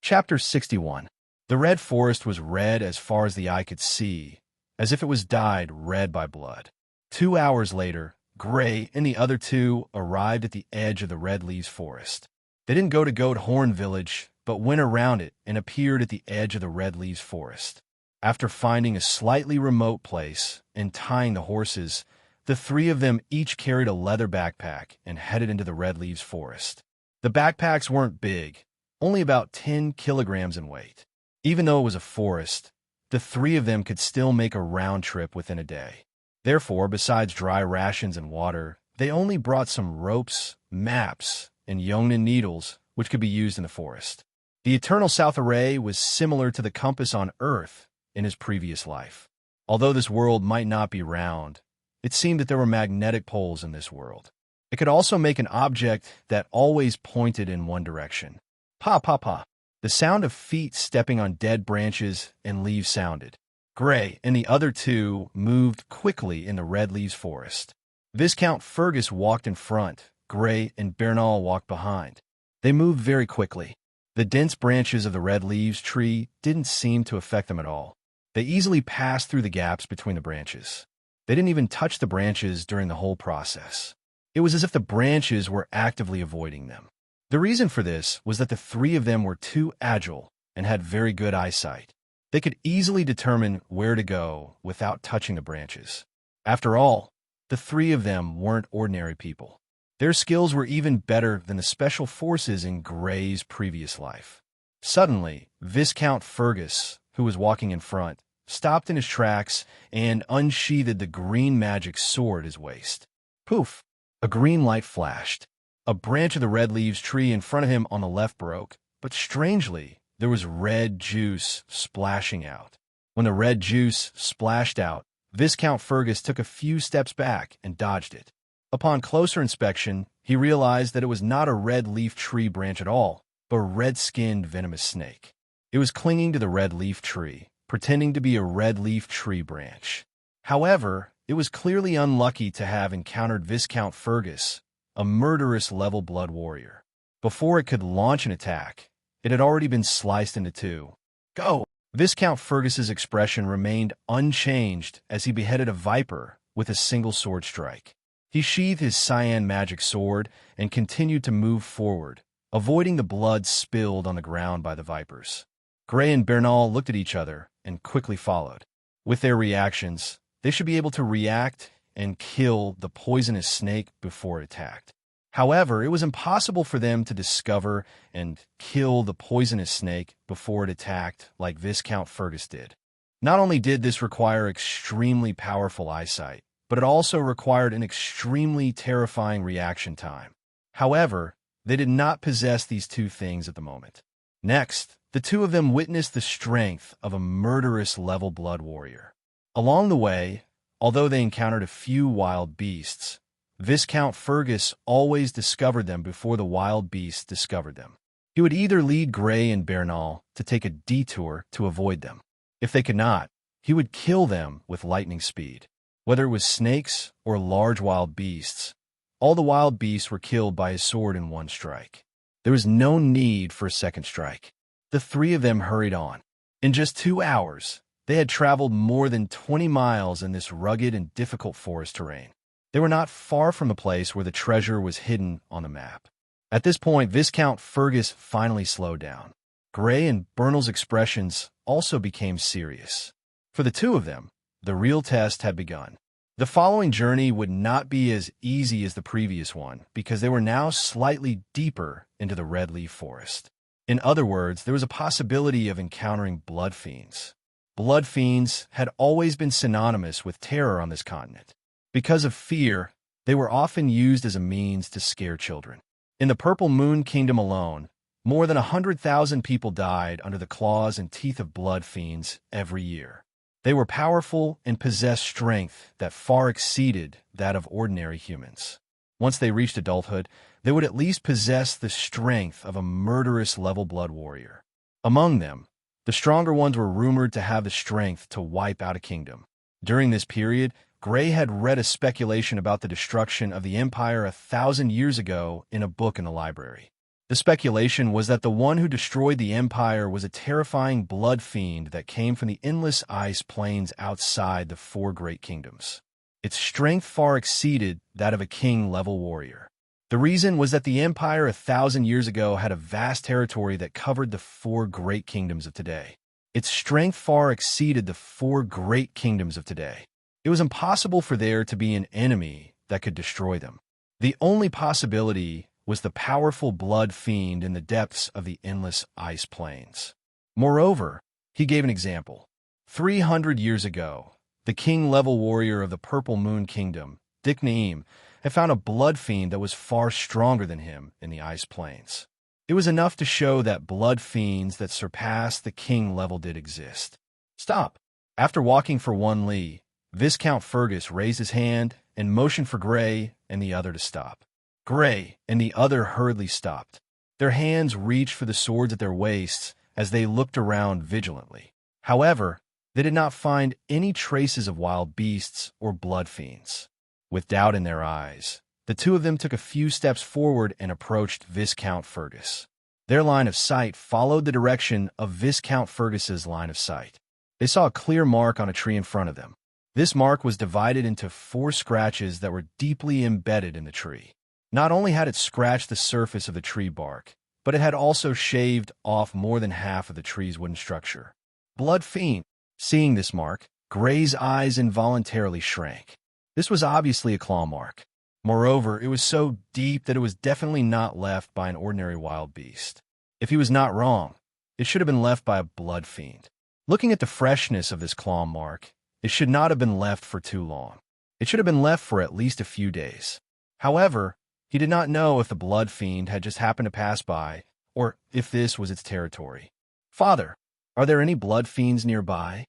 Chapter 61. The red forest was red as far as the eye could see, as if it was dyed red by blood. 2 hours later, Gray and the other two arrived at the edge of the Red Leaves Forest. They didn't go to Goat Horn Village, but went around it and appeared at the edge of the Red Leaves Forest. After finding a slightly remote place and tying the horses, the three of them each carried a leather backpack and headed into the Red Leaves Forest. The backpacks weren't big, only about 10 kilograms in weight. Even though it was a forest, the three of them could still make a round trip within a day. Therefore, besides dry rations and water, they only brought some ropes, maps, and Yongnan needles, which could be used in the forest. The Eternal South Array was similar to the compass on Earth in his previous life. Although this world might not be round, it seemed that there were magnetic poles in this world. It could also make an object that always pointed in one direction. Pa, pa, pa. The sound of feet stepping on dead branches and leaves sounded. Gray and the other two moved quickly in the Red Leaves Forest. Viscount Fergus walked in front. Gray and Bernal walked behind. They moved very quickly. The dense branches of the red leaves tree didn't seem to affect them at all. They easily passed through the gaps between the branches. They didn't even touch the branches during the whole process. It was as if the branches were actively avoiding them. The reason for this was that the three of them were too agile and had very good eyesight. They could easily determine where to go without touching the branches. After all, the three of them weren't ordinary people. Their skills were even better than the special forces in Gray's previous life. Suddenly, Viscount Fergus, who was walking in front, stopped in his tracks and unsheathed the green magic sword at his waist. Poof! A green light flashed. A branch of the red leaves tree in front of him on the left broke, but strangely, there was red juice splashing out. When the red juice splashed out, Viscount Fergus took a few steps back and dodged it. Upon closer inspection, he realized that it was not a red leaf tree branch at all, but a red-skinned venomous snake. It was clinging to the red leaf tree, pretending to be a red leaf tree branch. However, it was clearly unlucky to have encountered Viscount Fergus, a murderous level blood warrior. Before it could launch an attack, it had already been sliced into two. Go! Viscount Fergus's expression remained unchanged as he beheaded a viper with a single sword strike. He sheathed his cyan magic sword and continued to move forward, avoiding the blood spilled on the ground by the vipers. Gray and Bernal looked at each other and quickly followed. With their reactions, they should be able to react and kill the poisonous snake before it attacked. However, it was impossible for them to discover and kill the poisonous snake before it attacked like Viscount Fergus did. Not only did this require extremely powerful eyesight, but it also required an extremely terrifying reaction time. However, they did not possess these two things at the moment. Next, the two of them witnessed the strength of a murderous level blood warrior. Along the way, although they encountered a few wild beasts, Viscount Fergus always discovered them before the wild beasts discovered them. He would either lead Gray and Bernal to take a detour to avoid them. If they could not, he would kill them with lightning speed. Whether it was snakes or large wild beasts, all the wild beasts were killed by his sword in one strike. There was no need for a second strike. The three of them hurried on. In just 2 hours, they had traveled more than 20 miles in this rugged and difficult forest terrain. They were not far from the place where the treasure was hidden on the map. At this point, Viscount Fergus finally slowed down. Gray and Bernal's expressions also became serious. For the two of them, the real test had begun. The following journey would not be as easy as the previous one because they were now slightly deeper into the Red Leaf Forest. In other words, there was a possibility of encountering blood fiends. Blood fiends had always been synonymous with terror on this continent. Because of fear, they were often used as a means to scare children. In the Purple Moon Kingdom alone, more than 100,000 people died under the claws and teeth of blood fiends every year. They were powerful and possessed strength that far exceeded that of ordinary humans. Once they reached adulthood, they would at least possess the strength of a murderous level blood warrior. Among them, the stronger ones were rumored to have the strength to wipe out a kingdom. During this period, Gray had read a speculation about the destruction of the Empire 1,000 years ago in a book in the library. The speculation was that the one who destroyed the Empire was a terrifying blood fiend that came from the endless ice plains outside the four great kingdoms. Its strength far exceeded that of a king-level warrior. The reason was that the Empire 1,000 years ago had a vast territory that covered the four great kingdoms of today. Its strength far exceeded the four great kingdoms of today. It was impossible for there to be an enemy that could destroy them. The only possibility was the powerful blood fiend in the depths of the endless ice plains. Moreover, he gave an example. 300 years ago, the king-level warrior of the Purple Moon Kingdom, Diknaim, had found a blood fiend that was far stronger than him in the ice plains. It was enough to show that blood fiends that surpassed the king level did exist. Stop! After walking for 1 li, Viscount Fergus raised his hand and motioned for Gray and the other to stop. Gray and the other hurriedly stopped. Their hands reached for the swords at their waists as they looked around vigilantly. However, they did not find any traces of wild beasts or blood fiends. With doubt in their eyes, the two of them took a few steps forward and approached Viscount Fergus. Their line of sight followed the direction of Viscount Fergus's line of sight. They saw a clear mark on a tree in front of them. This mark was divided into 4 scratches that were deeply embedded in the tree. Not only had it scratched the surface of the tree bark, but it had also shaved off more than half of the tree's wooden structure. Blood fiend! Seeing this mark, Gray's eyes involuntarily shrank. This was obviously a claw mark. Moreover, it was so deep that it was definitely not left by an ordinary wild beast. If he was not wrong, it should have been left by a blood fiend. Looking at the freshness of this claw mark, it should not have been left for too long. It should have been left for at least a few days. However, he did not know if the blood fiend had just happened to pass by, or if this was its territory. "Father, are there any blood fiends nearby?"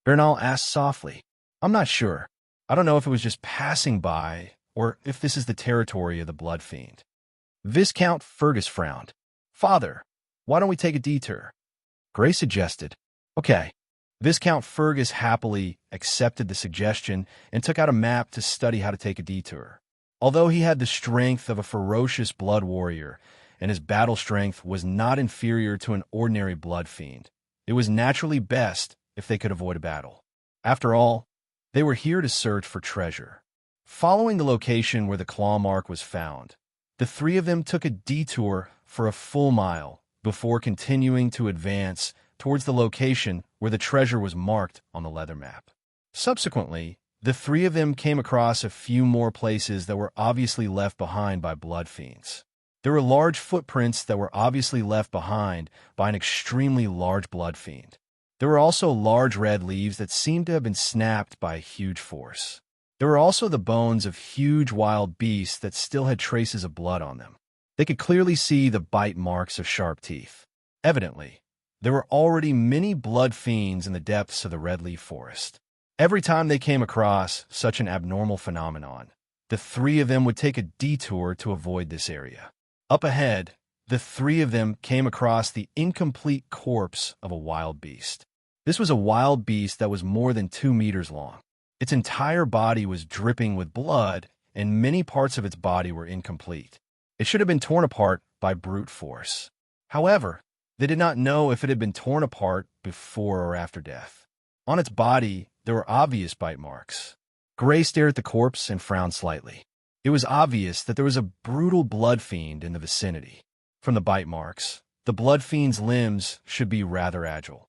Bernal asked softly. "I'm not sure. I don't know if it was just passing by, or if this is the territory of the blood fiend." Viscount Fergus frowned. "Father, why don't we take a detour?" Gray suggested. "Okay." Viscount Fergus happily accepted the suggestion and took out a map to study how to take a detour. Although he had the strength of a ferocious blood warrior, and his battle strength was not inferior to an ordinary blood fiend, it was naturally best if they could avoid a battle. After all, they were here to search for treasure. Following the location where the claw mark was found, the three of them took a detour for a full mile before continuing to advance towards the location where the treasure was marked on the leather map. Subsequently, the three of them came across a few more places that were obviously left behind by blood fiends. There were large footprints that were obviously left behind by an extremely large blood fiend. There were also large red leaves that seemed to have been snapped by a huge force. There were also the bones of huge wild beasts that still had traces of blood on them. They could clearly see the bite marks of sharp teeth. Evidently, there were already many blood fiends in the depths of the red leaf forest. Every time they came across such an abnormal phenomenon, the three of them would take a detour to avoid this area. Up ahead, the three of them came across the incomplete corpse of a wild beast. This was a wild beast that was more than 2 meters long. Its entire body was dripping with blood, and many parts of its body were incomplete. It should have been torn apart by brute force. However, they did not know if it had been torn apart before or after death. On its body, there were obvious bite marks. Gray stared at the corpse and frowned slightly. It was obvious that there was a brutal blood fiend in the vicinity. From the bite marks, the blood fiend's limbs should be rather agile.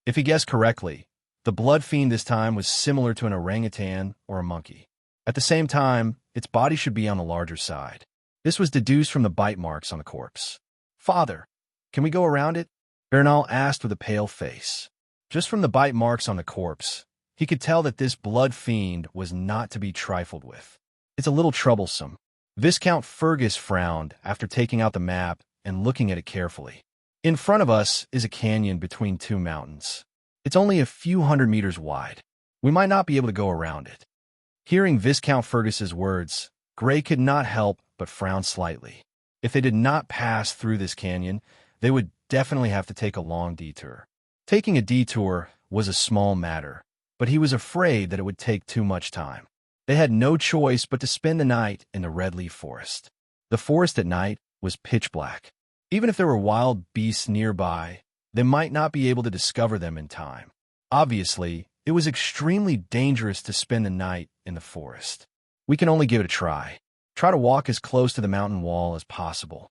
If he guessed correctly, the blood fiend this time was similar to an orangutan or a monkey. At the same time, its body should be on the larger side. This was deduced from the bite marks on the corpse. "Father, can we go around it?" Bernal asked with a pale face. Just from the bite marks on the corpse, he could tell that this blood fiend was not to be trifled with. "It's a little troublesome." Viscount Fergus frowned after taking out the map and looking at it carefully. "In front of us is a canyon between 2 mountains. It's only a few hundred meters wide. We might not be able to go around it." Hearing Viscount Fergus's words, Gray could not help but frown slightly. If they did not pass through this canyon, they would definitely have to take a long detour. Taking a detour was a small matter, but he was afraid that it would take too much time. They had no choice but to spend the night in the red leaf forest. The forest at night was pitch black. Even if there were wild beasts nearby, they might not be able to discover them in time. Obviously, it was extremely dangerous to spend the night in the forest. We can only give it a try. Try to walk as close to the mountain wall as possible.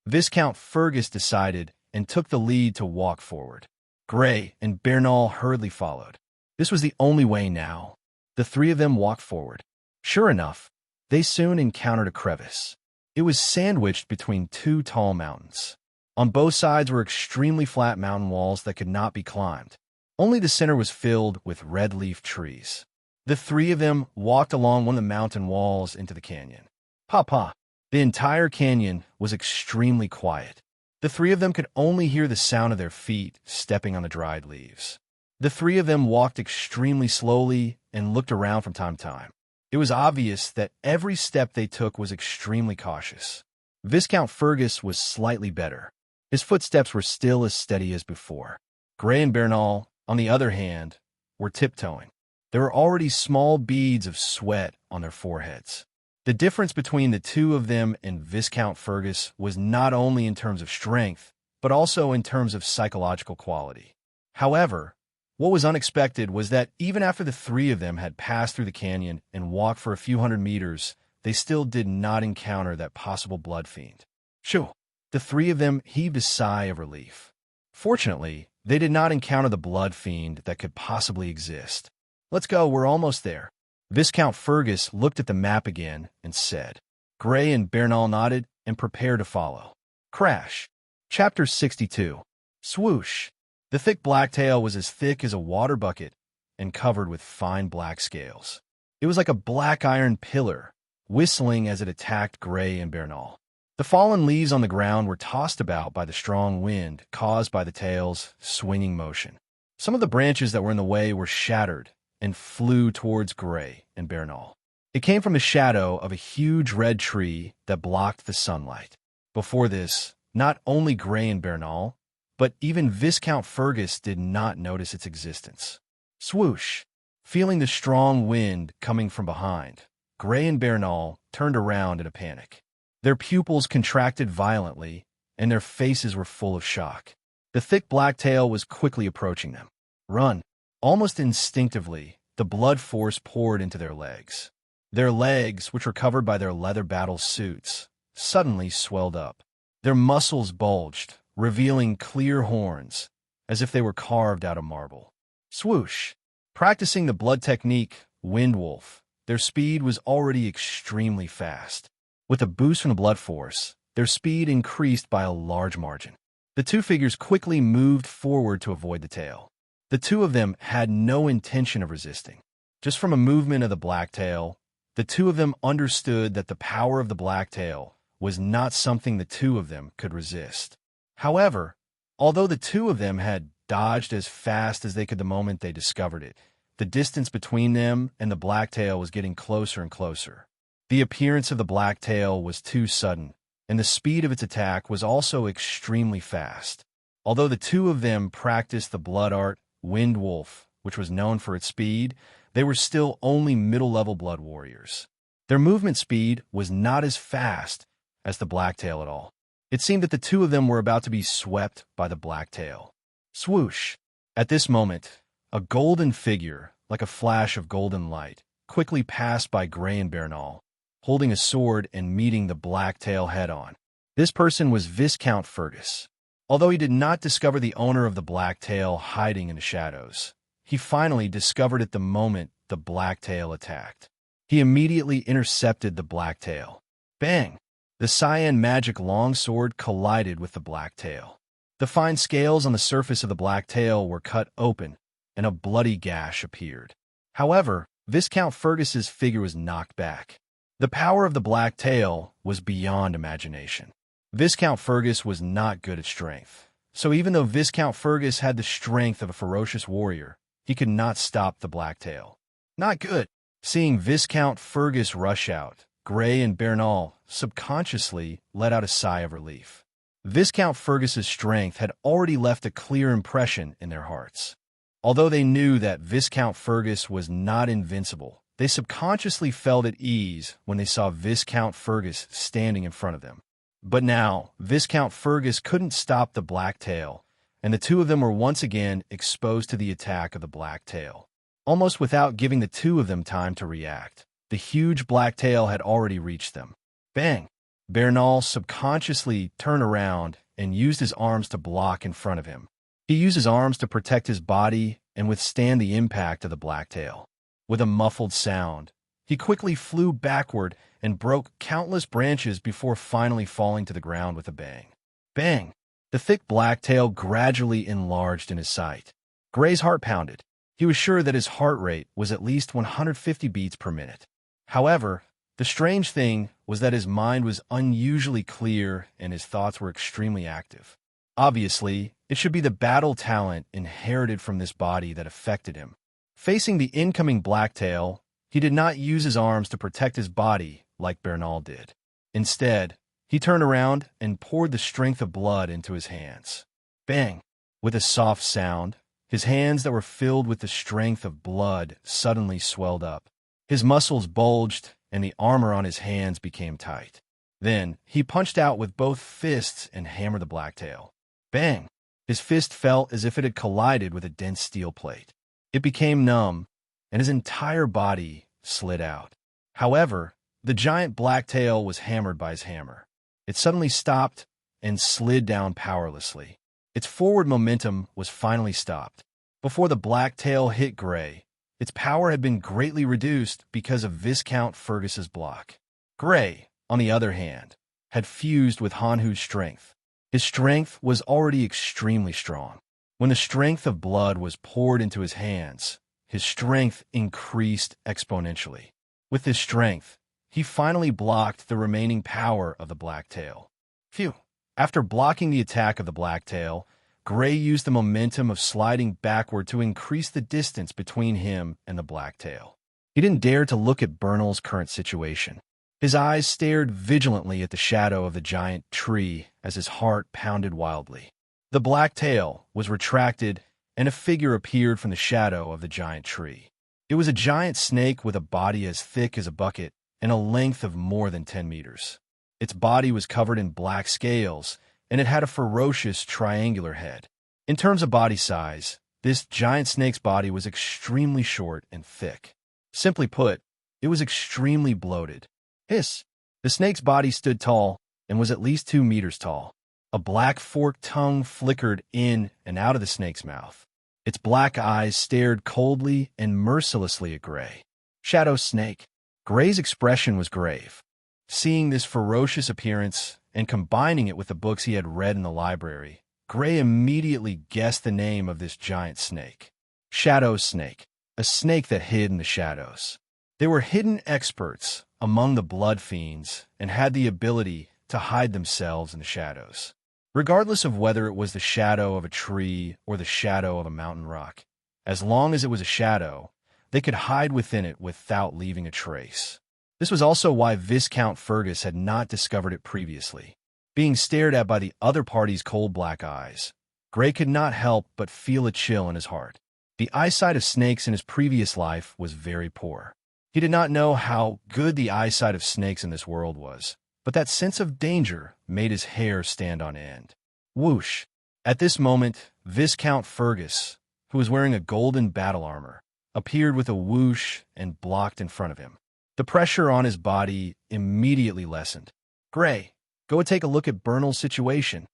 Viscount Fergus decided and took the lead to walk forward. Gray and Bernal hurriedly followed. This was the only way now. The three of them walked forward. Sure enough, they soon encountered a crevice. It was sandwiched between two tall mountains. On both sides were extremely flat mountain walls that could not be climbed. Only the center was filled with red-leaf trees. The three of them walked along one of the mountain walls into the canyon. Papa! The entire canyon was extremely quiet. The three of them could only hear the sound of their feet stepping on the dried leaves. The three of them walked extremely slowly and looked around from time to time. It was obvious that every step they took was extremely cautious. Viscount Fergus was slightly better. His footsteps were still as steady as before. Gray and Bernal, on the other hand, were tiptoeing. There were already small beads of sweat on their foreheads. The difference between the two of them and Viscount Fergus was not only in terms of strength, but also in terms of psychological quality. However, what was unexpected was that even after the three of them had passed through the canyon and walked for a few hundred meters, they still did not encounter that possible blood fiend. Shoo! The three of them heaved a sigh of relief. Fortunately, they did not encounter the blood fiend that could possibly exist. Let's go, we're almost there. Viscount Fergus looked at the map again and said. Gray and Bernal nodded and prepared to follow. Crash. Chapter 62. Swoosh. The thick blacktail was as thick as a water bucket and covered with fine black scales. It was like a black iron pillar, whistling as it attacked Gray and Bernal. The fallen leaves on the ground were tossed about by the strong wind caused by the tail's swinging motion. Some of the branches that were in the way were shattered and flew towards Gray and Bernal. It came from the shadow of a huge red tree that blocked the sunlight. Before this, not only Gray and Bernal, but even Viscount Fergus did not notice its existence. Swoosh! Feeling the strong wind coming from behind, Gray and Bernal turned around in a panic. Their pupils contracted violently, and their faces were full of shock. The thick blacktail was quickly approaching them. Run! Almost instinctively, the blood force poured into their legs. Their legs, which were covered by their leather battle suits, suddenly swelled up. Their muscles bulged, revealing clear horns, as if they were carved out of marble. Swoosh! Practicing the blood technique, Wind Wolf, their speed was already extremely fast. With a boost from the blood force, their speed increased by a large margin. The two figures quickly moved forward to avoid the tail. The two of them had no intention of resisting. Just from a movement of the blacktail, the two of them understood that the power of the blacktail was not something the two of them could resist. However, although the two of them had dodged as fast as they could the moment they discovered it, the distance between them and the blacktail was getting closer and closer. The appearance of the blacktail was too sudden, and the speed of its attack was also extremely fast. Although the two of them practiced the blood art, Wind Wolf, which was known for its speed, they were still only middle-level blood warriors. Their movement speed was not as fast as the blacktail at all. It seemed that the two of them were about to be swept by the blacktail. Swoosh! At this moment, a golden figure, like a flash of golden light, quickly passed by Gray and Bernal, holding a sword and meeting the blacktail head-on. This person was Viscount Fergus. Although he did not discover the owner of the blacktail hiding in the shadows, he finally discovered it the moment the blacktail attacked. He immediately intercepted the blacktail. Bang! The cyan magic longsword collided with the blacktail. The fine scales on the surface of the blacktail were cut open, and a bloody gash appeared. However, Viscount Fergus's figure was knocked back. The power of the blacktail was beyond imagination. Viscount Fergus was not good at strength, so even though Viscount Fergus had the strength of a ferocious warrior, he could not stop the blacktail. Not good. Seeing Viscount Fergus rush out, Gray and Bernal subconsciously let out a sigh of relief. Viscount Fergus's strength had already left a clear impression in their hearts. Although they knew that Viscount Fergus was not invincible, they subconsciously felt at ease when they saw Viscount Fergus standing in front of them. But now, Viscount Fergus couldn't stop the black tail, and the two of them were once again exposed to the attack of the black tail. Almost without giving the two of them time to react, the huge black tail had already reached them. Bang! Bernal subconsciously turned around and used his arms to block in front of him. He used his arms to protect his body and withstand the impact of the black tail. With a muffled sound, he quickly flew backward and broke countless branches before finally falling to the ground with a bang. Bang! The thick black tail gradually enlarged in his sight. Gray's heart pounded. He was sure that his heart rate was at least 150 beats per minute. However, the strange thing was that his mind was unusually clear and his thoughts were extremely active. Obviously, it should be the battle talent inherited from this body that affected him. Facing the incoming blacktail, he did not use his arms to protect his body like Bernal did. Instead, he turned around and poured the strength of blood into his hands. Bang! With a soft sound, his hands that were filled with the strength of blood suddenly swelled up. His muscles bulged, and the armor on his hands became tight. Then, he punched out with both fists and hammered the blacktail. Bang! His fist felt as if it had collided with a dense steel plate. It became numb, and his entire body slid out. However, the giant blacktail was hammered by his hammer. It suddenly stopped and slid down powerlessly. Its forward momentum was finally stopped. Before the blacktail hit Gray, its power had been greatly reduced because of Viscount Fergus's block. Gray, on the other hand, had fused with Hanhu's strength. His strength was already extremely strong. When the strength of blood was poured into his hands, his strength increased exponentially. With this strength, he finally blocked the remaining power of the blacktail. Phew! After blocking the attack of the blacktail, Gray used the momentum of sliding backward to increase the distance between him and the blacktail. He didn't dare to look at Bernal's current situation. His eyes stared vigilantly at the shadow of the giant tree as his heart pounded wildly. The black tail was retracted, and a figure appeared from the shadow of the giant tree. It was a giant snake with a body as thick as a bucket and a length of more than 10 meters. Its body was covered in black scales, and it had a ferocious triangular head. In terms of body size, this giant snake's body was extremely short and thick. Simply put, it was extremely bloated. Hiss! The snake's body stood tall and was at least 2 meters tall. A black forked tongue flickered in and out of the snake's mouth. Its black eyes stared coldly and mercilessly at Gray. Shadow Snake. Gray's expression was grave. Seeing this ferocious appearance and combining it with the books he had read in the library, Gray immediately guessed the name of this giant snake. Shadow Snake, a snake that hid in the shadows. They were hidden experts among the blood fiends and had the ability to hide themselves in the shadows. Regardless of whether it was the shadow of a tree or the shadow of a mountain rock, as long as it was a shadow, they could hide within it without leaving a trace. This was also why Viscount Fergus had not discovered it previously. Being stared at by the other party's cold black eyes, Gray could not help but feel a chill in his heart. The eyesight of snakes in his previous life was very poor. He did not know how good the eyesight of snakes in this world was, but that sense of danger made his hair stand on end. Whoosh! At this moment, Viscount Fergus, who was wearing a golden battle armor, appeared with a whoosh and blocked in front of him. The pressure on his body immediately lessened. Gray, go and take a look at Bernal's situation,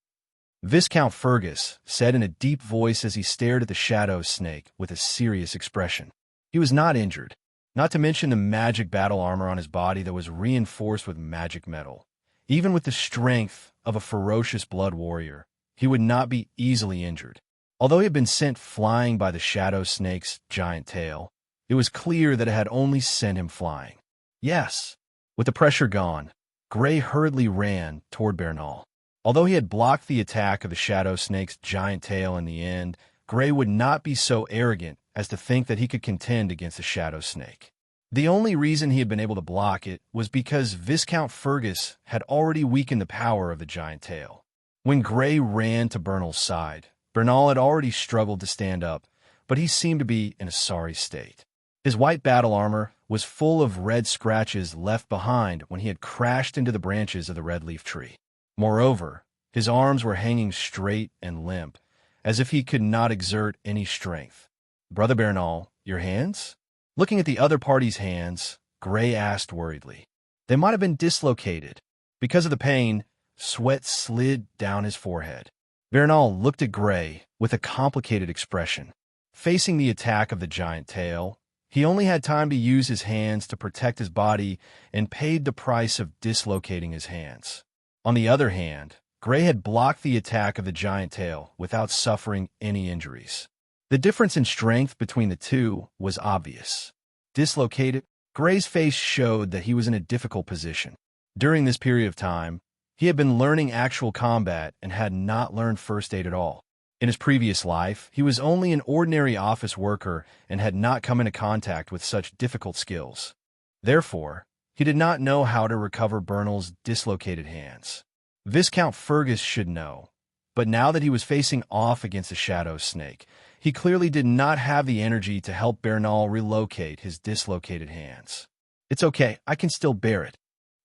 Viscount Fergus said in a deep voice as he stared at the shadow snake with a serious expression. He was not injured, not to mention the magic battle armor on his body that was reinforced with magic metal. Even with the strength of a ferocious blood warrior, he would not be easily injured. Although he had been sent flying by the shadow snake's giant tail, it was clear that it had only sent him flying. Yes. With the pressure gone, Gray hurriedly ran toward Bernal. Although he had blocked the attack of the shadow snake's giant tail in the end, Gray would not be so arrogant as to think that he could contend against the shadow snake. The only reason he had been able to block it was because Viscount Fergus had already weakened the power of the giant tail. When Gray ran to Bernal's side, Bernal had already struggled to stand up, but he seemed to be in a sorry state. His white battle armor was full of red scratches left behind when he had crashed into the branches of the red leaf tree. Moreover, his arms were hanging straight and limp, as if he could not exert any strength. "Brother Bernal, your hands?" Looking at the other party's hands, Gray asked worriedly. They might have been dislocated. Because of the pain, sweat slid down his forehead. Bernal looked at Gray with a complicated expression. Facing the attack of the giant tail, he only had time to use his hands to protect his body and paid the price of dislocating his hands. On the other hand, Gray had blocked the attack of the giant tail without suffering any injuries. The difference in strength between the two was obvious. Dislocated, Gray's face showed that he was in a difficult position. During this period of time, he had been learning actual combat and had not learned first aid at all. In his previous life, he was only an ordinary office worker and had not come into contact with such difficult skills. Therefore, he did not know how to recover Bernal's dislocated hands. Viscount Fergus should know, but now that he was facing off against the shadow snake, he clearly did not have the energy to help Bernal relocate his dislocated hands. "It's okay, I can still bear it."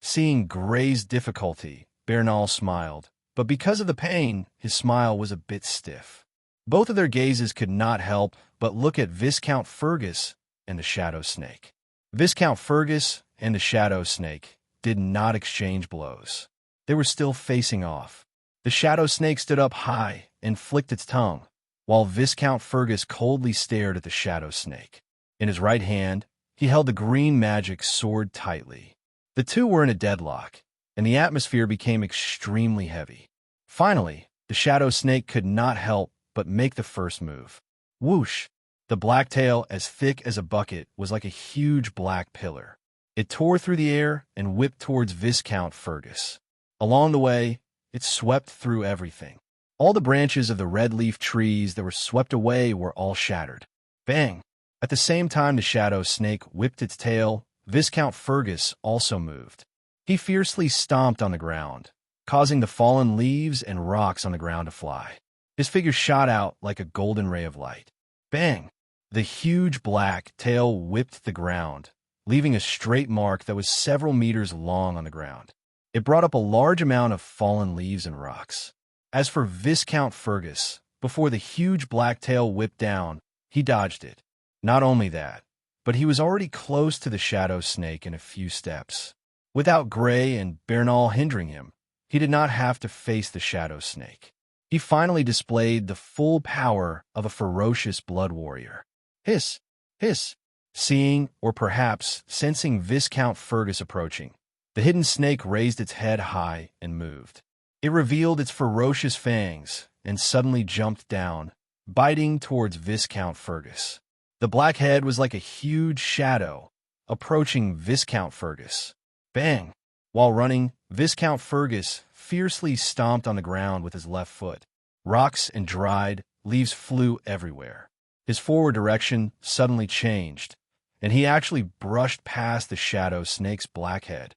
Seeing Gray's difficulty, Bernal smiled, but because of the pain, his smile was a bit stiff. Both of their gazes could not help but look at Viscount Fergus and the shadow snake. Viscount Fergus and the shadow snake did not exchange blows. They were still facing off. The shadow snake stood up high and flicked its tongue, while Viscount Fergus coldly stared at the shadow snake. In his right hand, he held the green magic sword tightly. The two were in a deadlock, and the atmosphere became extremely heavy. Finally, the shadow snake could not help but make the first move. Whoosh! The black tail, as thick as a bucket, was like a huge black pillar. It tore through the air and whipped towards Viscount Fergus. Along the way, it swept through everything. All the branches of the red-leaf trees that were swept away were all shattered. Bang! At the same time the shadow snake whipped its tail, Viscount Fergus also moved. He fiercely stomped on the ground, causing the fallen leaves and rocks on the ground to fly. His figure shot out like a golden ray of light. Bang! The huge black tail whipped the ground, leaving a straight mark that was several meters long on the ground. It brought up a large amount of fallen leaves and rocks. As for Viscount Fergus, before the huge black tail whipped down, he dodged it. Not only that, but he was already close to the shadow snake in a few steps. Without Gray and Bernal hindering him, he did not have to face the shadow snake. He finally displayed the full power of a ferocious blood warrior. Hiss! Hiss! Seeing, or perhaps sensing Viscount Fergus approaching, the hidden snake raised its head high and moved. It revealed its ferocious fangs and suddenly jumped down, biting towards Viscount Fergus. The black head was like a huge shadow, approaching Viscount Fergus. Bang! While running, Viscount Fergus fiercely stomped on the ground with his left foot. Rocks and dried leaves flew everywhere. His forward direction suddenly changed, and he actually brushed past the shadow snake's black head.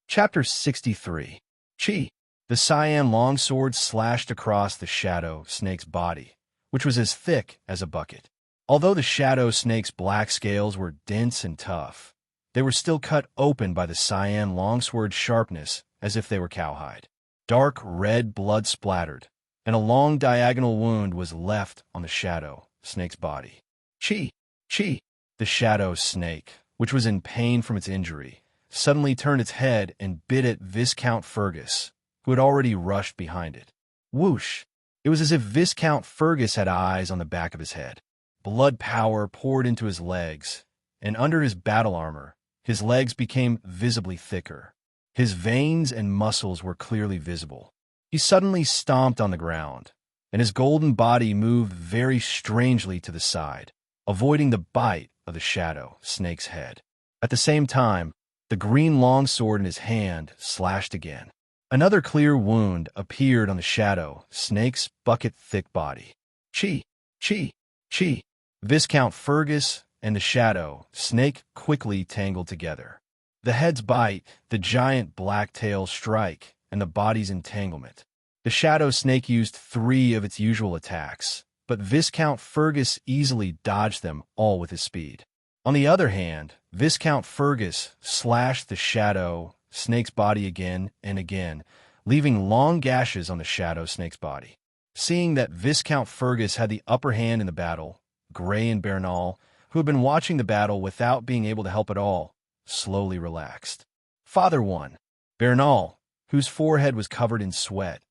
Chapter 63. Chi! The cyan longsword slashed across the shadow snake's body, which was as thick as a bucket. Although the shadow snake's black scales were dense and tough, they were still cut open by the cyan longsword's sharpness as if they were cowhide. Dark red blood splattered, and a long diagonal wound was left on the shadow snake's body. Chi! Chi! The shadow snake, which was in pain from its injury, suddenly turned its head and bit at Viscount Fergus, who had already rushed behind it. Whoosh! It was as if Viscount Fergus had eyes on the back of his head. Blood power poured into his legs, and under his battle armor, his legs became visibly thicker. His veins and muscles were clearly visible. He suddenly stomped on the ground, and his golden body moved very strangely to the side, avoiding the bite of the shadow snake's head. At the same time, the green longsword in his hand slashed again. Another clear wound appeared on the shadow snake's bucket-thick body. Chi! Chi! Chi! Viscount Fergus and the shadow snake quickly tangled together. The head's bite, the giant black tail strike, and the body's entanglement. The shadow snake used 3 of its usual attacks, but Viscount Fergus easily dodged them all with his speed. On the other hand, Viscount Fergus slashed the shadow snake's body again and again, leaving long gashes on the shadow snake's body. Seeing that Viscount Fergus had the upper hand in the battle, Gray and Bernal, who had been watching the battle without being able to help at all, slowly relaxed. Father won. Bernal, whose forehead was covered in sweat,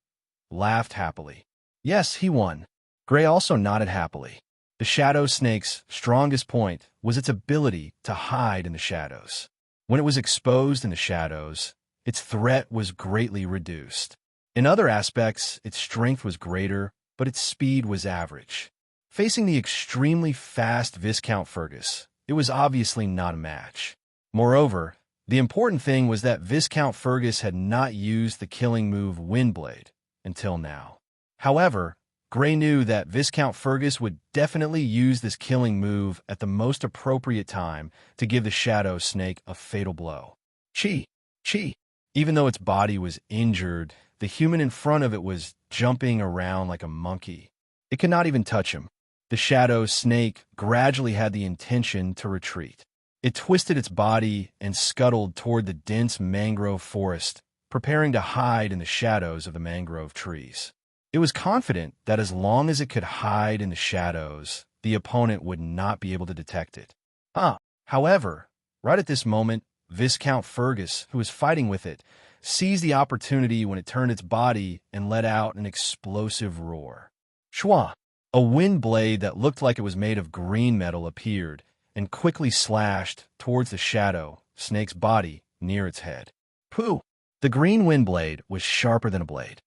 laughed happily. Yes, he won. Gray also nodded happily. The shadow snake's strongest point was its ability to hide in the shadows. When it was exposed in the shadows, its threat was greatly reduced. In other aspects, its strength was greater, but its speed was average. Facing the extremely fast Viscount Fergus, it was obviously not a match. Moreover, the important thing was that Viscount Fergus had not used the killing move Windblade until now. However, Gray knew that Viscount Fergus would definitely use this killing move at the most appropriate time to give the shadow snake a fatal blow. Chi! Chi! Even though its body was injured, the human in front of it was jumping around like a monkey. It could not even touch him. The shadow snake gradually had the intention to retreat. It twisted its body and scuttled toward the dense mangrove forest, preparing to hide in the shadows of the mangrove trees. It was confident that as long as it could hide in the shadows, the opponent would not be able to detect it. However, right at this moment, Viscount Fergus, who was fighting with it, seized the opportunity when it turned its body and let out an explosive roar. Shwa! A wind blade that looked like it was made of green metal appeared and quickly slashed towards the shadow snake's body near its head. Pooh! The green wind blade was sharper than a blade.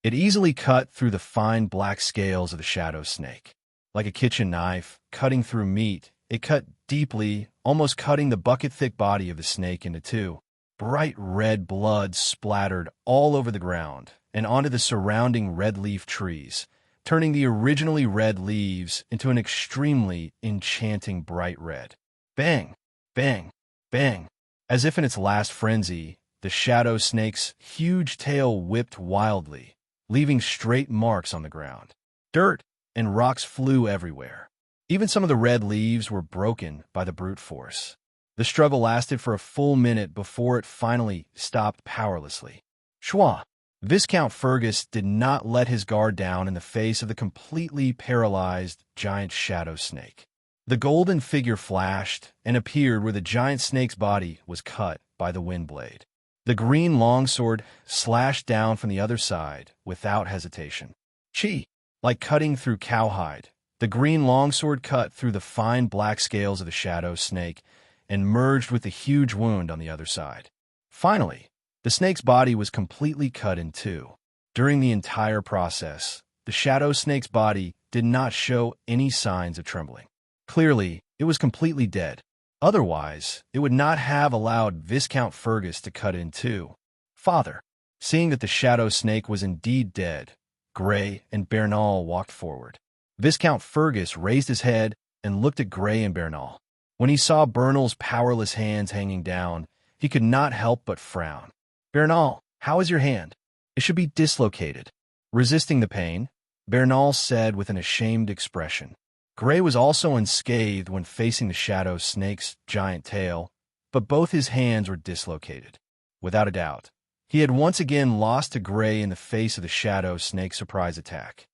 It easily cut through the fine black scales of the shadow snake. Like a kitchen knife cutting through meat, it cut deeply, almost cutting the bucket-thick body of the snake into two. Bright red blood splattered all over the ground and onto the surrounding red leaf trees, turning the originally red leaves into an extremely enchanting bright red. Bang! Bang! Bang! As if in its last frenzy, the shadow snake's huge tail whipped wildly, leaving straight marks on the ground. Dirt and rocks flew everywhere. Even some of the red leaves were broken by the brute force. The struggle lasted for a full minute before it finally stopped powerlessly. Shwa! Viscount Fergus did not let his guard down in the face of the completely paralyzed giant shadow snake. The golden figure flashed and appeared where the giant snake's body was cut by the wind blade. The green longsword slashed down from the other side without hesitation. Chi! Like cutting through cowhide, the green longsword cut through the fine black scales of the shadow snake and merged with the huge wound on the other side. Finally, the snake's body was completely cut in two. During the entire process, the shadow snake's body did not show any signs of trembling. Clearly, it was completely dead. Otherwise, it would not have allowed Viscount Fergus to cut in two. Father, seeing that the shadow snake was indeed dead, Gray and Bernal walked forward. Viscount Fergus raised his head and looked at Gray and Bernal. When he saw Bernal's powerless hands hanging down, he could not help but frown. Bernal, how is your hand? It should be dislocated. Resisting the pain, Bernal said with an ashamed expression. Gray was also unscathed when facing the shadow snake's giant tail, but both his hands were dislocated. Without a doubt, he had once again lost to Gray in the face of the shadow snake's surprise attack.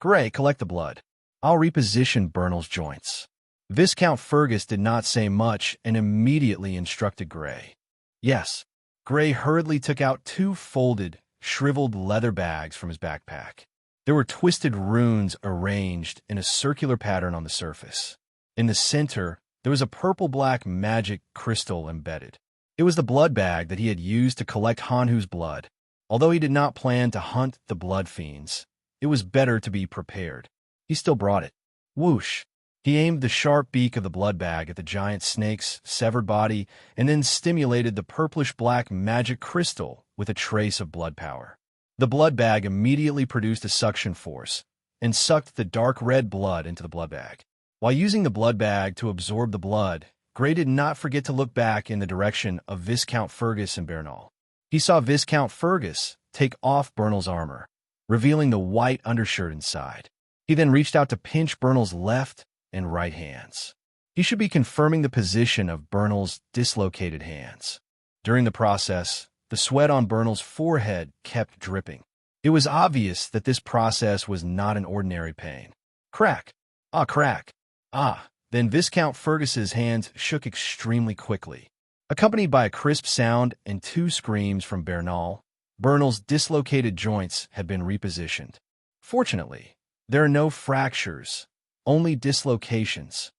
Gray, collect the blood. I'll reposition Bernal's joints. Viscount Fergus did not say much and immediately instructed Gray. Yes. Gray hurriedly took out two folded, shriveled leather bags from his backpack. There were twisted runes arranged in a circular pattern on the surface. In the center, there was a purple-black magic crystal embedded. It was the blood bag that he had used to collect Hanhu's blood. Although he did not plan to hunt the blood fiends, it was better to be prepared. He still brought it. Whoosh! He aimed the sharp beak of the blood bag at the giant snake's severed body and then stimulated the purplish-black magic crystal with a trace of blood power. The blood bag immediately produced a suction force and sucked the dark red blood into the blood bag. While using the blood bag to absorb the blood, Gray did not forget to look back in the direction of Viscount Fergus and Bernal. He saw Viscount Fergus take off Bernal's armor, revealing the white undershirt inside. He then reached out to pinch Bernal's left and right hands. He should be confirming the position of Bernal's dislocated hands. During the process, the The sweat on Bernal's forehead kept dripping. It was obvious that this process was not an ordinary pain. Crack! Ah, crack! Ah! Then Viscount Fergus's hands shook extremely quickly. Accompanied by a crisp sound and 2 screams from Bernal's dislocated joints had been repositioned. Fortunately, there are no fractures, only dislocations,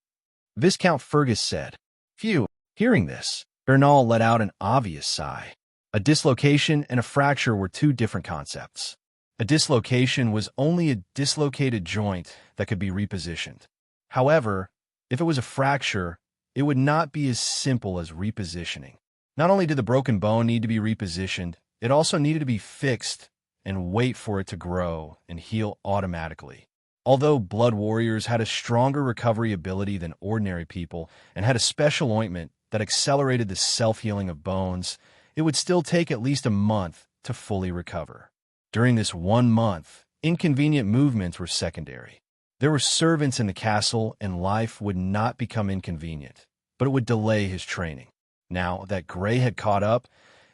Viscount Fergus said. Phew! Hearing this, Bernal let out an obvious sigh. A dislocation and a fracture were 2 different concepts. A dislocation was only a dislocated joint that could be repositioned. However, if it was a fracture, it would not be as simple as repositioning. Not only did the broken bone need to be repositioned, it also needed to be fixed and wait for it to grow and heal automatically. Although blood warriors had a stronger recovery ability than ordinary people and had a special ointment that accelerated the self-healing of bones, it would still take at least a month to fully recover. During this 1 month, inconvenient movements were secondary. There were servants in the castle, and life would not become inconvenient, but it would delay his training. Now that Gray had caught up,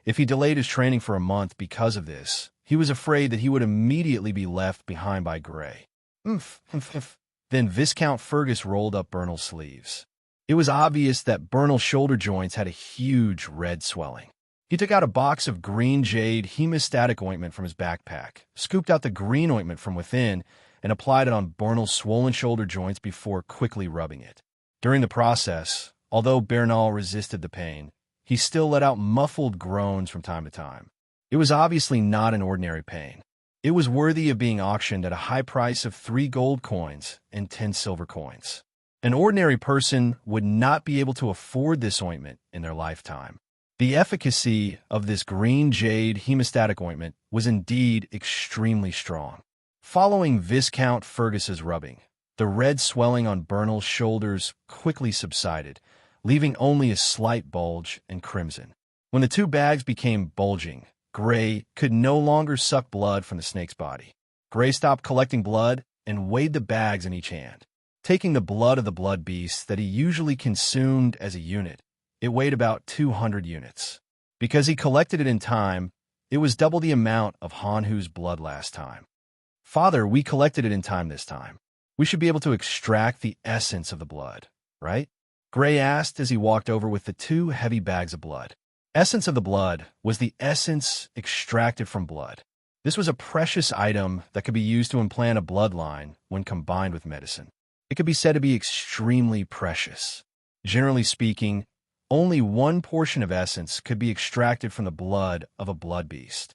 if he delayed his training for a month because of this, he was afraid that he would immediately be left behind by Gray. Then Viscount Fergus rolled up Bernal's sleeves. It was obvious that Bernal's shoulder joints had a huge red swelling. He took out a box of green jade hemostatic ointment from his backpack, scooped out the green ointment from within, and applied it on Bernal's swollen shoulder joints before quickly rubbing it. During the process, although Bernal resisted the pain, he still let out muffled groans from time to time. It was obviously not an ordinary pain. It was worthy of being auctioned at a high price of 3 gold coins and 10 silver coins. An ordinary person would not be able to afford this ointment in their lifetime. The efficacy of this green jade hemostatic ointment was indeed extremely strong. Following Viscount Fergus's rubbing, the red swelling on Bernal's shoulders quickly subsided, leaving only a slight bulge and crimson. When the 2 bags became bulging, Gray could no longer suck blood from the snake's body. Gray stopped collecting blood and weighed the bags in each hand. Taking the blood of the blood beast that he usually consumed as a unit, it weighed about 200 units. Because he collected it in time, it was double the amount of Hanhu's blood last time. Father, we collected it in time this time. We should be able to extract the essence of the blood, right? Gray asked as he walked over with the 2 heavy bags of blood. Essence of the blood was the essence extracted from blood. This was a precious item that could be used to implant a bloodline when combined with medicine. It could be said to be extremely precious. Generally speaking, only 1 portion of essence could be extracted from the blood of a blood beast.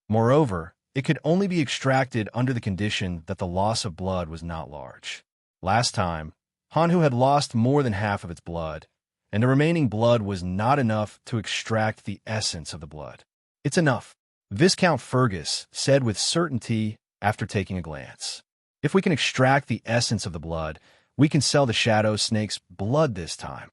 Moreover, it could only be extracted under the condition that the loss of blood was not large. Last time, Hanhu had lost more than half of its blood, and the remaining blood was not enough to extract the essence of the blood. It's enough, Viscount Fergus said with certainty after taking a glance. If we can extract the essence of the blood, we can sell the shadow snake's blood this time.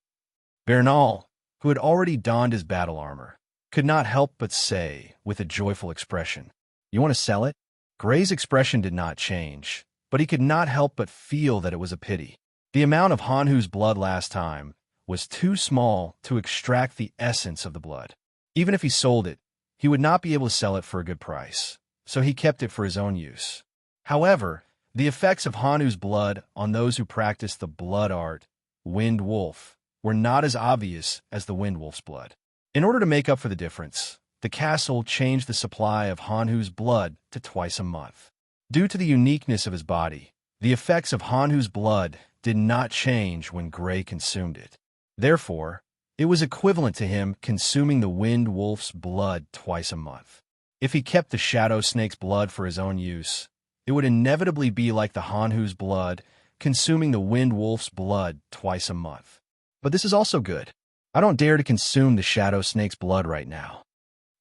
Bernal, who had already donned his battle armor, could not help but say with a joyful expression, "You want to sell it?" Gray's expression did not change, but he could not help but feel that it was a pity. The amount of Hanhu's blood last time was too small to extract the essence of the blood. Even if he sold it, he would not be able to sell it for a good price, so he kept it for his own use. However, the effects of Hanhu's blood on those who practiced the blood art, Wind Wolf, were not as obvious as the Wind Wolf's blood. In order to make up for the difference, the castle changed the supply of Hanhu's blood to twice a month. Due to the uniqueness of his body, the effects of Hanhu's blood did not change when Gray consumed it. Therefore, it was equivalent to him consuming the Wind Wolf's blood twice a month. If he kept the Shadow Snake's blood for his own use, it would inevitably be like the Hanhu's blood, consuming the Wind Wolf's blood twice a month. But this is also good. I don't dare to consume the Shadow Snake's blood right now.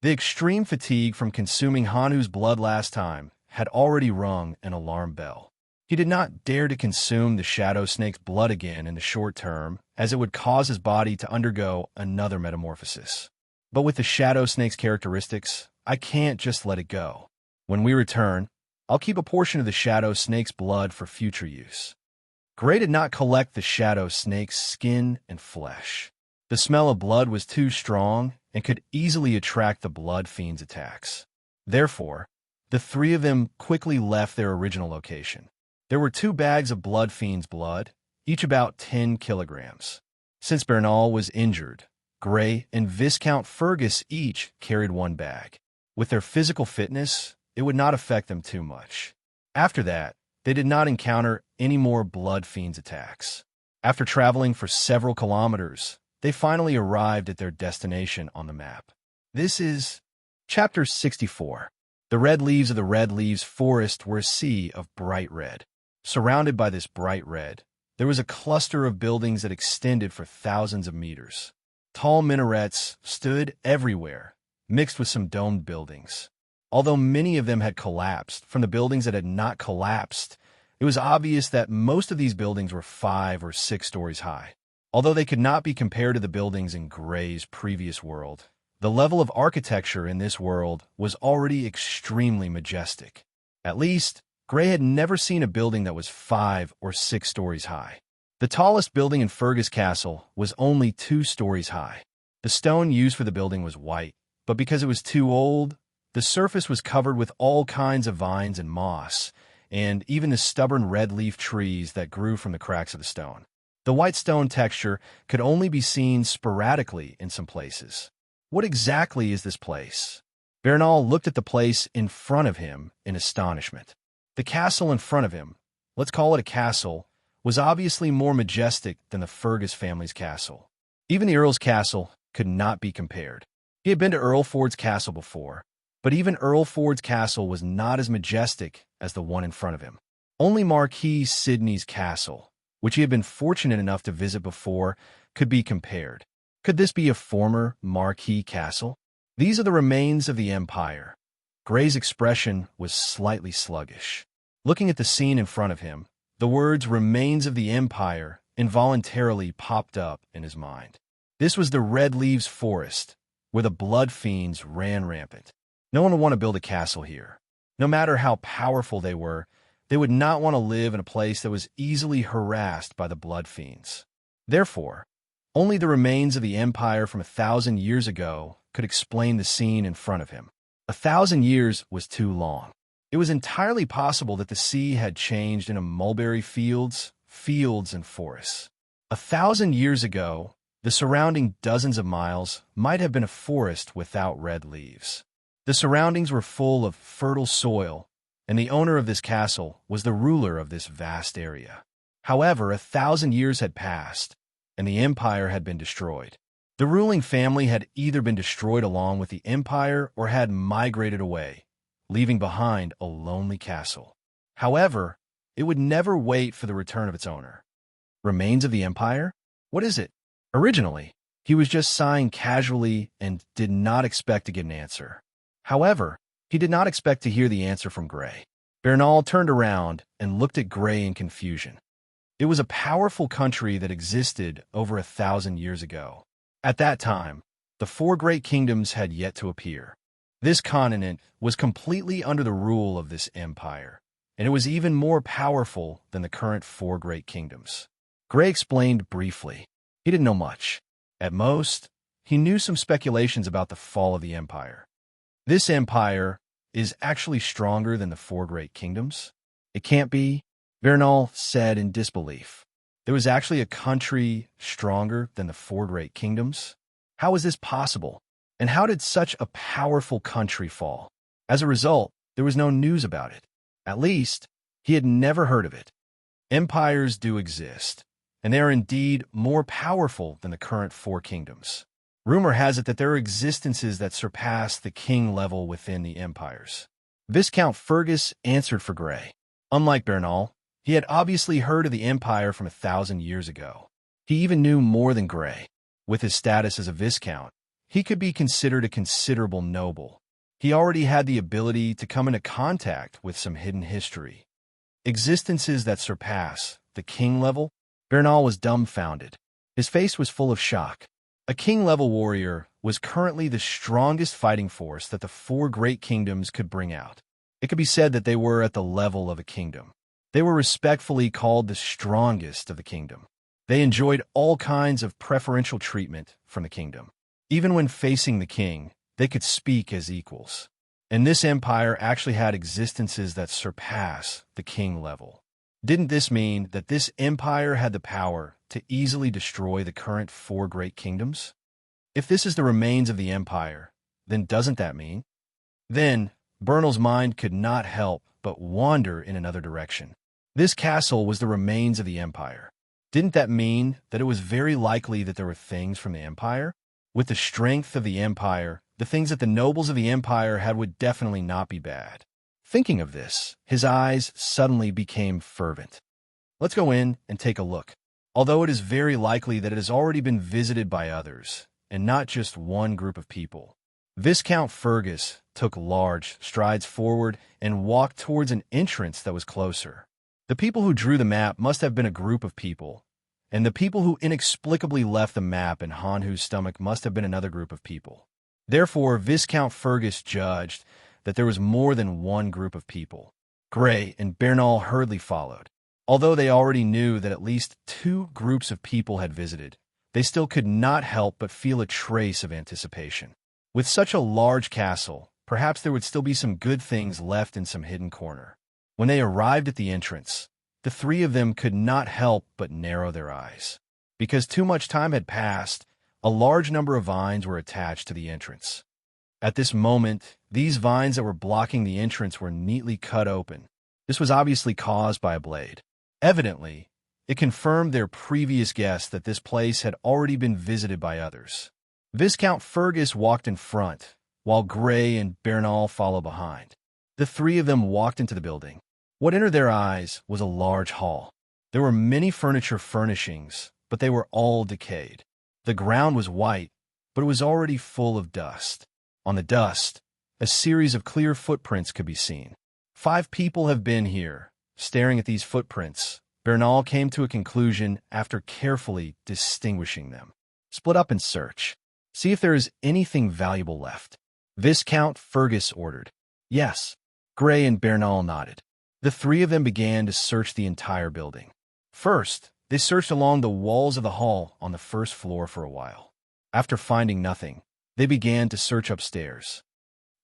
The extreme fatigue from consuming Hanhu's blood last time had already rung an alarm bell. He did not dare to consume the Shadow Snake's blood again in the short term, as it would cause his body to undergo another metamorphosis. But with the Shadow Snake's characteristics, I can't just let it go. When we return, I'll keep a portion of the Shadow Snake's blood for future use. Gray did not collect the Shadow Snake's skin and flesh. The smell of blood was too strong and could easily attract the blood fiend's attacks. Therefore, the three of them quickly left their original location. There were 2 bags of blood fiend's blood, each about 10 kilograms. Since Bernal was injured, Gray and Viscount Fergus each carried 1 bag. With their physical fitness, it would not affect them too much. After that, they did not encounter any more blood fiend's attacks. After traveling for several kilometers, they finally arrived at their destination on the map. This is Chapter 64. The red leaves of the red leaves forest were a sea of bright red. Surrounded by this bright red, there was a cluster of buildings that extended for thousands of meters. Tall minarets stood everywhere, mixed with some domed buildings. Although many of them had collapsed, from the buildings that had not collapsed, it was obvious that most of these buildings were 5 or 6 stories high. Although they could not be compared to the buildings in Gray's previous world, the level of architecture in this world was already extremely majestic. At least, Gray had never seen a building that was 5 or 6 stories high. The tallest building in Fergus Castle was only 2 stories high. The stone used for the building was white, but because it was too old, the surface was covered with all kinds of vines and moss, and even the stubborn red-leaf trees that grew from the cracks of the stone. The white stone texture could only be seen sporadically in some places. What exactly is this place? Bernal looked at the place in front of him in astonishment. The castle in front of him, let's call it a castle, was obviously more majestic than the Fergus family's castle. Even the Earl's castle could not be compared. He had been to Earl Ford's castle before, but even Earl Ford's castle was not as majestic as the one in front of him. Only Marquis Sidney's castle, which he had been fortunate enough to visit before, could be compared. Could this be a former Marquis castle? These are the remains of the Empire. Gray's expression was slightly sluggish. Looking at the scene in front of him, the words "remains of the Empire" involuntarily popped up in his mind. This was the Red Leaves Forest, where the blood fiends ran rampant. No one would want to build a castle here. No matter how powerful they were, they would not want to live in a place that was easily harassed by the blood fiends. Therefore, only the remains of the Empire from 1,000 years ago could explain the scene in front of him. 1,000 years was too long. It was entirely possible that the sea had changed into mulberry fields, and forests. 1,000 years ago, the surrounding dozens of miles might have been a forest without red leaves. The surroundings were full of fertile soil, and the owner of this castle was the ruler of this vast area. However, 1,000 years had passed, and the empire had been destroyed. The ruling family had either been destroyed along with the empire or had migrated away, leaving behind a lonely castle. However, it would never wait for the return of its owner. Remains of the empire? What is it? Originally, he was just sighing casually and did not expect to get an answer. However, he did not expect to hear the answer from Gray. Bernal turned around and looked at Gray in confusion. It was a powerful country that existed over 1,000 years ago. At that time, the 4 great kingdoms had yet to appear. This continent was completely under the rule of this empire, and it was even more powerful than the current 4 great kingdoms. Gray explained briefly. He didn't know much. At most, he knew some speculations about the fall of the empire. This empire is actually stronger than the 4 great kingdoms? It can't be, Bernal said in disbelief. There was actually a country stronger than the 4 great kingdoms? How is this possible? And how did such a powerful country fall? As a result, there was no news about it. At least, he had never heard of it. Empires do exist, and they are indeed more powerful than the current 4 kingdoms. Rumor has it that there are existences that surpass the king level within the empires. Viscount Fergus answered for Gray. Unlike Bernal, he had obviously heard of the empire from 1,000 years ago. He even knew more than Gray. With his status as a viscount, he could be considered a considerable noble. He already had the ability to come into contact with some hidden history. Existences that surpass the king level? Bernal was dumbfounded. His face was full of shock. A king-level warrior was currently the strongest fighting force that the 4 great kingdoms could bring out. It could be said that they were at the level of a kingdom. They were respectfully called the strongest of the kingdom. They enjoyed all kinds of preferential treatment from the kingdom. Even when facing the king, they could speak as equals. And this empire actually had existences that surpass the king level. Didn't this mean that this empire had the power to easily destroy the current 4 great kingdoms? If this is the remains of the empire, then doesn't that mean? Then, Bernal's mind could not help but wander in another direction. This castle was the remains of the empire. Didn't that mean that it was very likely that there were things from the empire? With the strength of the empire, the things that the nobles of the empire had would definitely not be bad. Thinking of this, his eyes suddenly became fervent. Let's go in and take a look. Although it is very likely that it has already been visited by others, and not just one group of people. Viscount Fergus took large strides forward and walked towards an entrance that was closer. The people who drew the map must have been a group of people, and the people who inexplicably left the map in Hanhu's stomach must have been another group of people. Therefore, Viscount Fergus judged that there was more than one group of people. Gray and Bernal hurriedly followed. Although they already knew that at least 2 groups of people had visited, they still could not help but feel a trace of anticipation. With such a large castle, perhaps there would still be some good things left in some hidden corner. When they arrived at the entrance, the 3 of them could not help but narrow their eyes. Because too much time had passed, a large number of vines were attached to the entrance. At this moment, these vines that were blocking the entrance were neatly cut open. This was obviously caused by a blade. Evidently, it confirmed their previous guess that this place had already been visited by others. Viscount Fergus walked in front, while Gray and Bernal followed behind. The 3 of them walked into the building. What entered their eyes was a large hall. There were many furniture furnishings, but they were all decayed. The ground was white, but it was already full of dust. On the dust, a series of clear footprints could be seen. 5 people have been here. Staring at these footprints, Bernal came to a conclusion after carefully distinguishing them. Split up and search. See if there is anything valuable left. Viscount Fergus ordered. Yes. Gray and Bernal nodded. The 3 of them began to search the entire building. First, they searched along the walls of the hall on the first floor for a while. After finding nothing, they began to search upstairs.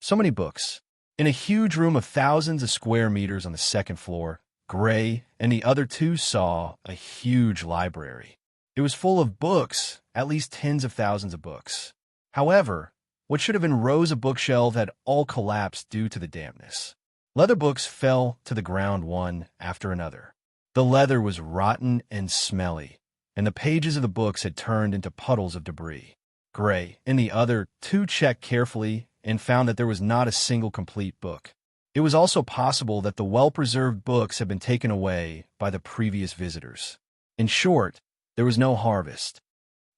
So many books. In a huge room of thousands of square meters on the second floor, Gray and the other 2 saw a huge library. It was full of books, at least tens of thousands of books. However, what should have been rows of bookshelves had all collapsed due to the dampness. Leather books fell to the ground one after another. The leather was rotten and smelly, and the pages of the books had turned into puddles of debris. Gray and the other 2 checked carefully and found that there was not a single complete book. It was also possible that the well-preserved books had been taken away by the previous visitors. In short, there was no harvest.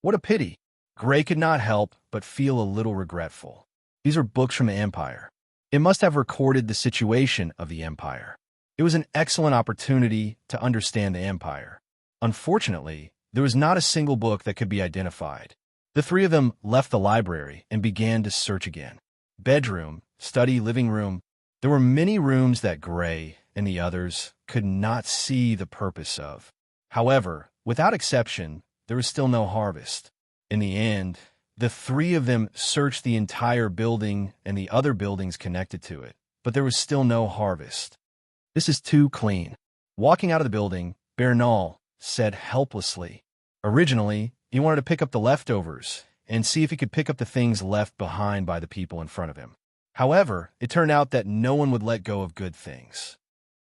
What a pity! Gray could not help but feel a little regretful. These are books from the Empire. It must have recorded the situation of the Empire. It was an excellent opportunity to understand the Empire. Unfortunately, there was not a single book that could be identified. The 3 of them left the library and began to search again. Bedroom, study, living room. There were many rooms that Gray and the others could not see the purpose of. However, without exception, there was still no harvest. In the end, the 3 of them searched the entire building and the other buildings connected to it, but there was still no harvest. This is too clean. Walking out of the building, Bernal said helplessly. Originally, he wanted to pick up the leftovers and see if he could pick up the things left behind by the people in front of him. However, it turned out that no one would let go of good things.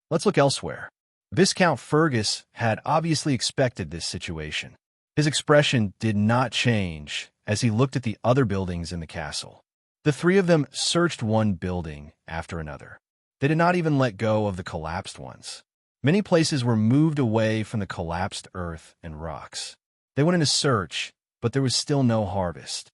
Let's look elsewhere. Viscount Fergus had obviously expected this situation. His expression did not change as he looked at the other buildings in the castle. The 3 of them searched one building after another. They did not even let go of the collapsed ones. Many places were moved away from the collapsed earth and rocks. They went in a search, but there was still no harvest.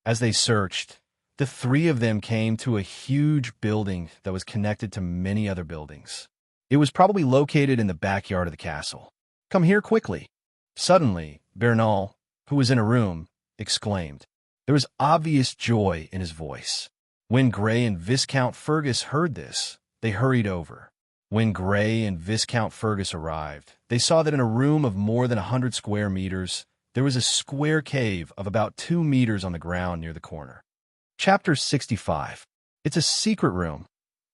As they searched, the 3 of them came to a huge building that was connected to many other buildings. It was probably located in the backyard of the castle. Come here quickly. Suddenly, Bernal, who was in a room, exclaimed. There was obvious joy in his voice. When Gray and Viscount Fergus heard this, they hurried over. When Gray and Viscount Fergus arrived, they saw that in a room of more than 100 square meters, there was a square cave of about 2 meters on the ground near the corner. Chapter 65. It's a secret room.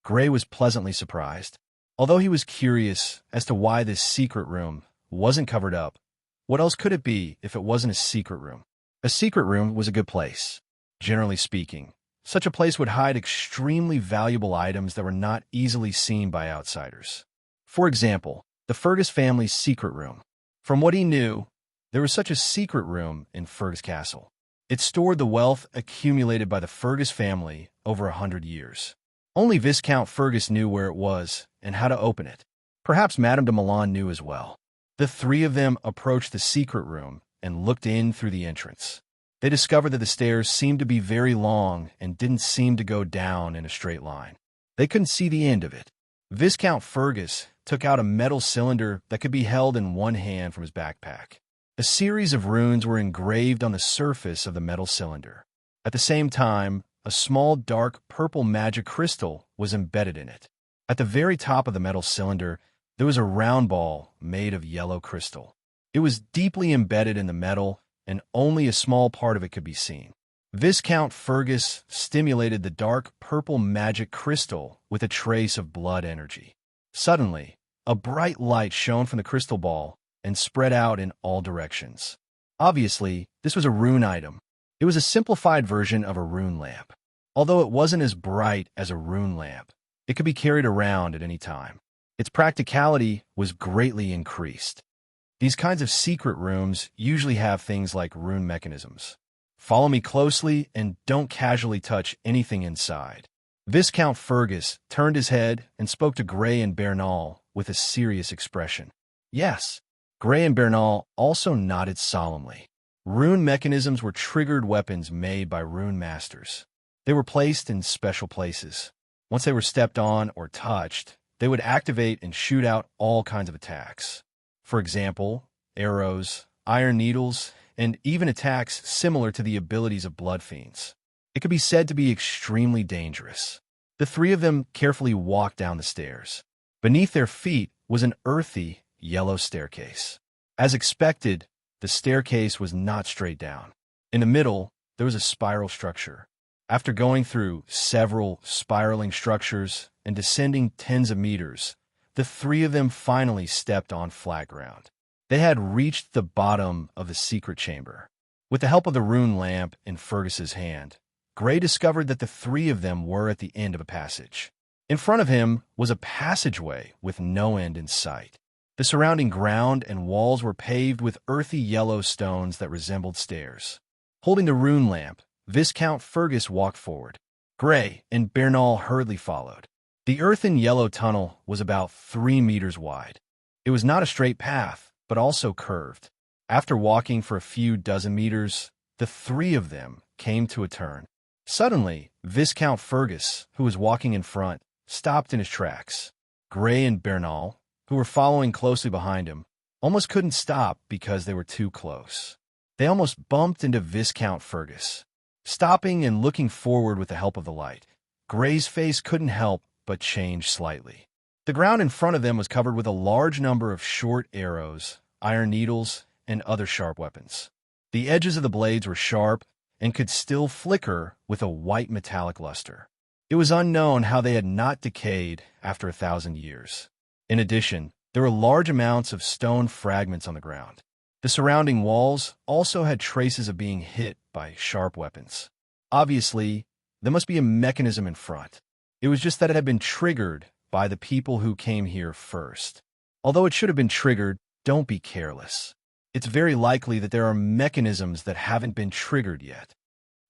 Gray was pleasantly surprised. Although he was curious as to why this secret room wasn't covered up, what else could it be if it wasn't a secret room? A secret room was a good place. Generally speaking, such a place would hide extremely valuable items that were not easily seen by outsiders. For example, the Fergus family's secret room. From what he knew, there was such a secret room in Fergus Castle. It stored the wealth accumulated by the Fergus family over 100 years. Only Viscount Fergus knew where it was and how to open it. Perhaps Madame de Milan knew as well. The three of them approached the secret room and looked in through the entrance. They discovered that the stairs seemed to be very long and didn't seem to go down in a straight line. They couldn't see the end of it. Viscount Fergus took out a metal cylinder that could be held in one hand from his backpack. A series of runes were engraved on the surface of the metal cylinder. At the same time, a small dark purple magic crystal was embedded in it. At the very top of the metal cylinder, there was a round ball made of yellow crystal. It was deeply embedded in the metal, and only a small part of it could be seen. Viscount Fergus stimulated the dark purple magic crystal with a trace of blood energy. Suddenly, a bright light shone from the crystal ball and spread out in all directions. Obviously, this was a rune item. It was a simplified version of a rune lamp. Although it wasn't as bright as a rune lamp, it could be carried around at any time. Its practicality was greatly increased. These kinds of secret rooms usually have things like rune mechanisms. Follow me closely and don't casually touch anything inside. Viscount Fergus turned his head and spoke to Gray and Bernal with a serious expression. Yes, Gray and Bernal also nodded solemnly. Rune mechanisms were triggered weapons made by rune masters. They were placed in special places. Once they were stepped on or touched, they would activate and shoot out all kinds of attacks. For example, arrows, iron needles, and even attacks similar to the abilities of blood fiends. It could be said to be extremely dangerous. The three of them carefully walked down the stairs. Beneath their feet was an earthy, yellow staircase. As expected, the staircase was not straight down. In the middle, there was a spiral structure. After going through several spiraling structures and descending tens of meters, the three of them finally stepped on flat ground. They had reached the bottom of the secret chamber. With the help of the rune lamp in Fergus's hand, Gray discovered that the three of them were at the end of a passage. In front of him was a passageway with no end in sight. The surrounding ground and walls were paved with earthy yellow stones that resembled stairs. Holding the rune lamp, Viscount Fergus walked forward. Gray and Bernal hurriedly followed. The earthen yellow tunnel was about 3 meters wide. It was not a straight path, but also curved. After walking for a few dozen meters, the three of them came to a turn. Suddenly, Viscount Fergus, who was walking in front, stopped in his tracks. Gray and Bernal, who were following closely behind him, almost couldn't stop because they were too close. They almost bumped into Viscount Fergus. Stopping and looking forward with the help of the light, Gray's face couldn't help but change slightly. The ground in front of them was covered with a large number of short arrows, iron needles, and other sharp weapons. The edges of the blades were sharp and could still flicker with a white metallic luster. It was unknown how they had not decayed after 1,000 years. In addition, there were large amounts of stone fragments on the ground. The surrounding walls also had traces of being hit by sharp weapons. Obviously, there must be a mechanism in front. It was just that it had been triggered by the people who came here first. Although it should have been triggered, don't be careless. It's very likely that there are mechanisms that haven't been triggered yet.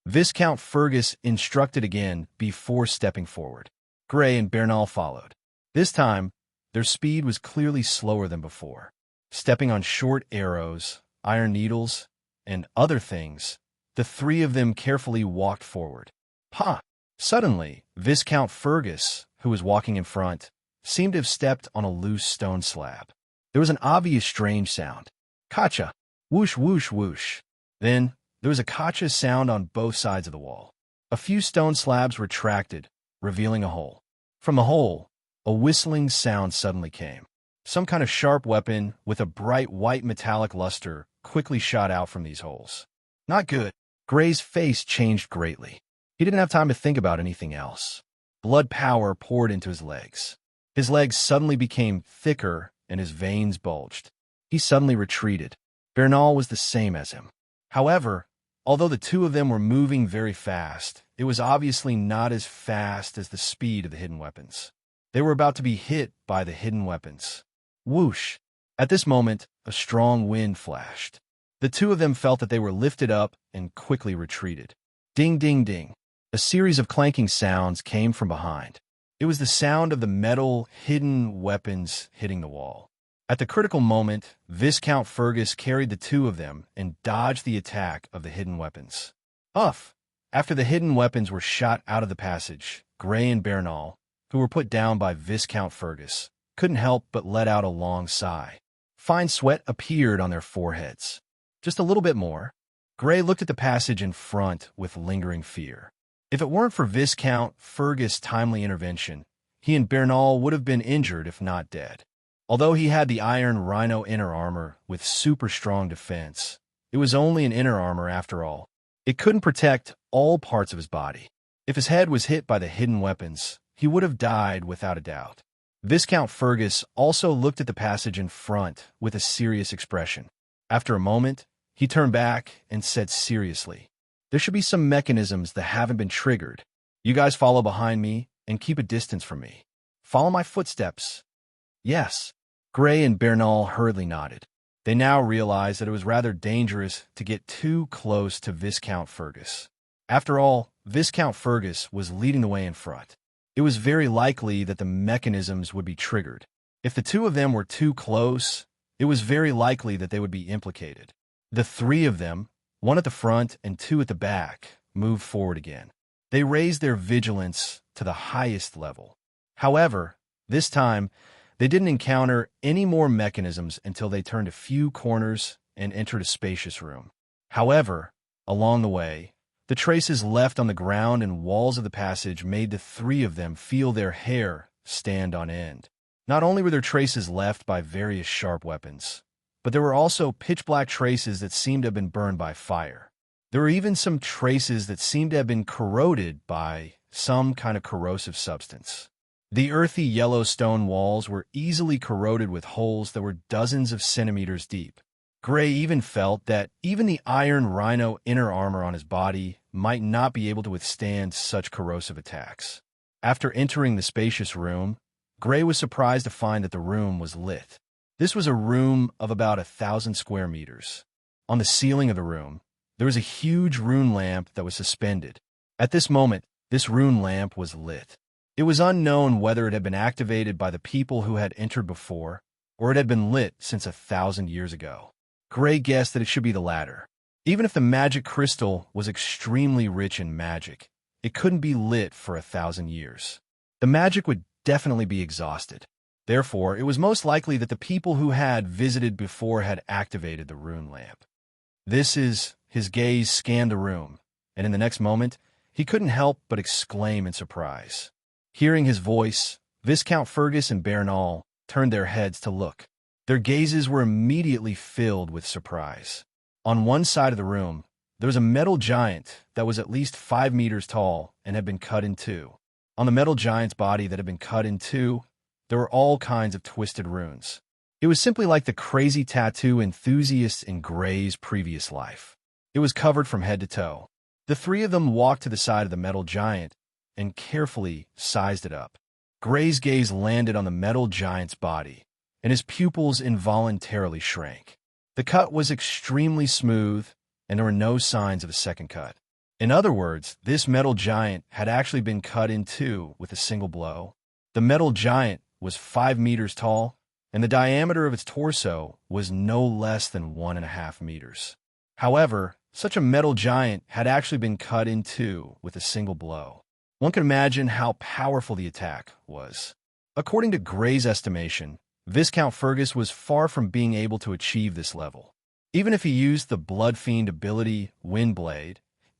Viscount Fergus instructed again before stepping forward. Gray and Bernal followed. This time, their speed was clearly slower than before. Stepping on short arrows, iron needles, and other things, the three of them carefully walked forward. Ha! Suddenly, Viscount Fergus, who was walking in front, seemed to have stepped on a loose stone slab. There was an obvious strange sound. Kacha! Whoosh, whoosh, whoosh. Then, there was a kacha sound on both sides of the wall. A few stone slabs retracted, revealing a hole. From the hole, a whistling sound suddenly came. Some kind of sharp weapon with a bright white metallic luster quickly shot out from these holes. Not good. Gray's face changed greatly. He didn't have time to think about anything else. Blood power poured into his legs. His legs suddenly became thicker and his veins bulged. He suddenly retreated. Bernal was the same as him. However, although the two of them were moving very fast, it was obviously not as fast as the speed of the hidden weapons. They were about to be hit by the hidden weapons. Whoosh! At this moment, a strong wind flashed. The two of them felt that they were lifted up and quickly retreated. Ding, ding, ding. A series of clanking sounds came from behind. It was the sound of the metal hidden weapons hitting the wall. At the critical moment, Viscount Fergus carried the two of them and dodged the attack of the hidden weapons. Uff! After the hidden weapons were shot out of the passage, Gray and Bernal, who were put down by Viscount Fergus, couldn't help but let out a long sigh. Fine sweat appeared on their foreheads. Just a little bit more. Gray looked at the passage in front with lingering fear. If it weren't for Viscount Fergus' timely intervention, he and Bernal would have been injured if not dead. Although he had the iron rhino inner armor with super strong defense, it was only an inner armor after all. It couldn't protect all parts of his body. If his head was hit by the hidden weapons, he would have died without a doubt. Viscount Fergus also looked at the passage in front with a serious expression. After a moment, he turned back and said seriously, "There should be some mechanisms that haven't been triggered. You guys follow behind me and keep a distance from me. Follow my footsteps." Yes. Gray and Bernal hurriedly nodded. They now realized that it was rather dangerous to get too close to Viscount Fergus. After all, Viscount Fergus was leading the way in front. It was very likely that the mechanisms would be triggered. If the two of them were too close, it was very likely that they would be implicated. The three of them, one at the front and two at the back, moved forward again. They raised their vigilance to the highest level. However, this time, they didn't encounter any more mechanisms until they turned a few corners and entered a spacious room. However, along the way, the traces left on the ground and walls of the passage made the three of them feel their hair stand on end. Not only were there traces left by various sharp weapons, but there were also pitch-black traces that seemed to have been burned by fire. There were even some traces that seemed to have been corroded by some kind of corrosive substance. The earthy yellow stone walls were easily corroded with holes that were dozens of centimeters deep. Gray even felt that even the iron rhino inner armor on his body might not be able to withstand such corrosive attacks. After entering the spacious room, Gray was surprised to find that the room was lit. This was a room of about 1,000 square meters. On the ceiling of the room, there was a huge rune lamp that was suspended. At this moment, this rune lamp was lit. It was unknown whether it had been activated by the people who had entered before, or it had been lit since 1,000 years ago. Gray guessed that it should be the latter. Even if the magic crystal was extremely rich in magic, it couldn't be lit for 1,000 years. The magic would definitely be exhausted. Therefore, it was most likely that the people who had visited before had activated the rune lamp. His gaze scanned the room, and in the next moment, he couldn't help but exclaim in surprise. Hearing his voice, Viscount Fergus and Bernal turned their heads to look. Their gazes were immediately filled with surprise. On one side of the room, there was a metal giant that was at least 5 meters tall and had been cut in two. On the metal giant's body that had been cut in two, there were all kinds of twisted runes. It was simply like the crazy tattoo enthusiast in Gray's previous life. It was covered from head to toe. The three of them walked to the side of the metal giant and carefully sized it up. Gray's gaze landed on the metal giant's body, and his pupils involuntarily shrank. The cut was extremely smooth, and there were no signs of a second cut. In other words, this metal giant had actually been cut in two with a single blow. The metal giant was 5 meters tall, and the diameter of its torso was no less than 1.5 meters. However, such a metal giant had actually been cut in two with a single blow. One can imagine how powerful the attack was. According to Gray's estimation, Viscount Fergus was far from being able to achieve this level. Even if he used the Blood Fiend ability Windblade,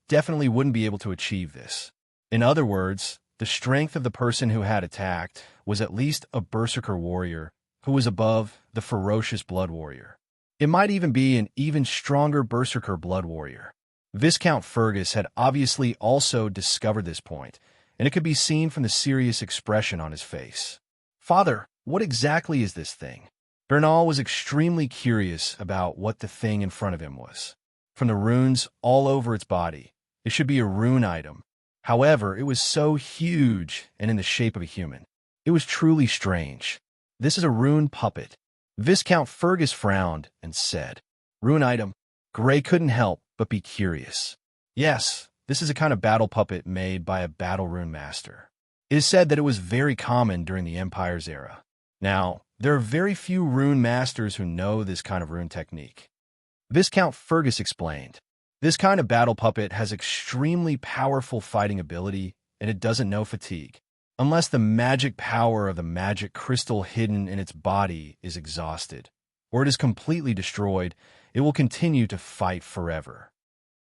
definitely wouldn't be able to achieve this. In other words, The strength of the person who had attacked was at least a berserker warrior who was above the ferocious blood warrior. It might even be an even stronger berserker blood warrior. Viscount Fergus had obviously also discovered this point, and it could be seen from the serious expression on his face. "Father, what exactly is this thing?" Bernal was extremely curious about what the thing in front of him was. From the runes all over its body, it should be a rune item. However, it was so huge and in the shape of a human. It was truly strange. "This is a rune puppet." Viscount Fergus frowned and said, "Rune item?" Gray couldn't help but be curious. "Yes, this is a kind of battle puppet made by a battle rune master. It is said that it was very common during the Empire's era. Now, there are very few rune masters who know this kind of rune technique." Viscount Fergus explained, "This kind of battle puppet has extremely powerful fighting ability, and it doesn't know fatigue. Unless the magic power of the magic crystal hidden in its body is exhausted, or it is completely destroyed, it will continue to fight forever."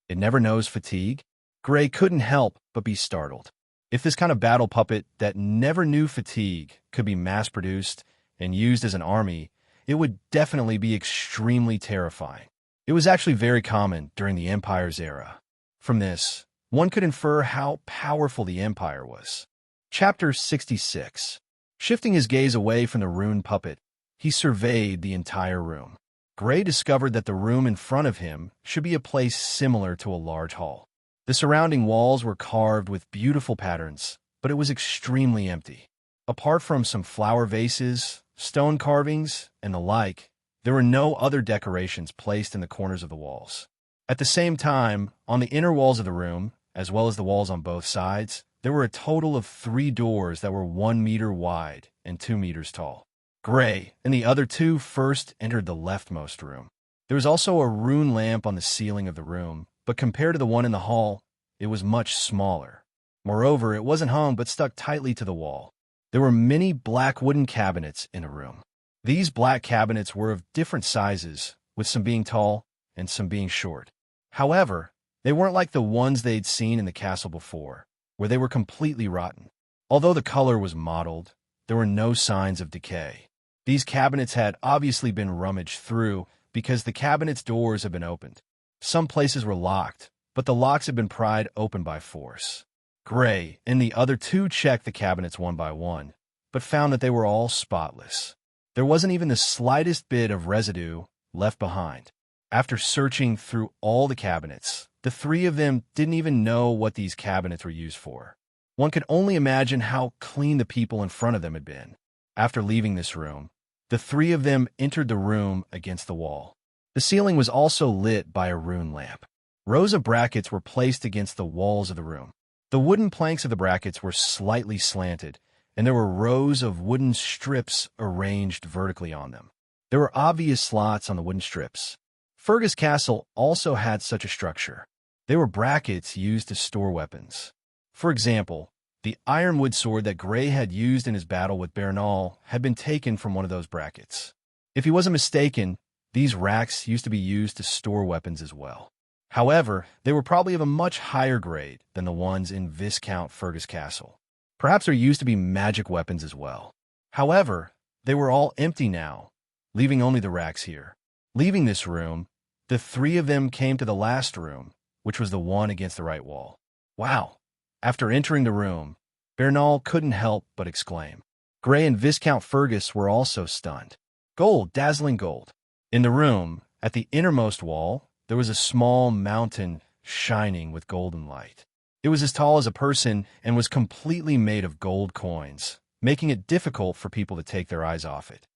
"It never knows fatigue?" Gray couldn't help but be startled. If this kind of battle puppet that never knew fatigue could be mass-produced and used as an army, it would definitely be extremely terrifying. It was actually very common during the Empire's era. From this, one could infer how powerful the Empire was. Chapter 66. Shifting his gaze away from the rune puppet, he surveyed the entire room. Gray discovered that the room in front of him should be a place similar to a large hall. The surrounding walls were carved with beautiful patterns, but it was extremely empty. Apart from some flower vases, stone carvings, and the like, there were no other decorations placed in the corners of the walls. At the same time, on the inner walls of the room, as well as the walls on both sides, there were a total of 3 doors that were 1 meter wide and 2 meters tall. Gray and the other 2 first entered the leftmost room. There was also a rune lamp on the ceiling of the room, but compared to the one in the hall, it was much smaller. Moreover, it wasn't hung but stuck tightly to the wall. There were many black wooden cabinets in the room. These black cabinets were of different sizes, with some being tall and some being short. However, they weren't like the ones they'd seen in the castle before, where they were completely rotten. Although the color was mottled, there were no signs of decay. These cabinets had obviously been rummaged through because the cabinets' doors had been opened. Some places were locked, but the locks had been pried open by force. Gray and the other 2 checked the cabinets one by one, but found that they were all spotless. There wasn't even the slightest bit of residue left behind. After searching through all the cabinets, the 3 of them didn't even know what these cabinets were used for. One could only imagine how clean the people in front of them had been. After leaving this room, the 3 of them entered the room against the wall. The ceiling was also lit by a rune lamp. Rows of brackets were placed against the walls of the room. The wooden planks of the brackets were slightly slanted, and there were rows of wooden strips arranged vertically on them. There were obvious slots on the wooden strips. Fergus Castle also had such a structure. They were brackets used to store weapons. For example, the ironwood sword that Gray had used in his battle with Bernal had been taken from one of those brackets. If he wasn't mistaken, these racks used to be used to store weapons as well. However, they were probably of a much higher grade than the ones in Viscount Fergus Castle. Perhaps there used to be magic weapons as well. However, they were all empty now, leaving only the racks here. Leaving this room, the 3 of them came to the last room, which was the one against the right wall. Wow! After entering the room, Bernal couldn't help but exclaim. Gray and Viscount Fergus were also stunned. Gold, dazzling gold. In the room, at the innermost wall, there was a small mountain shining with golden light. It was as tall as a person and was completely made of gold coins, making it difficult for people to take their eyes off it.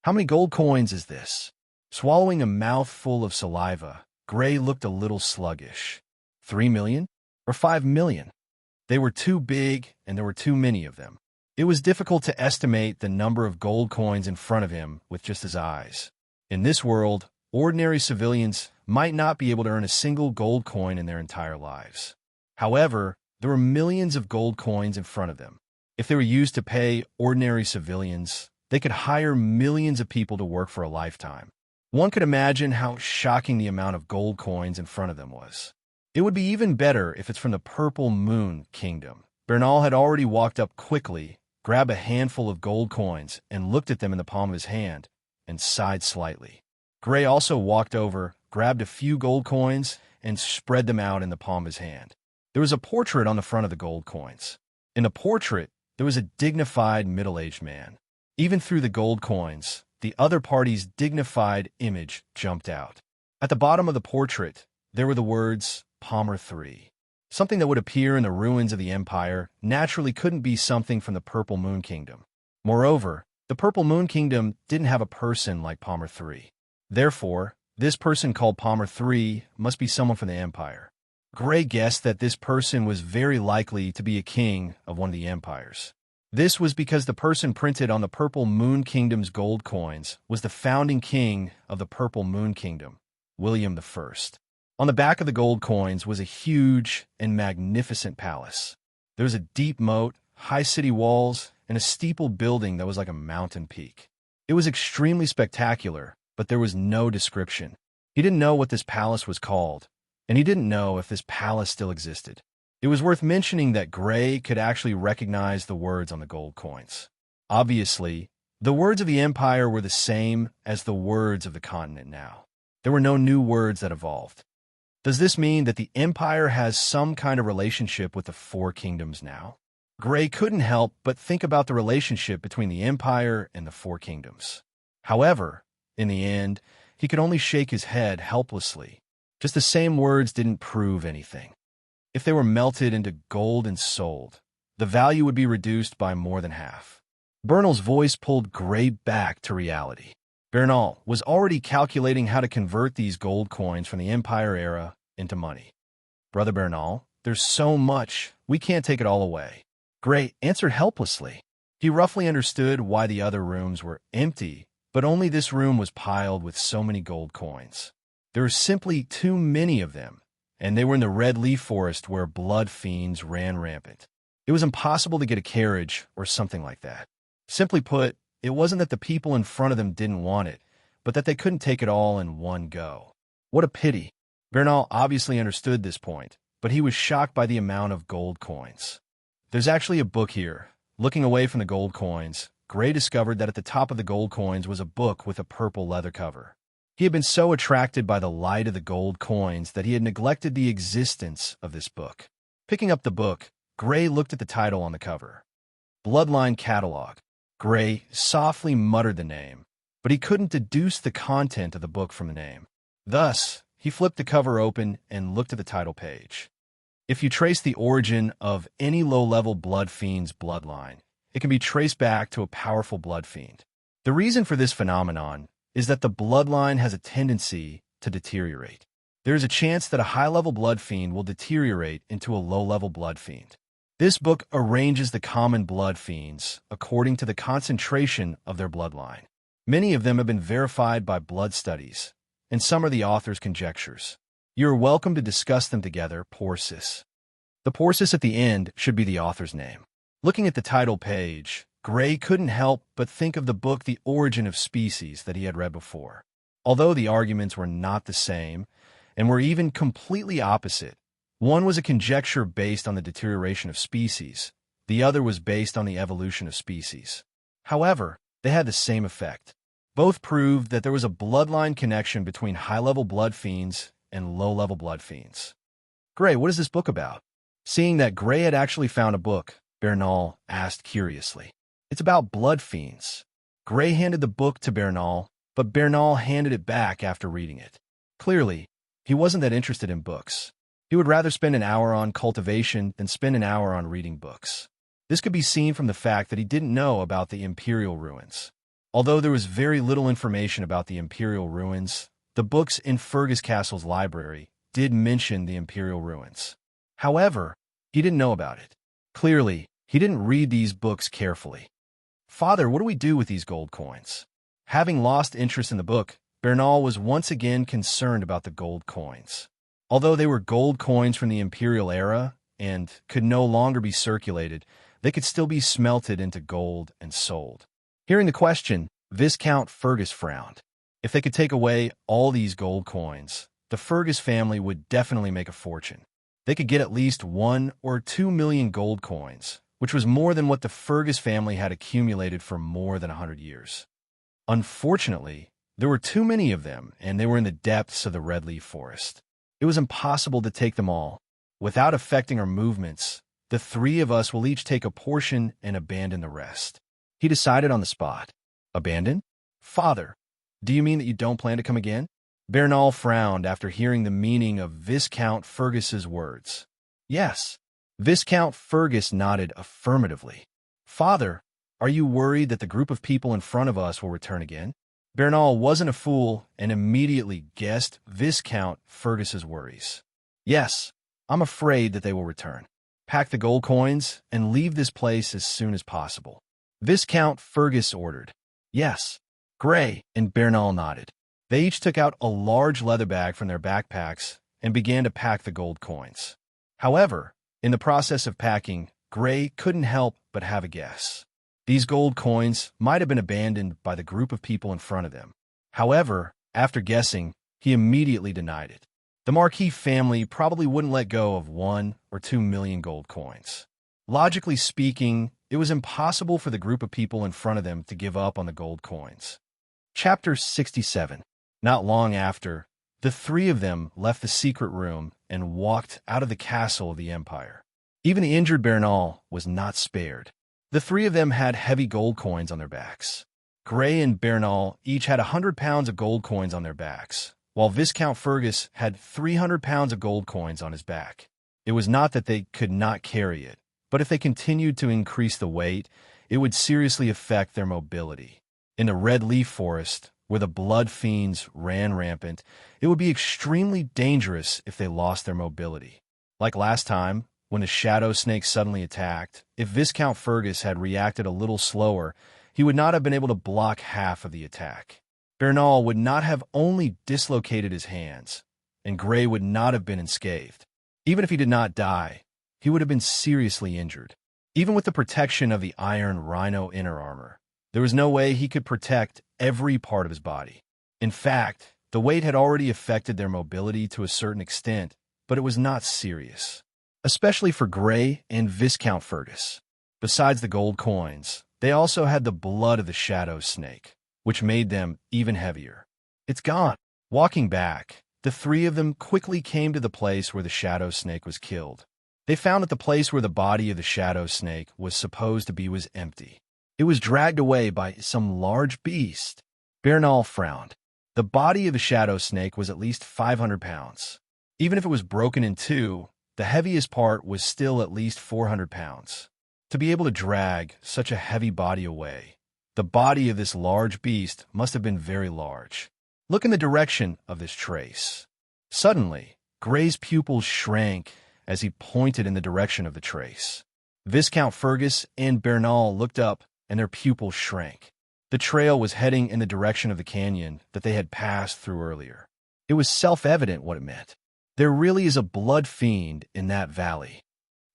How many gold coins is this? Swallowing a mouthful of saliva, Gray looked a little sluggish. 3 million? Or 5 million? They were too big, and there were too many of them. It was difficult to estimate the number of gold coins in front of him with just his eyes. In this world, ordinary civilians might not be able to earn a single gold coin in their entire lives. However, there were millions of gold coins in front of them. If they were used to pay ordinary civilians, they could hire millions of people to work for a lifetime. One could imagine how shocking the amount of gold coins in front of them was. It would be even better if it's from the Purple Moon Kingdom. Bernal had already walked up quickly, grabbed a handful of gold coins, and looked at them in the palm of his hand, and sighed slightly. Gray also walked over, grabbed a few gold coins, and spread them out in the palm of his hand. There was a portrait on the front of the gold coins. In the portrait, there was a dignified middle-aged man. Even through the gold coins, the other party's dignified image jumped out. At the bottom of the portrait, there were the words, Palmer III. Something that would appear in the ruins of the Empire naturally couldn't be something from the Purple Moon Kingdom. Moreover, the Purple Moon Kingdom didn't have a person like Palmer III. Therefore, this person called Palmer III must be someone from the Empire. Gray guessed that this person was very likely to be a king of one of the empires. This was because the person printed on the Purple Moon Kingdom's gold coins was the founding king of the Purple Moon Kingdom, William I. On the back of the gold coins was a huge and magnificent palace. There was a deep moat, high city walls, and a steepled building that was like a mountain peak. It was extremely spectacular, but there was no description. He didn't know what this palace was called, and he didn't know if this palace still existed. It was worth mentioning that Gray could actually recognize the words on the gold coins. Obviously, the words of the Empire were the same as the words of the continent now. There were no new words that evolved. Does this mean that the Empire has some kind of relationship with the Four Kingdoms now? Gray couldn't help but think about the relationship between the Empire and the Four Kingdoms. However, in the end, he could only shake his head helplessly. Just the same words didn't prove anything. If they were melted into gold and sold, the value would be reduced by more than half. Bernal's voice pulled Gray back to reality. Bernal was already calculating how to convert these gold coins from the Empire era into money. Brother Bernal, there's so much, we can't take it all away. Gray answered helplessly. He roughly understood why the other rooms were empty, but only this room was piled with so many gold coins. There were simply too many of them, and they were in the red leaf forest where blood fiends ran rampant. It was impossible to get a carriage or something like that. Simply put, it wasn't that the people in front of them didn't want it, but that they couldn't take it all in one go. What a pity. Bernal obviously understood this point, but he was shocked by the amount of gold coins. There's actually a book here. Looking away from the gold coins, Gray discovered that at the top of the gold coins was a book with a purple leather cover. He had been so attracted by the light of the gold coins that he had neglected the existence of this book. Picking up the book, Gray looked at the title on the cover. Bloodline Catalog. Gray softly muttered the name, but he couldn't deduce the content of the book from the name. Thus, he flipped the cover open and looked at the title page. If you trace the origin of any low-level blood fiend's bloodline, it can be traced back to a powerful blood fiend. The reason for this phenomenon is that the bloodline has a tendency to deteriorate. There is a chance that a high-level blood fiend will deteriorate into a low-level blood fiend. This book arranges the common blood fiends according to the concentration of their bloodline. Many of them have been verified by blood studies, and some are the author's conjectures. You are welcome to discuss them together, Porsis. The Porsis at the end should be the author's name. Looking at the title page, Gray couldn't help but think of the book The Origin of Species that he had read before. Although the arguments were not the same, and were even completely opposite, one was a conjecture based on the deterioration of species, the other was based on the evolution of species. However, they had the same effect. Both proved that there was a bloodline connection between high-level blood fiends and low-level blood fiends. Gray, what is this book about? Seeing that Gray had actually found a book, Bernal asked curiously. It's about blood fiends. Gray handed the book to Bernal, but Bernal handed it back after reading it. Clearly, he wasn't that interested in books. He would rather spend an hour on cultivation than spend an hour on reading books. This could be seen from the fact that he didn't know about the Imperial ruins. Although there was very little information about the Imperial ruins, the books in Fergus Castle's library did mention the Imperial ruins. However, he didn't know about it. Clearly, he didn't read these books carefully. Father, what do we do with these gold coins? Having lost interest in the book, Bernal was once again concerned about the gold coins. Although they were gold coins from the Imperial era and could no longer be circulated, they could still be smelted into gold and sold. Hearing the question, Viscount Fergus frowned. If they could take away all these gold coins, the Fergus family would definitely make a fortune. they could get at least 1 or 2 million gold coins, which was more than what the Fergus family had accumulated for more than 100 years. Unfortunately, there were too many of them, and they were in the depths of the red leaf forest. It was impossible to take them all. Without affecting our movements, the three of us will each take a portion and abandon the rest. He decided on the spot. Abandon? Father, do you mean that you don't plan to come again? Bernal frowned after hearing the meaning of Viscount Fergus's words. Yes. Viscount Fergus nodded affirmatively. Father, are you worried that the group of people in front of us will return again? Bernal wasn't a fool and immediately guessed Viscount Fergus's worries. Yes, I'm afraid that they will return. Pack the gold coins and leave this place as soon as possible. Viscount Fergus ordered. Yes. Gray and Bernal nodded. They each took out a large leather bag from their backpacks and began to pack the gold coins. However, in the process of packing, Gray couldn't help but have a guess. These gold coins might have been abandoned by the group of people in front of them. However, after guessing, he immediately denied it. The Marquis family probably wouldn't let go of 1 or 2 million gold coins. Logically speaking, it was impossible for the group of people in front of them to give up on the gold coins. Chapter 67. Not long after, the three of them left the secret room and walked out of the castle of the Empire. Even the injured Bernal was not spared. The three of them had heavy gold coins on their backs. Gray and Bernal each had 100 pounds of gold coins on their backs, while Viscount Fergus had 300 pounds of gold coins on his back. It was not that they could not carry it, but if they continued to increase the weight, it would seriously affect their mobility. In the Red Leaf Forest, where the blood fiends ran rampant, it would be extremely dangerous if they lost their mobility. Like last time, when the shadow snake suddenly attacked, if Viscount Fergus had reacted a little slower, he would not have been able to block half of the attack. Bernal would not have only dislocated his hands, and Gray would not have been unscathed. Even if he did not die, he would have been seriously injured. Even with the protection of the iron rhino inner armor, there was no way he could protect every part of his body. In fact, the weight had already affected their mobility to a certain extent, but it was not serious. Especially for Gray and Viscount Fergus. Besides the gold coins, they also had the blood of the shadow snake, which made them even heavier. It's gone. Walking back, the three of them quickly came to the place where the shadow snake was killed. They found that the place where the body of the shadow snake was supposed to be was empty. It was dragged away by some large beast. Bernal frowned. The body of the shadow snake was at least 500 pounds. Even if it was broken in two, the heaviest part was still at least 400 pounds. To be able to drag such a heavy body away, the body of this large beast must have been very large. Look in the direction of this trace. Suddenly, Gray's pupils shrank as he pointed in the direction of the trace. Viscount Fergus and Bernal looked up, and their pupils shrank. The trail was heading in the direction of the canyon that they had passed through earlier. It was self-evident what it meant. There really is a blood fiend in that valley.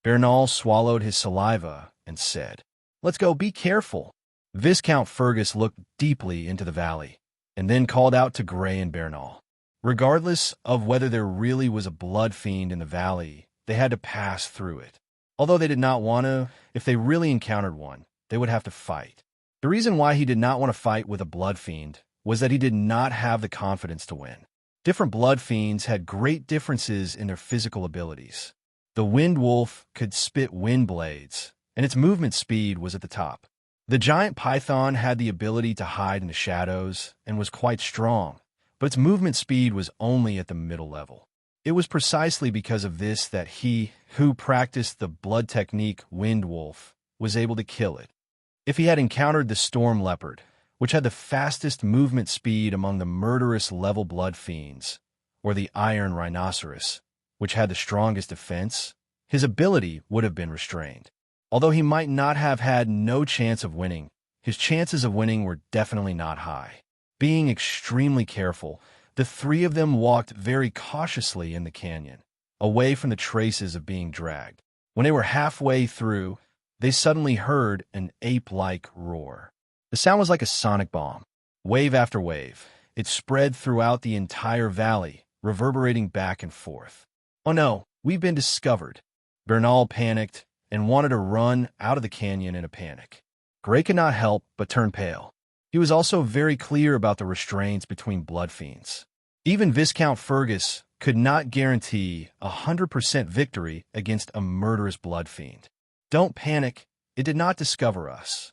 Bernal swallowed his saliva and said, "Let's go, be careful." Viscount Fergus looked deeply into the valley, and then called out to Gray and Bernal. Regardless of whether there really was a blood fiend in the valley, they had to pass through it. Although they did not want to, if they really encountered one, they would have to fight. The reason why he did not want to fight with a blood fiend was that he did not have the confidence to win. Different blood fiends had great differences in their physical abilities. The wind wolf could spit wind blades, and its movement speed was at the top. The giant python had the ability to hide in the shadows and was quite strong, but its movement speed was only at the middle level. It was precisely because of this that he, who practiced the blood technique wind wolf, was able to kill it. If he had encountered the storm leopard, which had the fastest movement speed among the murderous level blood fiends, or the iron rhinoceros, which had the strongest defense, his ability would have been restrained. Although he might not have had no chance of winning, his chances of winning were definitely not high. Being extremely careful, the three of them walked very cautiously in the canyon, away from the traces of being dragged. When they were halfway through, they suddenly heard an ape-like roar. The sound was like a sonic bomb. Wave after wave, it spread throughout the entire valley, reverberating back and forth. "Oh no, We've been discovered. Bernal panicked and wanted to run out of the canyon in a panic. Gray could not help but turn pale. He was also very clear about the restraints between blood fiends. Even Viscount Fergus could not guarantee 100% victory against a murderous blood fiend. Don't panic, it did not discover us.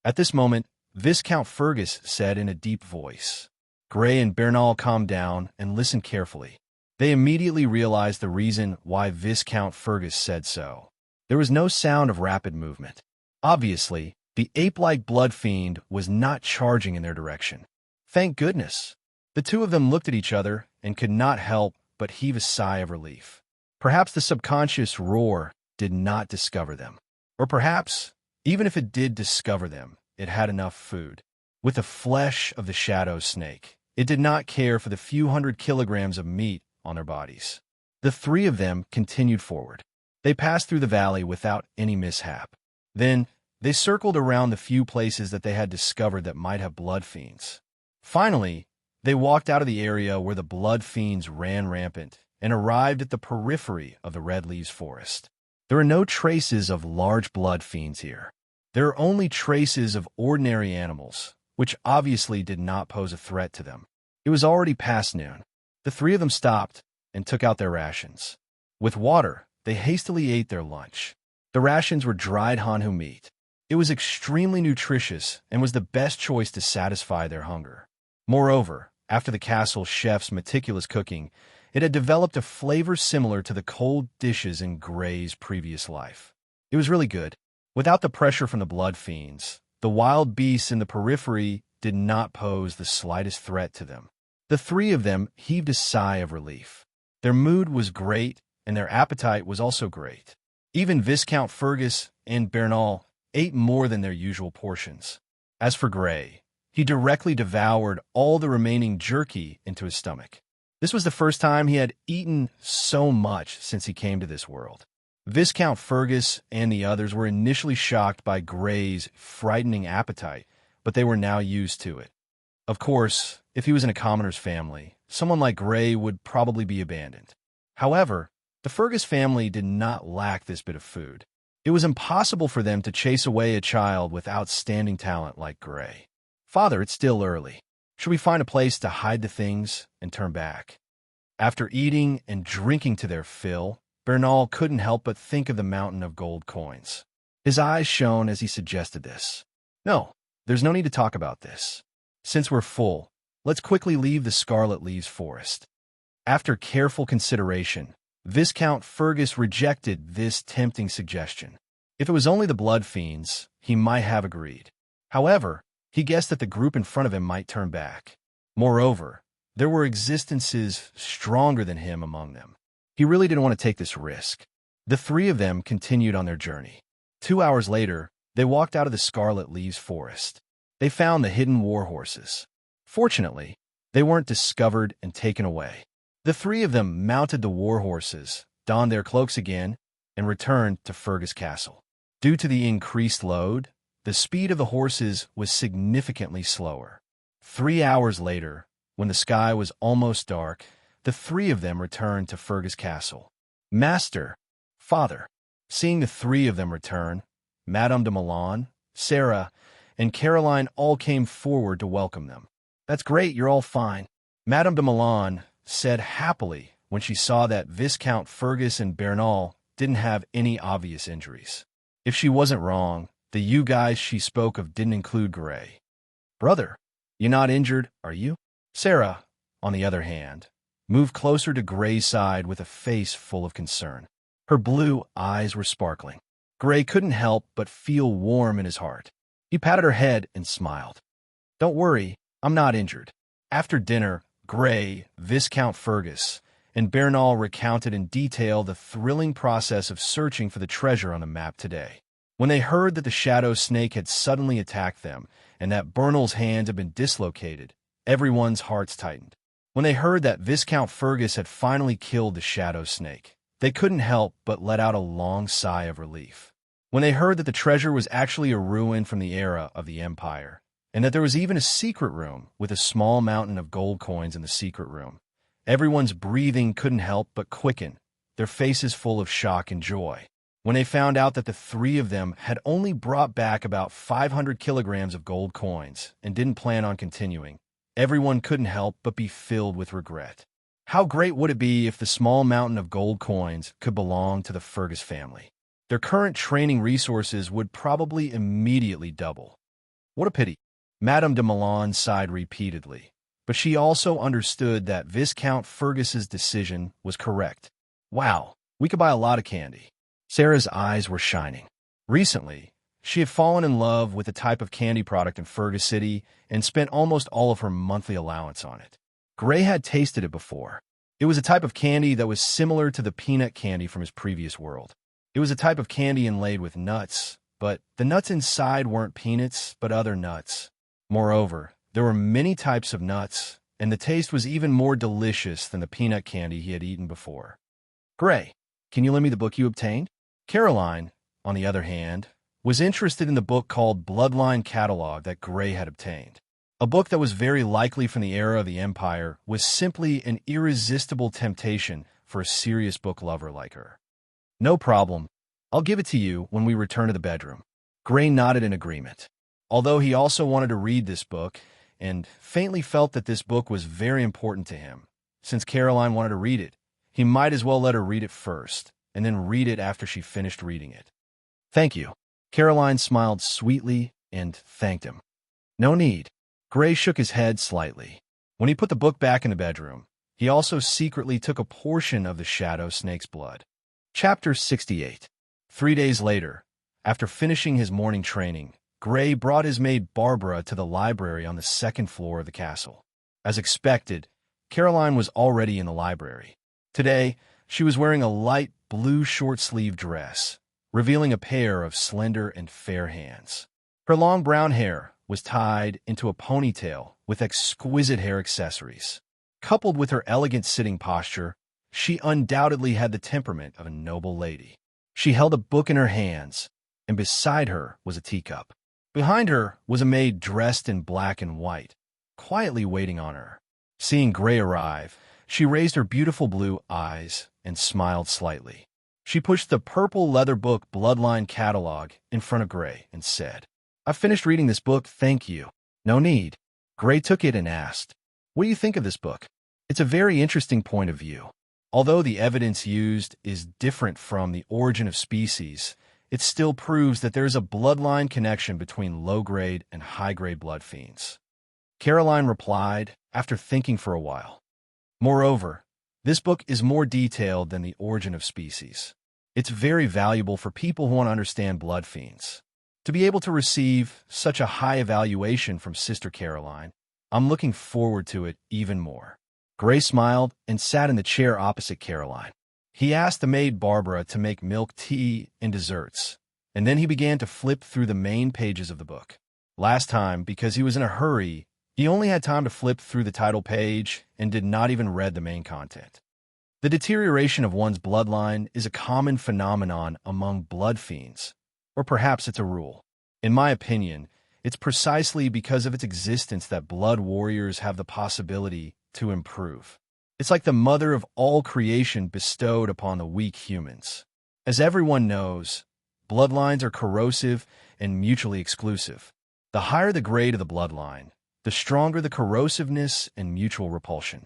At this moment, Viscount Fergus said in a deep voice. Gray and Bernal calmed down and listened carefully. They immediately realized the reason why Viscount Fergus said so. There was no sound of rapid movement. Obviously, the ape-like blood fiend was not charging in their direction. Thank goodness. The two of them looked at each other and could not help but heave a sigh of relief. Perhaps the subconscious roar did not discover them. Or perhaps, even if it did discover them, it had enough food. With the flesh of the shadow snake, it did not care for the few hundred kilograms of meat on their bodies. The three of them continued forward. They passed through the valley without any mishap. Then, they circled around the few places that they had discovered that might have blood fiends. Finally, they walked out of the area where the blood fiends ran rampant and arrived at the periphery of the Red Leaves Forest. There are no traces of large blood fiends here. There are only traces of ordinary animals, which obviously did not pose a threat to them. It was already past noon. The three of them stopped and took out their rations. With water, they hastily ate their lunch. The rations were dried hanhu meat. It was extremely nutritious and was the best choice to satisfy their hunger. Moreover, after the castle chef's meticulous cooking, it had developed a flavor similar to the cold dishes in Gray's previous life. It was really good. Without the pressure from the blood fiends, the wild beasts in the periphery did not pose the slightest threat to them. The three of them heaved a sigh of relief. Their mood was great, and their appetite was also great. Even Viscount Fergus and Bernal ate more than their usual portions. As for Gray, he directly devoured all the remaining jerky into his stomach. This was the first time he had eaten so much since he came to this world. Viscount Fergus and the others were initially shocked by Gray's frightening appetite, but they were now used to it. Of course, if he was in a commoner's family, someone like Gray would probably be abandoned. However, the Fergus family did not lack this bit of food. It was impossible for them to chase away a child with outstanding talent like Gray. Father, it's still early. Should we find a place to hide the things and turn back? After eating and drinking to their fill, Bernal couldn't help but think of the mountain of gold coins. His eyes shone as he suggested this. No, there's no need to talk about this. Since we're full, let's quickly leave the Scarlet Leaves Forest. After careful consideration, Viscount Fergus rejected this tempting suggestion. If it was only the blood fiends, he might have agreed. However, he guessed that the group in front of him might turn back. Moreover, there were existences stronger than him among them. He really didn't want to take this risk. The three of them continued on their journey. 2 hours later, they walked out of the Scarlet Leaves Forest. They found the hidden war horses. Fortunately, they weren't discovered and taken away. The three of them mounted the war horses, donned their cloaks again, and returned to Fergus Castle. Due to the increased load, the speed of the horses was significantly slower. 3 hours later, when the sky was almost dark, the three of them returned to Fergus Castle. Master, Father, seeing the three of them return, Madame de Milan, Sarah, and Caroline all came forward to welcome them. That's great, you're all fine. Madame de Milan said happily when she saw that Viscount Fergus and Bernal didn't have any obvious injuries. If she wasn't wrong, the you guys she spoke of didn't include Gray. Brother, you're not injured, are you? Sarah, on the other hand, moved closer to Gray's side with a face full of concern. Her blue eyes were sparkling. Gray couldn't help but feel warm in his heart. He patted her head and smiled. Don't worry, I'm not injured. After dinner, Gray, Viscount Fergus, and Bernal recounted in detail the thrilling process of searching for the treasure on the map today. When they heard that the shadow snake had suddenly attacked them and that Bernal's hand had been dislocated, everyone's hearts tightened. When they heard that Viscount Fergus had finally killed the shadow snake, they couldn't help but let out a long sigh of relief. When they heard that the treasure was actually a ruin from the era of the Empire, and that there was even a secret room with a small mountain of gold coins in the secret room, everyone's breathing couldn't help but quicken. their faces full of shock and joy. When they found out that the three of them had only brought back about 500 kilograms of gold coins and didn't plan on continuing, everyone couldn't help but be filled with regret. How great would it be if the small mountain of gold coins could belong to the Fergus family? Their current training resources would probably immediately double. What a pity. Madame de Milan sighed repeatedly, but she also understood that Viscount Fergus's decision was correct. Wow, we could buy a lot of candy. Sarah's eyes were shining. Recently, she had fallen in love with a type of candy product in Fergus City and spent almost all of her monthly allowance on it. Gray had tasted it before. It was a type of candy that was similar to the peanut candy from his previous world. It was a type of candy inlaid with nuts, but the nuts inside weren't peanuts, but other nuts. Moreover, there were many types of nuts, and the taste was even more delicious than the peanut candy he had eaten before. Gray, can you lend me the book you obtained? Caroline, on the other hand, was interested in the book called Bloodline Catalog that Gray had obtained. A book that was very likely from the era of the Empire was simply an irresistible temptation for a serious book lover like her. No problem. I'll give it to you when we return to the bedroom. Gray nodded in agreement. Although he also wanted to read this book, and faintly felt that this book was very important to him, since Caroline wanted to read it, he might as well let her read it first, and then read it after she finished reading it. Thank you. Caroline smiled sweetly and thanked him. No need. Gray shook his head slightly. When he put the book back in the bedroom, he also secretly took a portion of the shadow snake's blood. Chapter 68. 3 days later, after finishing his morning training, Gray brought his maid Barbara to the library on the second floor of the castle. As expected, Caroline was already in the library. Today, she was wearing a light blue short-sleeved dress, revealing a pair of slender and fair hands. Her long brown hair was tied into a ponytail with exquisite hair accessories. Coupled with her elegant sitting posture, she undoubtedly had the temperament of a noble lady. She held a book in her hands, and beside her was a teacup. Behind her was a maid dressed in black and white, quietly waiting on her. Seeing Gray arrive, she raised her beautiful blue eyes and smiled slightly. She pushed the purple leather book Bloodline Catalog in front of Gray and said, "I've finished reading this book, thank you." "No need." Gray took it and asked, "What do you think of this book?" "It's a very interesting point of view. Although the evidence used is different from the origin of species, it still proves that there is a bloodline connection between low-grade and high-grade blood fiends." Caroline replied, after thinking for a while. "Moreover, this book is more detailed than the origin of species. It's very valuable for people who want to understand blood fiends. To be able to receive such a high evaluation from Sister Caroline, I'm looking forward to it even more." Gray smiled and sat in the chair opposite Caroline. He asked the maid Barbara to make milk tea and desserts, and then he began to flip through the main pages of the book. Last time, because he was in a hurry, he only had time to flip through the title page and did not even read the main content. The deterioration of one's bloodline is a common phenomenon among blood fiends, or perhaps it's a rule. In my opinion, it's precisely because of its existence that blood warriors have the possibility to improve. It's like the mother of all creation bestowed upon the weak humans. As everyone knows, bloodlines are corrosive and mutually exclusive. The higher the grade of the bloodline, the stronger the corrosiveness and mutual repulsion.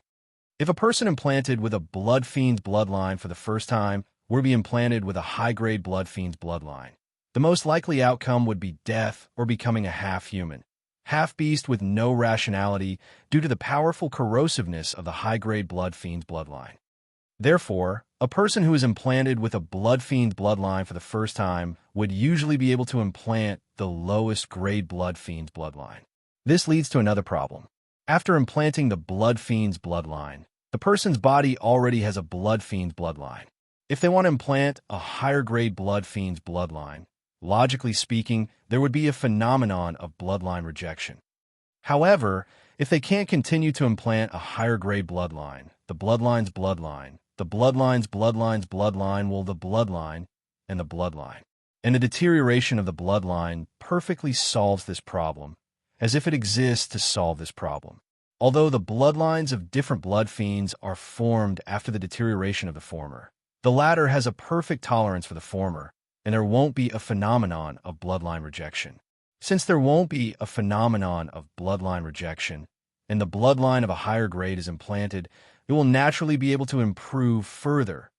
If a person implanted with a blood fiend's bloodline for the first time were to be implanted with a high-grade blood fiend's bloodline, the most likely outcome would be death or becoming a half-human, half-beast with no rationality due to the powerful corrosiveness of the high-grade blood fiend's bloodline. Therefore, a person who is implanted with a blood fiend's bloodline for the first time would usually be able to implant the lowest grade blood fiend's bloodline. This leads to another problem. After implanting the blood fiend's bloodline, the person's body already has a blood fiend's bloodline. If they want to implant a higher grade blood fiend's bloodline, logically speaking, there would be a phenomenon of bloodline rejection. However, if they can't continue to implant a higher grade bloodline, the bloodline's bloodline, the bloodline's bloodline's bloodline will the bloodline and the bloodline. And the deterioration of the bloodline perfectly solves this problem, as if it exists to solve this problem. Although the bloodlines of different blood fiends are formed after the deterioration of the former, The latter has a perfect tolerance for the former, and there won't be a phenomenon of bloodline rejection. Since there won't be a phenomenon of bloodline rejection, and the bloodline of a higher grade is implanted, it will naturally be able to improve further.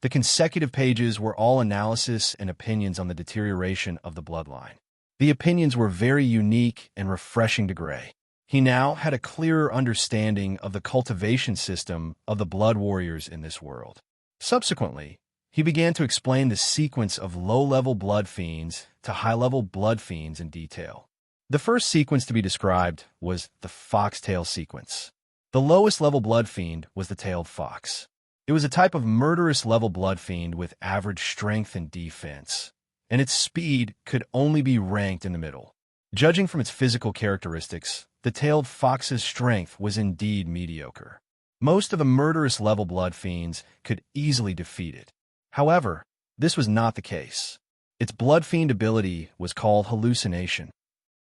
The consecutive pages were all analysis and opinions on the deterioration of the bloodline. The opinions were very unique and refreshing to Gray. He now had a clearer understanding of the cultivation system of the blood warriors in this world. Subsequently, he began to explain the sequence of low-level blood fiends to high-level blood fiends in detail. The first sequence to be described was the foxtail sequence. The lowest level blood fiend was the tailed fox. It was a type of murderous level blood fiend with average strength and defense, and its speed could only be ranked in the middle. Judging from its physical characteristics, the tailed fox's strength was indeed mediocre. Most of the murderous level blood fiends could easily defeat it. However, this was not the case. Its blood fiend ability was called hallucination.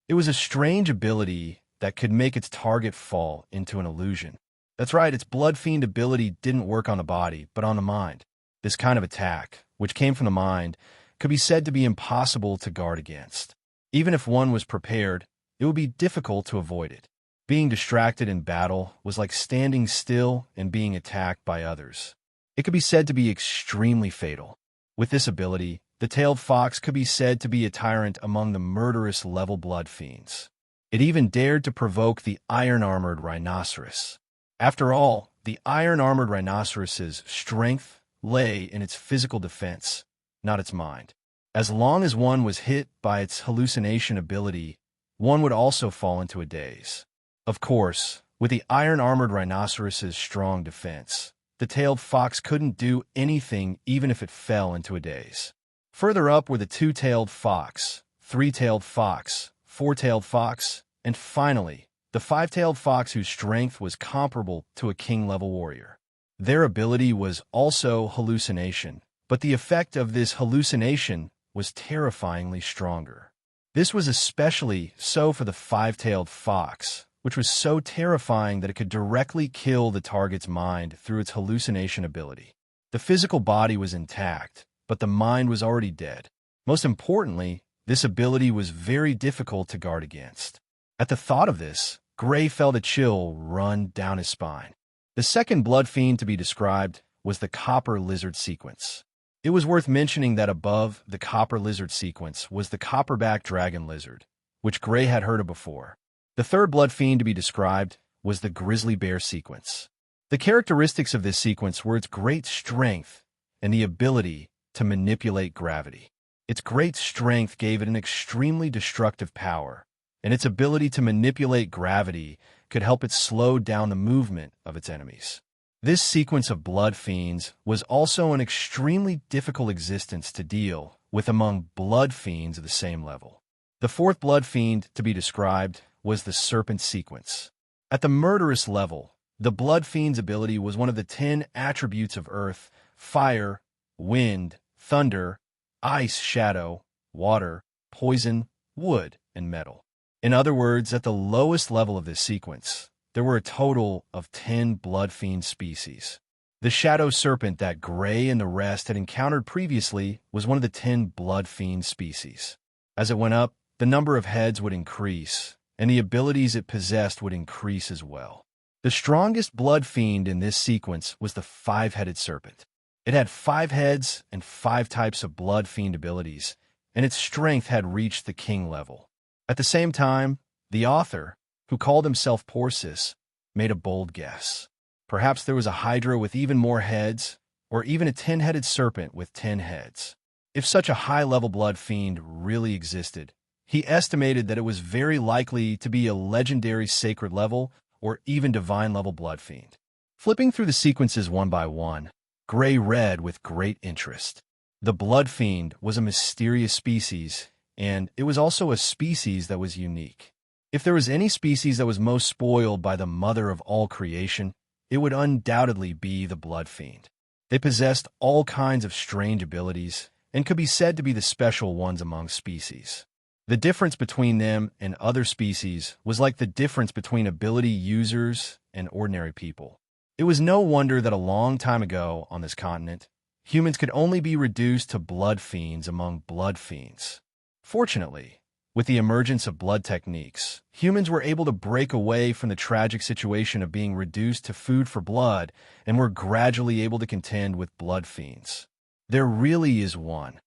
It was a strange ability that could make its target fall into an illusion. That's right, its blood fiend ability didn't work on the body, but on the mind. This kind of attack, which came from the mind, could be said to be impossible to guard against. Even if one was prepared, it would be difficult to avoid it. Being distracted in battle was like standing still and being attacked by others. It could be said to be extremely fatal. With this ability, the tailed fox could be said to be a tyrant among the murderous level blood fiends. It even dared to provoke the iron-armored rhinoceros. After all, the iron-armored rhinoceros's strength lay in its physical defense, not its mind. As long as one was hit by its hallucination ability, one would also fall into a daze. Of course, with the iron-armored rhinoceros's strong defense, the tailed fox couldn't do anything even if it fell into a daze. Further up were the two-tailed fox, three-tailed fox, four-tailed fox, and finally, the five-tailed fox whose strength was comparable to a king-level warrior. Their ability was also hallucination, but the effect of this hallucination was terrifyingly stronger. This was especially so for the five-tailed fox, which was so terrifying that it could directly kill the target's mind through its hallucination ability. The physical body was intact, but the mind was already dead. Most importantly, this ability was very difficult to guard against. At the thought of this, Gray felt a chill run down his spine. The second blood fiend to be described was the copper lizard sequence. It was worth mentioning that above the copper lizard sequence was the copperback dragon lizard, which Gray had heard of before. The third blood fiend to be described was the grizzly bear sequence. The characteristics of this sequence were its great strength and the ability to manipulate gravity. Its great strength gave it an extremely destructive power, and its ability to manipulate gravity could help it slow down the movement of its enemies. This sequence of blood fiends was also an extremely difficult existence to deal with among blood fiends of the same level. The fourth blood fiend to be described was the serpent sequence. At the murderous level, the blood fiend's ability was one of the 10 attributes of earth, fire, wind, thunder, ice, shadow, water, poison, wood, and metal. In other words, at the lowest level of this sequence, there were a total of 10 blood fiend species. The shadow serpent that Gray and the rest had encountered previously was one of the 10 blood fiend species. As it went up, the number of heads would increase, and the abilities it possessed would increase as well. The strongest blood fiend in this sequence was the five-headed serpent. It had 5 heads and 5 types of blood fiend abilities, and its strength had reached the king level. At the same time, the author, who called himself Porsis, made a bold guess. Perhaps there was a hydra with even more heads, or even a 10-headed serpent with 10 heads. If such a high-level blood fiend really existed, he estimated that it was very likely to be a legendary sacred level or even divine-level blood fiend. Flipping through the sequences one by one, Gray read with great interest. The blood fiend was a mysterious species, and it was also a species that was unique. If there was any species that was most spoiled by the mother of all creation, it would undoubtedly be the blood fiend. They possessed all kinds of strange abilities and could be said to be the special ones among species. The difference between them and other species was like the difference between ability users and ordinary people. It was no wonder that a long time ago on this continent, humans could only be reduced to blood fiends among blood fiends. Fortunately, with the emergence of blood techniques, humans were able to break away from the tragic situation of being reduced to food for blood and were gradually able to contend with blood fiends. There really is one.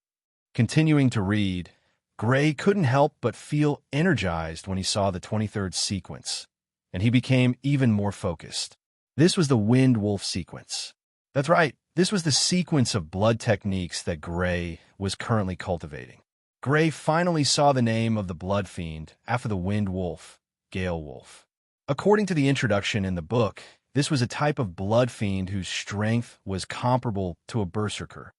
Continuing to read, Gray couldn't help but feel energized when he saw the 23rd sequence, and he became even more focused. This was the Wind Wolf sequence. That's right, this was the sequence of blood techniques that Gray was currently cultivating. Gray finally saw the name of the blood fiend after the Wind Wolf, Gale Wolf. According to the introduction in the book, this was a type of blood fiend whose strength was comparable to a berserker.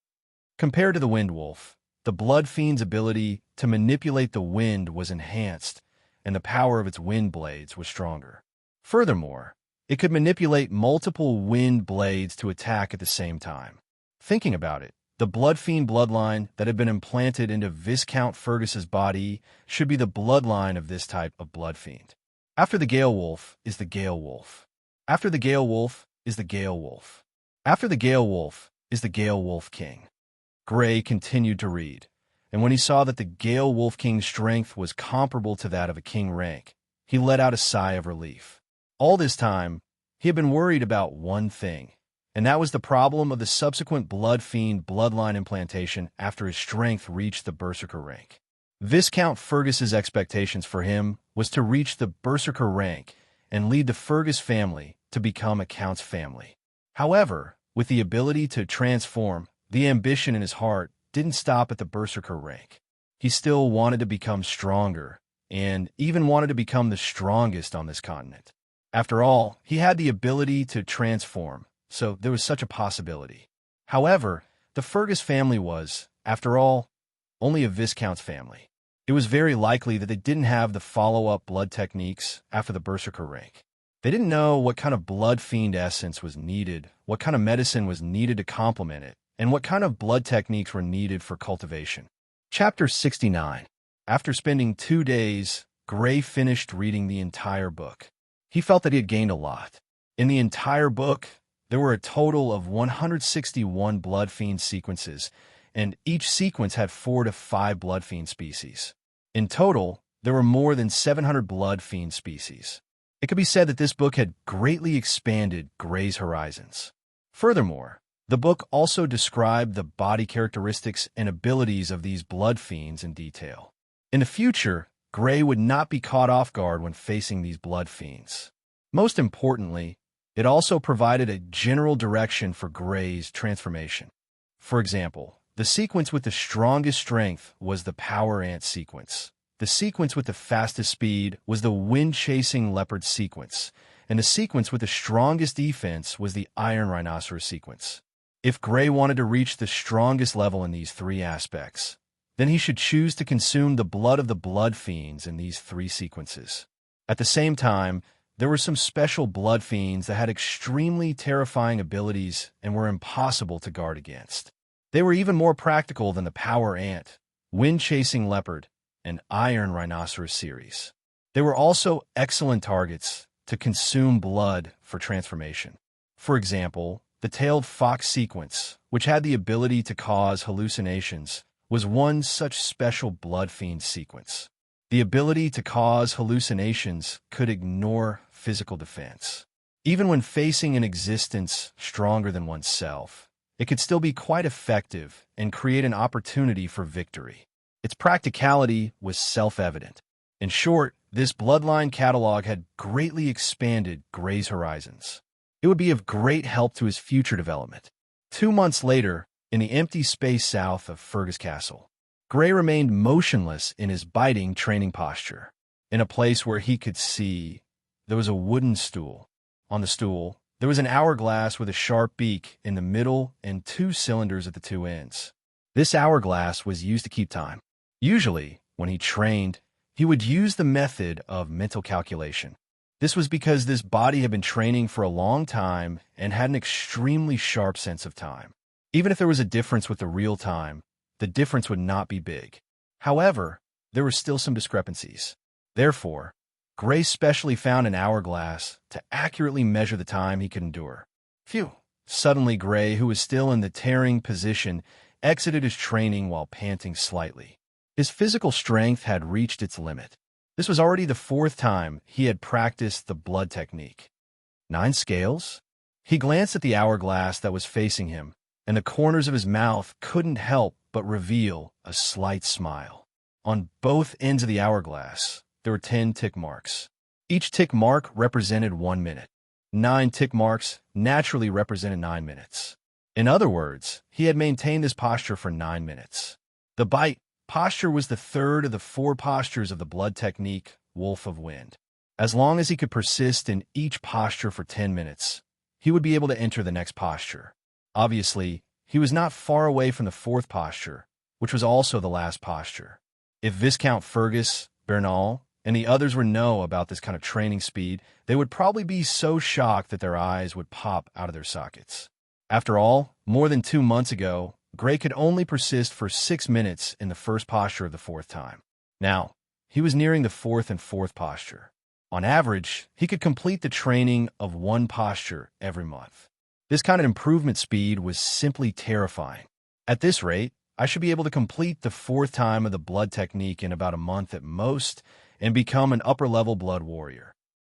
Compared to the Wind Wolf, the blood fiend's ability to manipulate the wind was enhanced, and the power of its wind blades was stronger. Furthermore, it could manipulate multiple wind blades to attack at the same time. Thinking about it, the blood fiend bloodline that had been implanted into Viscount Fergus's body should be the bloodline of this type of blood fiend. After the Gale Wolf is the Gale Wolf. After the Gale Wolf is the Gale Wolf. After the Gale Wolf is the Gale Wolf King. Gray continued to read, and when he saw that the Gale Wolf King's strength was comparable to that of a king rank, he let out a sigh of relief. All this time, he had been worried about one thing, and that was the problem of the subsequent blood fiend bloodline implantation after his strength reached the berserker rank. Viscount Fergus's expectations for him was to reach the berserker rank and lead the Fergus family to become a count's family. However, with the ability to transform, the ambition in his heart didn't stop at the berserker rank. He still wanted to become stronger, and even wanted to become the strongest on this continent. After all, he had the ability to transform, so there was such a possibility. However, the Fergus family was, after all, only a Viscount's family. It was very likely that they didn't have the follow-up blood techniques after the berserker rank. They didn't know what kind of blood fiend essence was needed, what kind of medicine was needed to complement it, and what kind of blood techniques were needed for cultivation. Chapter 69. After spending 2 days, Gray finished reading the entire book. He felt that he had gained a lot. In the entire book, there were a total of 161 blood fiend sequences, and each sequence had 4 to 5 blood fiend species. In total, there were more than 700 blood fiend species. It could be said that this book had greatly expanded Gray's horizons. Furthermore, the book also described the body characteristics and abilities of these blood fiends in detail. In the future, Gray would not be caught off guard when facing these blood fiends. Most importantly, it also provided a general direction for Gray's transformation. For example, the sequence with the strongest strength was the Power Ant sequence. The sequence with the fastest speed was the Wind-Chasing Leopard sequence, and the sequence with the strongest defense was the Iron Rhinoceros sequence. If Gray wanted to reach the strongest level in these 3 aspects, then he should choose to consume the blood of the blood fiends in these 3 sequences. At the same time, there were some special blood fiends that had extremely terrifying abilities and were impossible to guard against. They were even more practical than the Power Ant, Wind-Chasing Leopard, and Iron Rhinoceros series. They were also excellent targets to consume blood for transformation. For example, the Tailed Fox sequence, which had the ability to cause hallucinations, was one such special blood fiend sequence. The ability to cause hallucinations could ignore physical defense. Even when facing an existence stronger than oneself, it could still be quite effective and create an opportunity for victory. Its practicality was self-evident. In short, this bloodline catalog had greatly expanded Gray's horizons. It would be of great help to his future development. 2 months later, in the empty space south of Fergus Castle, Gray remained motionless in his biting training posture. In a place where he could see, there was a wooden stool. On the stool, there was an hourglass with a sharp beak in the middle and 2 cylinders at the 2 ends. This hourglass was used to keep time. Usually, when he trained, he would use the method of mental calculation. This was because this body had been training for a long time and had an extremely sharp sense of time. Even if there was a difference with the real time, the difference would not be big. However, there were still some discrepancies. Therefore, Gray specially found an hourglass to accurately measure the time he could endure. Phew, Suddenly, Gray, who was still in the tearing position, exited his training while panting slightly. His physical strength had reached its limit. This was already the fourth time he had practiced the blood technique. 9 scales? He glanced at the hourglass that was facing him, and the corners of his mouth couldn't help but reveal a slight smile. On both ends of the hourglass, there were 10 tick marks. Each tick mark represented 1 minute. 9 tick marks naturally represented 9 minutes. In other words, he had maintained this posture for 9 minutes. The bite posture was the third of the 4 postures of the blood technique, Wolf of Wind. As long as he could persist in each posture for 10 minutes, he would be able to enter the next posture. Obviously, he was not far away from the 4th posture, which was also the last posture. If Viscount Fergus, Bernal, and the others would know about this kind of training speed, they would probably be so shocked that their eyes would pop out of their sockets. After all, more than 2 months ago, Gray could only persist for 6 minutes in the first posture of the 4th time. Now, he was nearing the 4th and 4th posture. On average, he could complete the training of 1 posture every month. This kind of improvement speed was simply terrifying. At this rate, I should be able to complete the 4th time of the blood technique in about a month at most and become an upper-level blood warrior.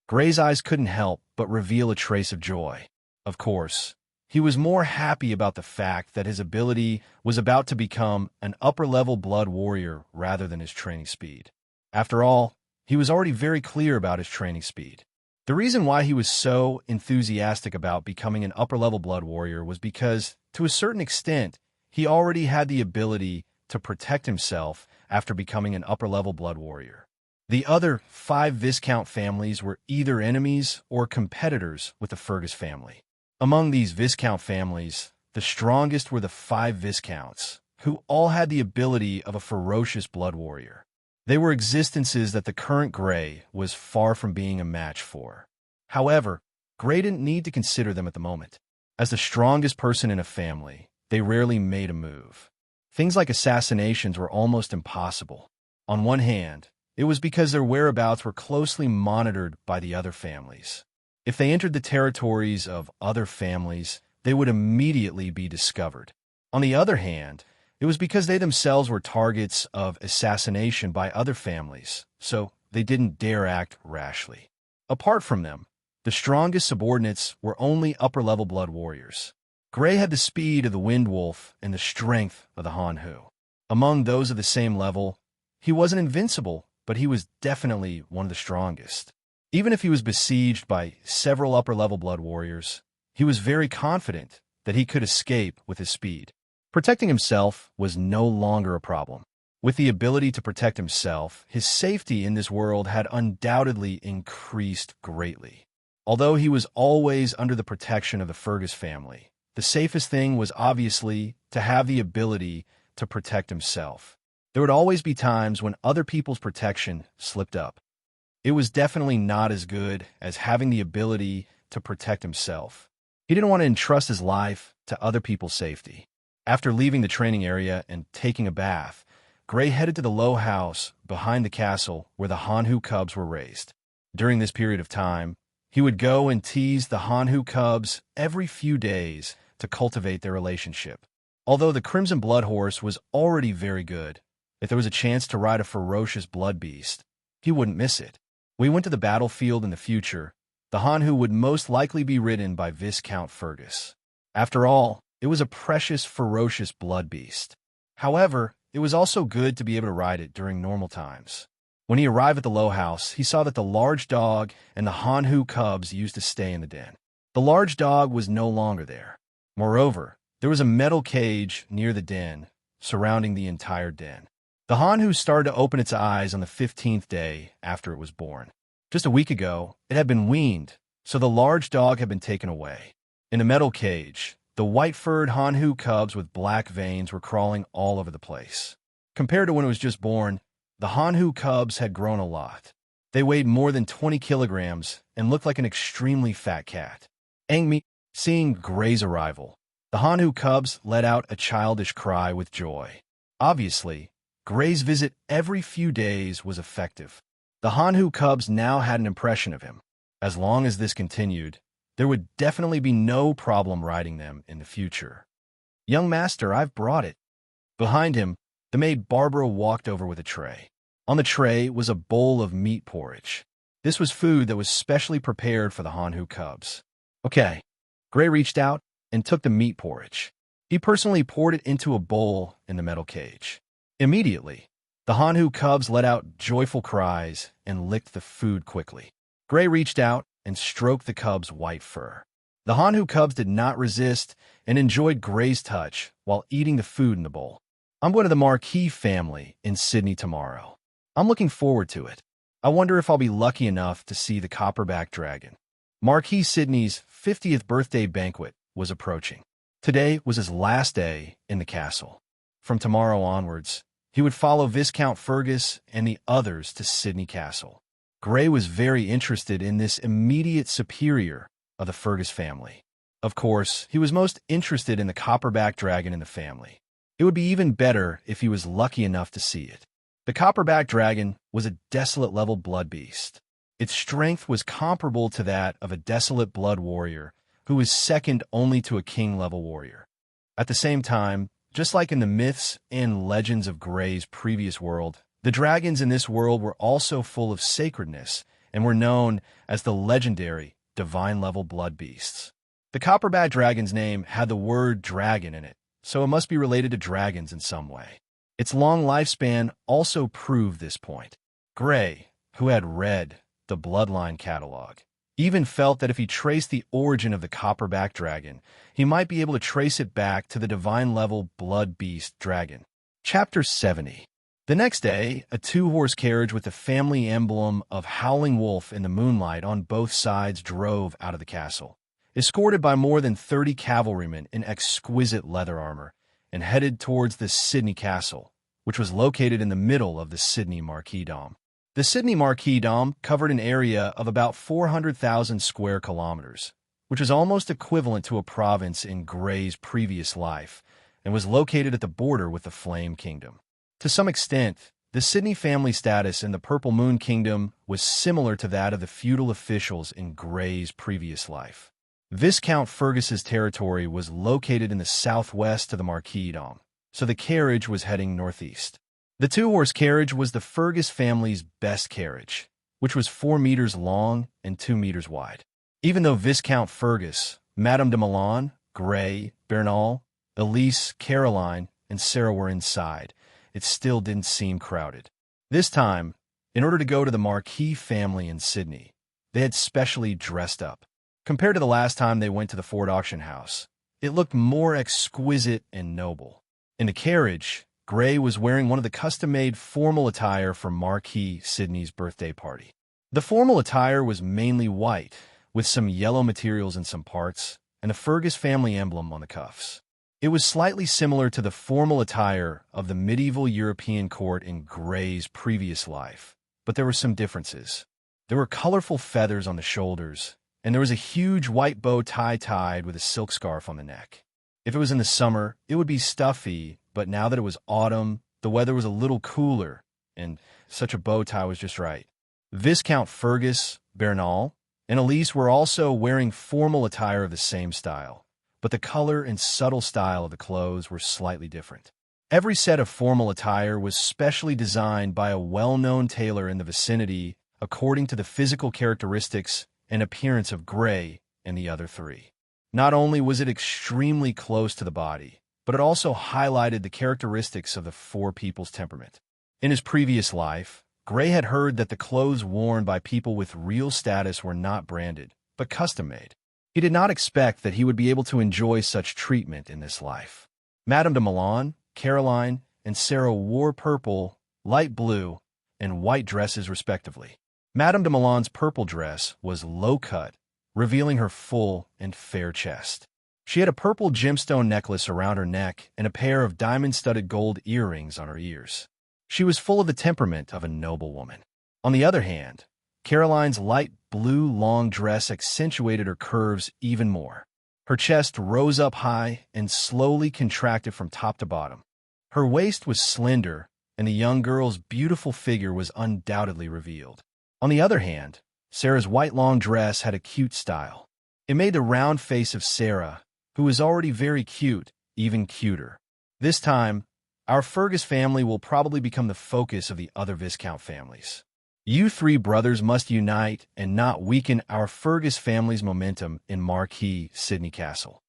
Gray's eyes couldn't help but reveal a trace of joy. Of course, he was more happy about the fact that his ability was about to become an upper-level blood warrior rather than his training speed. After all, he was already very clear about his training speed. The reason why he was so enthusiastic about becoming an upper-level blood warrior was because, to a certain extent, he already had the ability to protect himself after becoming an upper-level blood warrior. The other 5 Viscount families were either enemies or competitors with the Fergus family. Among these Viscount families, the strongest were the 5 Viscounts, who all had the ability of a ferocious blood warrior. They were existences that the current Gray was far from being a match for. However, Gray didn't need to consider them at the moment. As the strongest person in a family, they rarely made a move. Things like assassinations were almost impossible. On one hand, it was because their whereabouts were closely monitored by the other families. If they entered the territories of other families, they would immediately be discovered. On the other hand, it was because they themselves were targets of assassination by other families, so they didn't dare act rashly. Apart from them, the strongest subordinates were only upper-level blood warriors. Gray had the speed of the Wind Wolf and the strength of the Han-Hu. Among those of the same level, he wasn't invincible, but he was definitely one of the strongest. Even if he was besieged by several upper-level blood warriors, he was very confident that he could escape with his speed. Protecting himself was no longer a problem. With the ability to protect himself, his safety in this world had undoubtedly increased greatly. Although he was always under the protection of the Fergus family, the safest thing was obviously to have the ability to protect himself. There would always be times when other people's protection slipped up. It was definitely not as good as having the ability to protect himself. He didn't want to entrust his life to other people's safety. After leaving the training area and taking a bath, Gray headed to the low house behind the castle where the Han-Hu cubs were raised. During this period of time, he would go and tease the Han-Hu cubs every few days to cultivate their relationship. Although the Crimson Blood Horse was already very good, if there was a chance to ride a ferocious blood beast, he wouldn't miss it. When he went to the battlefield in the future, the Han-Hu would most likely be ridden by Viscount Fergus. After all, it was a precious, ferocious blood beast. However, it was also good to be able to ride it during normal times. When he arrived at the low house, he saw that the large dog and the Han-Hu cubs used to stay in the den. The large dog was no longer there. Moreover, there was a metal cage near the den, surrounding the entire den. The Han-Hu started to open its eyes on the 15th day after it was born. Just a week ago, it had been weaned, so the large dog had been taken away. In the metal cage, the white-furred Han-Hu cubs with black veins were crawling all over the place. Compared to when it was just born, the Han-Hu cubs had grown a lot. They weighed more than 20 kilograms and looked like an extremely fat cat. Angmi, seeing Gray's arrival, the Han-Hu cubs let out a childish cry with joy. Obviously, Gray's visit every few days was effective. The Han-Hu cubs now had an impression of him. As long as this continued, there would definitely be no problem riding them in the future. "Young master, I've brought it." Behind him, the maid Barbara walked over with a tray. On the tray was a bowl of meat porridge. This was food that was specially prepared for the Hanhu cubs. "Okay." Gray reached out and took the meat porridge. He personally poured it into a bowl in the metal cage. Immediately, the Hanhu cubs let out joyful cries and licked the food quickly. Gray reached out and stroked the cubs' white fur. The Hanhu cubs did not resist and enjoyed Gray's touch while eating the food in the bowl. "I'm going to the Marquis family in Sydney tomorrow. I'm looking forward to it. I wonder if I'll be lucky enough to see the copperback dragon." Marquis Sydney's 50th birthday banquet was approaching. Today was his last day in the castle. From tomorrow onwards, he would follow Viscount Fergus and the others to Sydney Castle. Gray was very interested in this immediate superior of the Fergus family. Of course, he was most interested in the copperback dragon in the family. It would be even better if he was lucky enough to see it. The copperback dragon was a desolate-level blood beast. Its strength was comparable to that of a desolate blood warrior who was second only to a king-level warrior. At the same time, just like in the myths and legends of Gray's previous world, the dragons in this world were also full of sacredness and were known as the legendary divine-level blood beasts. The copperback dragon's name had the word dragon in it, so it must be related to dragons in some way. Its long lifespan also proved this point. Gray, who had read the Bloodline catalog, even felt that if he traced the origin of the copperback dragon, he might be able to trace it back to the divine-level blood beast dragon. Chapter 70. The next day, a two-horse carriage with the family emblem of Howling Wolf in the moonlight on both sides drove out of the castle, escorted by more than 30 cavalrymen in exquisite leather armor, and headed towards the Sydney Castle, which was located in the middle of the Sydney Marquisdom. The Sydney Marquisdom covered an area of about 400,000 square kilometers, which is almost equivalent to a province in Gray's previous life, and was located at the border with the Flame Kingdom. To some extent, the Sydney family status in the Purple Moon Kingdom was similar to that of the feudal officials in Gray's previous life. Viscount Fergus's territory was located in the southwest of the Marquisdom, so the carriage was heading northeast. The two-horse carriage was the Fergus family's best carriage, which was 4 meters long and 2 meters wide. Even though Viscount Fergus, Madame de Milan, Gray, Bernal, Elise, Caroline, and Sarah were inside, it still didn't seem crowded. This time, in order to go to the Marquis family in Sydney, they had specially dressed up. Compared to the last time they went to the Ford auction house, it looked more exquisite and noble. In the carriage, Gray was wearing one of the custom-made formal attire for Marquis Sydney's birthday party. The formal attire was mainly white, with some yellow materials in some parts, and the Fergus family emblem on the cuffs. It was slightly similar to the formal attire of the medieval European court in Gray's previous life, but there were some differences. There were colorful feathers on the shoulders, and there was a huge white bow tie tied with a silk scarf on the neck. If it was in the summer, it would be stuffy, but now that it was autumn, the weather was a little cooler, and such a bow tie was just right. Viscount Fergus, Bernal, and Elise were also wearing formal attire of the same style, but the color and subtle style of the clothes were slightly different. Every set of formal attire was specially designed by a well-known tailor in the vicinity according to the physical characteristics and appearance of Gray and the other three. Not only was it extremely close to the body, but it also highlighted the characteristics of the four people's temperament. In his previous life, Gray had heard that the clothes worn by people with real status were not branded, but custom-made. He did not expect that he would be able to enjoy such treatment in this life. Madame de Milan, Caroline, and Sarah wore purple, light blue, and white dresses respectively. Madame de Milan's purple dress was low-cut, revealing her full and fair chest. She had a purple gemstone necklace around her neck and a pair of diamond-studded gold earrings on her ears. She was full of the temperament of a noblewoman. On the other hand, Caroline's light blue long dress accentuated her curves even more. Her chest rose up high and slowly contracted from top to bottom. Her waist was slender, and the young girl's beautiful figure was undoubtedly revealed. On the other hand, Sarah's white long dress had a cute style. It made the round face of Sarah, who was already very cute, even cuter. This time, our Fergus family will probably become the focus of the other Viscount families. You three brothers must unite and not weaken our Fergus family's momentum in Marquis Sidney Castle.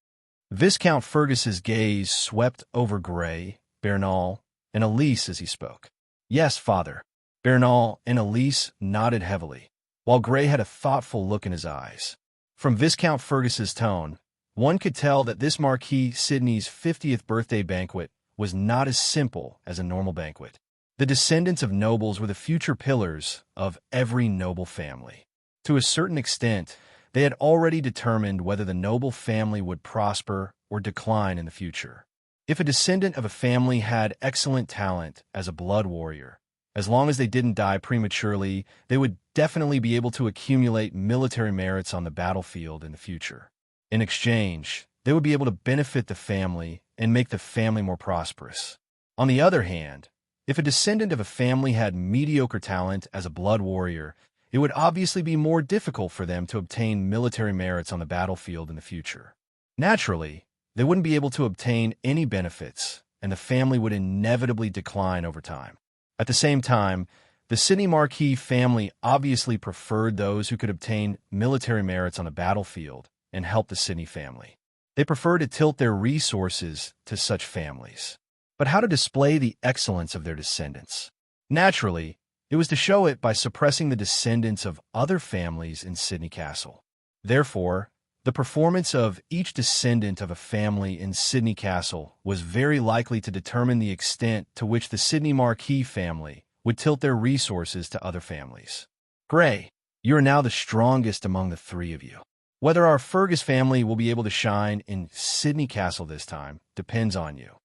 Viscount Fergus's gaze swept over Grey, Bernal, and Elise as he spoke. Yes, father. Bernal and Elise nodded heavily, while Grey had a thoughtful look in his eyes. From Viscount Fergus's tone, one could tell that this Marquis Sidney's 50th birthday banquet was not as simple as a normal banquet. The descendants of nobles were the future pillars of every noble family. To a certain extent, they had already determined whether the noble family would prosper or decline in the future. If a descendant of a family had excellent talent as a blood warrior, as long as they didn't die prematurely, they would definitely be able to accumulate military merits on the battlefield in the future. In exchange, they would be able to benefit the family and make the family more prosperous. On the other hand, if a descendant of a family had mediocre talent as a blood warrior, it would obviously be more difficult for them to obtain military merits on the battlefield in the future. Naturally, they wouldn't be able to obtain any benefits, and the family would inevitably decline over time. At the same time, the Sidney Marquis family obviously preferred those who could obtain military merits on the battlefield and help the Sidney family. They preferred to tilt their resources to such families. But how to display the excellence of their descendants? Naturally, it was to show it by suppressing the descendants of other families in Sidney Castle. Therefore, the performance of each descendant of a family in Sidney Castle was very likely to determine the extent to which the Sidney Marquis family would tilt their resources to other families. Grey, you are now the strongest among the three of you. Whether our Fergus family will be able to shine in Sidney Castle this time depends on you.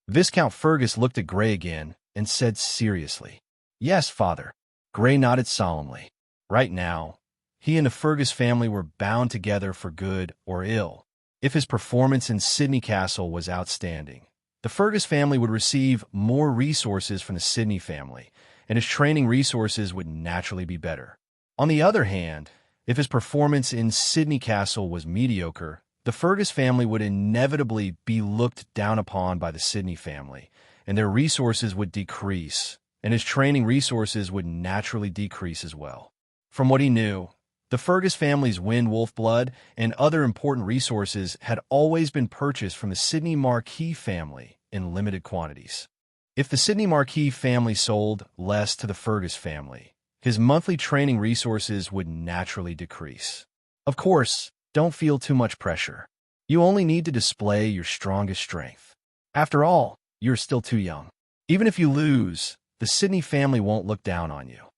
Viscount Fergus looked at Grey again and said seriously, Yes, father. Grey nodded solemnly. Right now, he and the Fergus family were bound together for good or ill. If his performance in Sidney Castle was outstanding, the Fergus family would receive more resources from the Sidney family, and his training resources would naturally be better. On the other hand, if his performance in Sidney Castle was mediocre, the Fergus family would inevitably be looked down upon by the Sidney family, and their resources would decrease, and his training resources would naturally decrease as well. From what he knew, the Fergus family's wind wolf blood and other important resources had always been purchased from the Sidney Marquis family in limited quantities. If the Sidney Marquis family sold less to the Fergus family, his monthly training resources would naturally decrease. Of course, don't feel too much pressure. You only need to display your strongest strength. After all, you're still too young. Even if you lose, the Sidney family won't look down on you.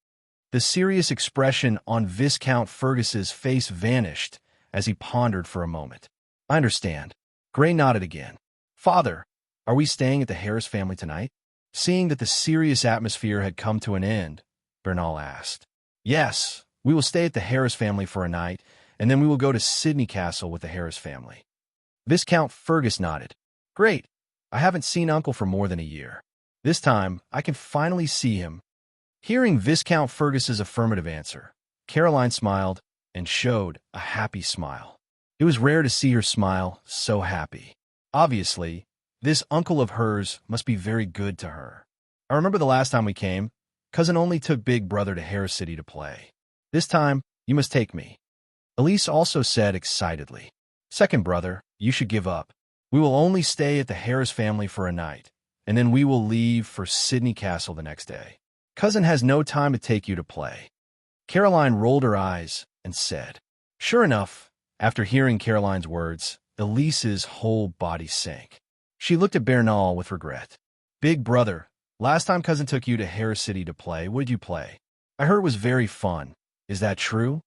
The serious expression on Viscount Fergus's face vanished as he pondered for a moment. I understand. Grey nodded again. Father, are we staying at the Harris family tonight? Seeing that the serious atmosphere had come to an end, Bernal asked. Yes, we will stay at the Harris family for a night, and then we will go to Sidney Castle with the Harris family. Viscount Fergus nodded. Great. I haven't seen Uncle for more than a year. This time, I can finally see him. Hearing Viscount Fergus's affirmative answer, Caroline smiled and showed a happy smile. It was rare to see her smile so happy. Obviously, this uncle of hers must be very good to her. I remember the last time we came, Cousin only took Big Brother to Harris City to play. This time, you must take me. Elise also said excitedly, Second brother, you should give up. We will only stay at the Harris family for a night, and then we will leave for Sidney Castle the next day. Cousin has no time to take you to play. Caroline rolled her eyes and said, Sure enough, after hearing Caroline's words, Elise's whole body sank. She looked at Bernal with regret. Big brother, last time Cousin took you to Harris City to play, what did you play? I heard it was very fun. Is that true?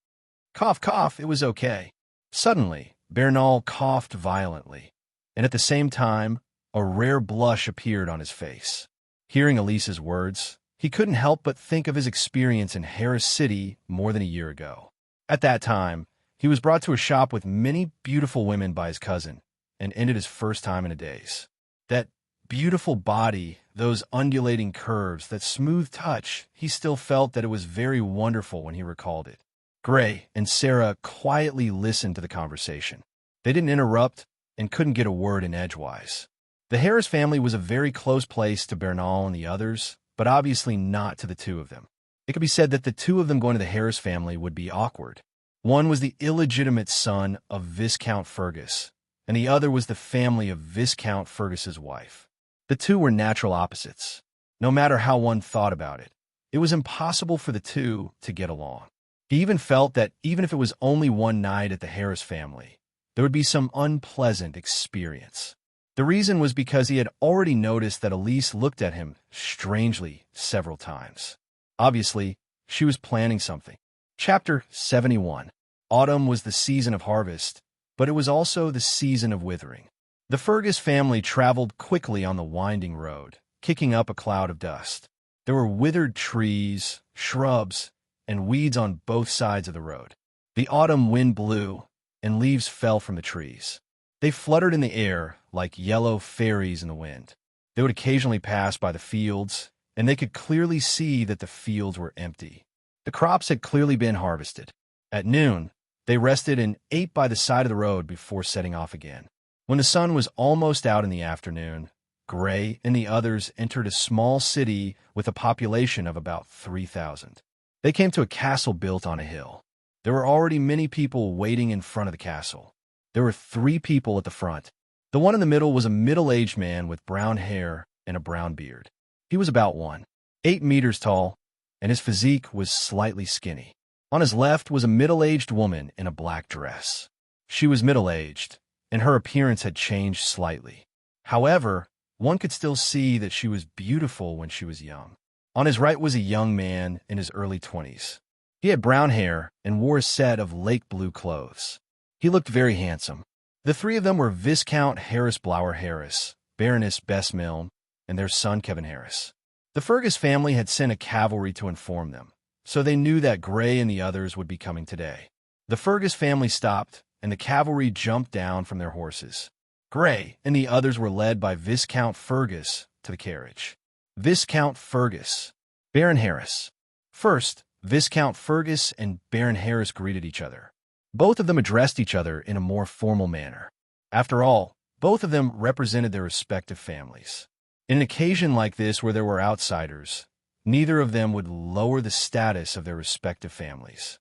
Cough, cough, it was okay. Suddenly, Bernal coughed violently, and at the same time, a rare blush appeared on his face. Hearing Elise's words, he couldn't help but think of his experience in Harris City more than a year ago. At that time, he was brought to a shop with many beautiful women by his cousin, and ended his first time in a daze. That beautiful body, those undulating curves, that smooth touch, he still felt that it was very wonderful when he recalled it. Gray and Sarah quietly listened to the conversation. They didn't interrupt and couldn't get a word in edgewise. The Harris family was a very close place to Bernal and the others, but obviously not to the two of them. It could be said that the two of them going to the Harris family would be awkward. One was the illegitimate son of Viscount Fergus, and the other was the family of Viscount Fergus's wife. The two were natural opposites. No matter how one thought about it, it was impossible for the two to get along. He even felt that even if it was only one night at the Harris family, there would be some unpleasant experience. The reason was because he had already noticed that Elise looked at him strangely several times. Obviously, she was planning something. Chapter 71. Autumn was the season of harvest, but it was also the season of withering. The Fergus family traveled quickly on the winding road, kicking up a cloud of dust. There were withered trees, shrubs, and weeds on both sides of the road. The autumn wind blew, and leaves fell from the trees. They fluttered in the air like yellow fairies in the wind. They would occasionally pass by the fields, and they could clearly see that the fields were empty. The crops had clearly been harvested. At noon, they rested and ate by the side of the road before setting off again. When the sun was almost out in the afternoon, Gray and the others entered a small city with a population of about 3,000. They came to a castle built on a hill. There were already many people waiting in front of the castle. There were 3 people at the front. The one in the middle was a middle-aged man with brown hair and a brown beard. He was about 1.8 meters tall, and his physique was slightly skinny. On his left was a middle-aged woman in a black dress. She was middle-aged, and her appearance had changed slightly. However, one could still see that she was beautiful when she was young. On his right was a young man in his early 20s. He had brown hair and wore a set of lake blue clothes. He looked very handsome. The 3 of them were Viscount Harris Blower Harris, Baroness Bess Milne, and their son Kevin Harris. The Fergus family had sent a cavalry to inform them, so they knew that Gray and the others would be coming today. The Fergus family stopped, and the cavalry jumped down from their horses. Gray and the others were led by Viscount Fergus to the carriage. Viscount Fergus, Baron Harris. First, Viscount Fergus and Baron Harris greeted each other. Both of them addressed each other in a more formal manner. After all, both of them represented their respective families. In an occasion like this where there were outsiders, neither of them would lower the status of their respective families.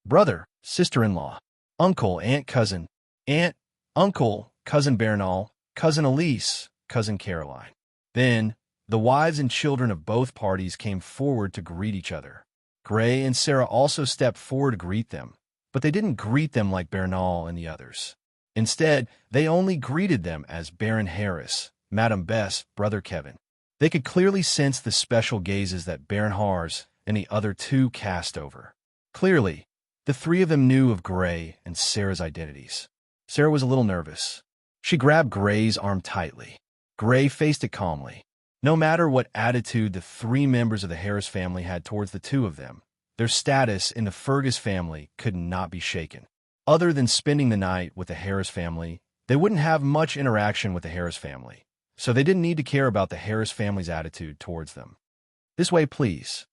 Brother, sister-in-law, uncle, aunt, cousin, aunt, uncle, cousin Bernal, cousin Elise, cousin Caroline. Then, the wives and children of both parties came forward to greet each other. Gray and Sarah also stepped forward to greet them, but they didn't greet them like Bernal and the others. Instead, they only greeted them as Baron Harris, Madame Bess, Brother Kevin. They could clearly sense the special gazes that Baron Harz and the other 2 cast over. Clearly, the 3 of them knew of Gray and Sarah's identities. Sarah was a little nervous. She grabbed Gray's arm tightly. Gray faced it calmly. No matter what attitude the 3 members of the Harris family had towards the 2 of them, their status in the Fergus family could not be shaken. Other than spending the night with the Harris family, they wouldn't have much interaction with the Harris family, so they didn't need to care about the Harris family's attitude towards them. This way, please.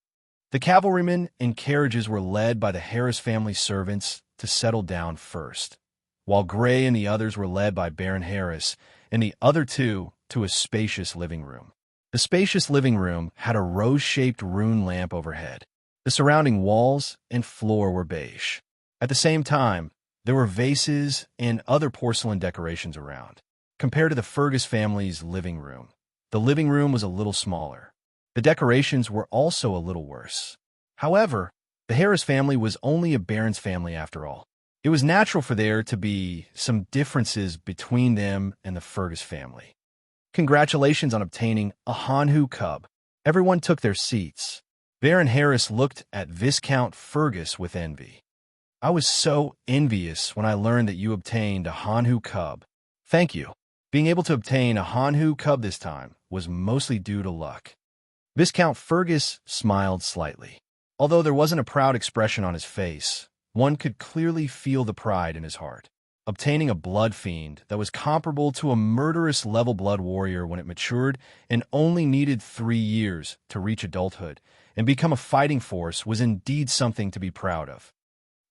The cavalrymen and carriages were led by the Harris family servants to settle down first, while Gray and the others were led by Baron Harris and the other 2 to a spacious living room. The spacious living room had a rose-shaped rune lamp overhead. The surrounding walls and floor were beige. At the same time, there were vases and other porcelain decorations around. Compared to the Fergus family's living room, the living room was a little smaller. The decorations were also a little worse. However, the Harris family was only a baron's family after all. It was natural for there to be some differences between them and the Fergus family. Congratulations on obtaining a Hanhu cub. Everyone took their seats. Baron Harris looked at Viscount Fergus with envy. I was so envious when I learned that you obtained a Hanhu cub. Thank you. Being able to obtain a Hanhu cub this time was mostly due to luck. Viscount Fergus smiled slightly. Although there wasn't a proud expression on his face, one could clearly feel the pride in his heart. Obtaining a blood fiend that was comparable to a murderous level blood warrior when it matured and only needed 3 years to reach adulthood and become a fighting force was indeed something to be proud of.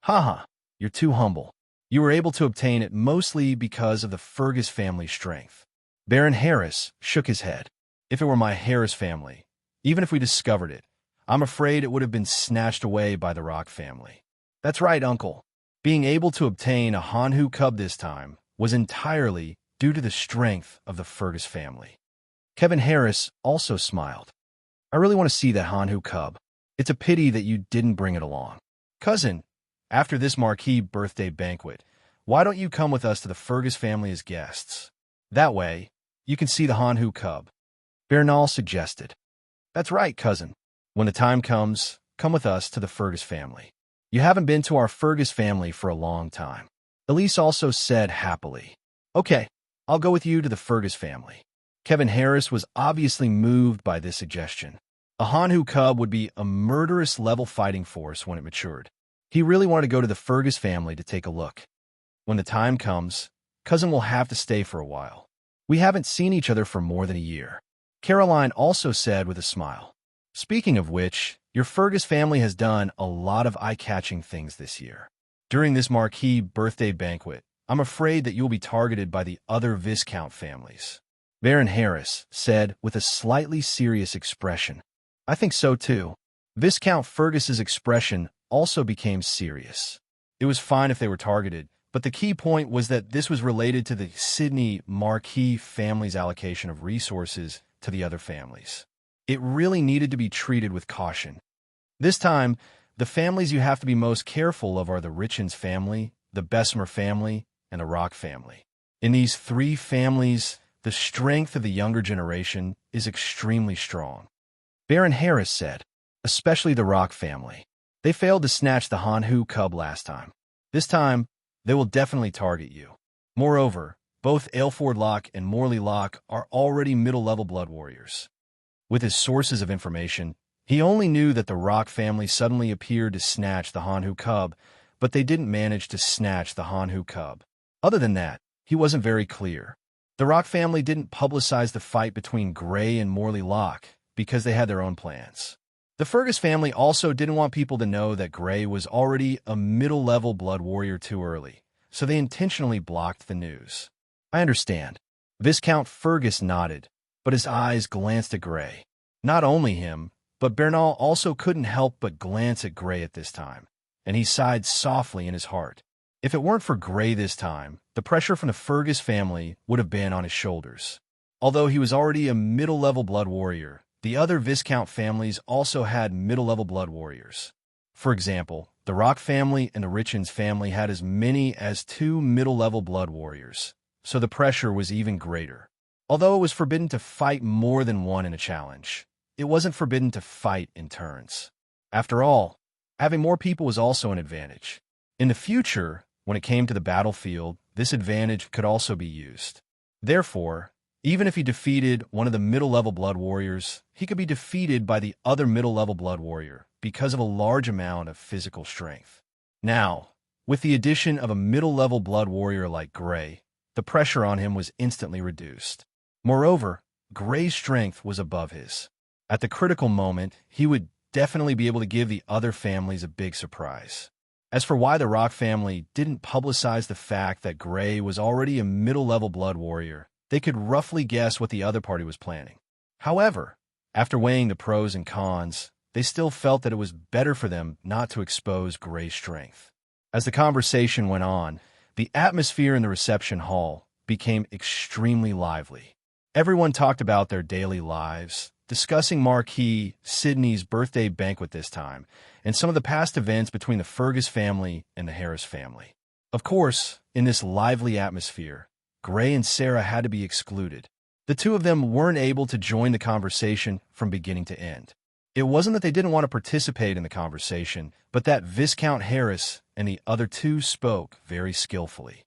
Haha, you're too humble. You were able to obtain it mostly because of the Fergus family strength. Baron Harris shook his head. If it were my Harris family, even if we discovered it, I'm afraid it would have been snatched away by the Rock family. That's right, Uncle. Being able to obtain a Hanhu cub this time was entirely due to the strength of the Fergus family. Kevin Harris also smiled. I really want to see that Hanhu cub. It's a pity that you didn't bring it along. Cousin, after this marquee birthday banquet, why don't you come with us to the Fergus family as guests? That way, you can see the Hanhu cub. Bernal suggested. That's right, cousin. When the time comes, come with us to the Fergus family. You haven't been to our Fergus family for a long time. Elise also said happily. Okay, I'll go with you to the Fergus family. Kevin Harris was obviously moved by this suggestion. A Hanhu cub would be a murderous level fighting force when it matured. He really wanted to go to the Fergus family to take a look. When the time comes, cousin will have to stay for a while. We haven't seen each other for more than a year. Caroline also said with a smile. Speaking of which, your Fergus family has done a lot of eye-catching things this year. During this marquee birthday banquet, I'm afraid that you'll be targeted by the other Viscount families. Baron Harris said with a slightly serious expression. I think so too. Viscount Fergus's expression also became serious. It was fine if they were targeted, but the key point was that this was related to the Sydney Marquis family's allocation of resources to the other families. It really needed to be treated with caution. This time, the families you have to be most careful of are the Richens family, the Bessemer family, and the Rock family. In these three families, the strength of the younger generation is extremely strong. Baron Harris said, especially the Rock family. They failed to snatch the Hanhu cub last time. This time, they will definitely target you. Moreover, both Aylford Locke and Morley Locke are already middle-level blood warriors. With his sources of information, he only knew that the Rock family suddenly appeared to snatch the Hanhu cub, but they didn't manage to snatch the Hanhu cub. Other than that, he wasn't very clear. The Rock family didn't publicize the fight between Gray and Morley Locke because they had their own plans. The Fergus family also didn't want people to know that Gray was already a middle-level blood warrior too early, so they intentionally blocked the news. I understand. Viscount Fergus nodded, but his eyes glanced at Gray. Not only him, but Bernal also couldn't help but glance at Gray at this time, and he sighed softly in his heart. If it weren't for Gray this time, the pressure from the Fergus family would have been on his shoulders. Although he was already a middle-level blood warrior, the other Viscount families also had middle-level blood warriors. For example, the Rock family and the Richens family had as many as 2 middle-level blood warriors, so the pressure was even greater. Although it was forbidden to fight more than one in a challenge, it wasn't forbidden to fight in turns. After all, having more people was also an advantage. In the future, when it came to the battlefield, this advantage could also be used. Therefore, even if he defeated one of the middle-level blood warriors, he could be defeated by the other middle-level blood warrior because of a large amount of physical strength. Now, with the addition of a middle-level blood warrior like Gray, the pressure on him was instantly reduced. Moreover, Gray's strength was above his. At the critical moment, he would definitely be able to give the other families a big surprise. As for why the Rock family didn't publicize the fact that Gray was already a middle-level blood warrior, they could roughly guess what the other party was planning. However, after weighing the pros and cons, they still felt that it was better for them not to expose Gray's strength. As the conversation went on, the atmosphere in the reception hall became extremely lively. Everyone talked about their daily lives, discussing Marquis Sidney's birthday banquet this time, and some of the past events between the Fergus family and the Harris family. Of course, in this lively atmosphere, Gray and Sarah had to be excluded. The two of them weren't able to join the conversation from beginning to end. It wasn't that they didn't want to participate in the conversation, but that Viscount Harris and the other two spoke very skillfully.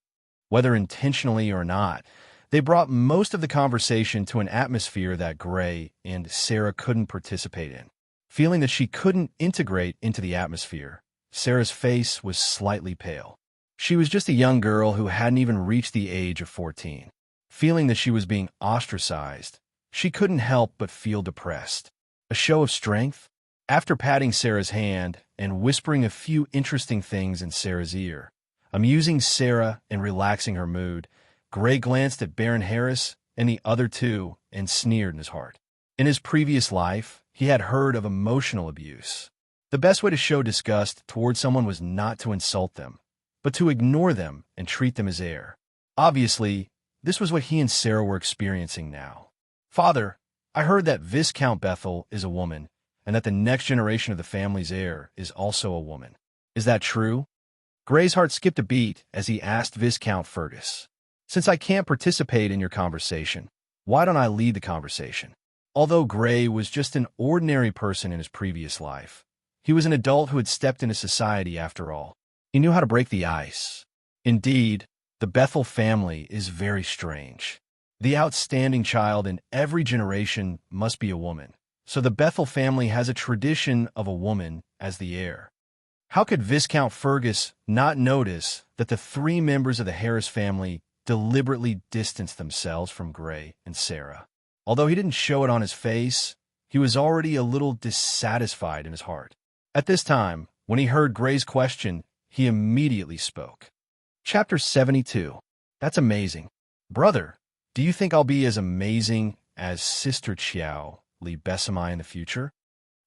Whether intentionally or not, they brought most of the conversation to an atmosphere that Gray and Sarah couldn't participate in. Feeling that she couldn't integrate into the atmosphere, Sarah's face was slightly pale. She was just a young girl who hadn't even reached the age of 14. Feeling that she was being ostracized, she couldn't help but feel depressed. A show of strength? After patting Sarah's hand and whispering a few interesting things in Sarah's ear, amusing Sarah and relaxing her mood, Gray glanced at Baron Harris and the other two and sneered in his heart. In his previous life, he had heard of emotional abuse. The best way to show disgust toward someone was not to insult them, but to ignore them and treat them as air. Obviously, this was what he and Sarah were experiencing now. "Father, I heard that Viscount Bethel is a woman, and that the next generation of the family's heir is also a woman. Is that true?" Gray's heart skipped a beat as he asked Viscount Fergus. "Since I can't participate in your conversation, why don't I lead the conversation?" Although Gray was just an ordinary person in his previous life, he was an adult who had stepped into society after all. He knew how to break the ice. Indeed, the Bethel family is very strange. The outstanding child in every generation must be a woman, so the Bethel family has a tradition of a woman as the heir. How could Viscount Fergus not notice that the three members of the Harris family deliberately distanced themselves from Gray and Sarah? Although he didn't show it on his face, he was already a little dissatisfied in his heart. At this time, when he heard Gray's question, he immediately spoke. Chapter 72. That's amazing. Brother, do you think I'll be as amazing as Sister Chiao Li Bessamai in the future?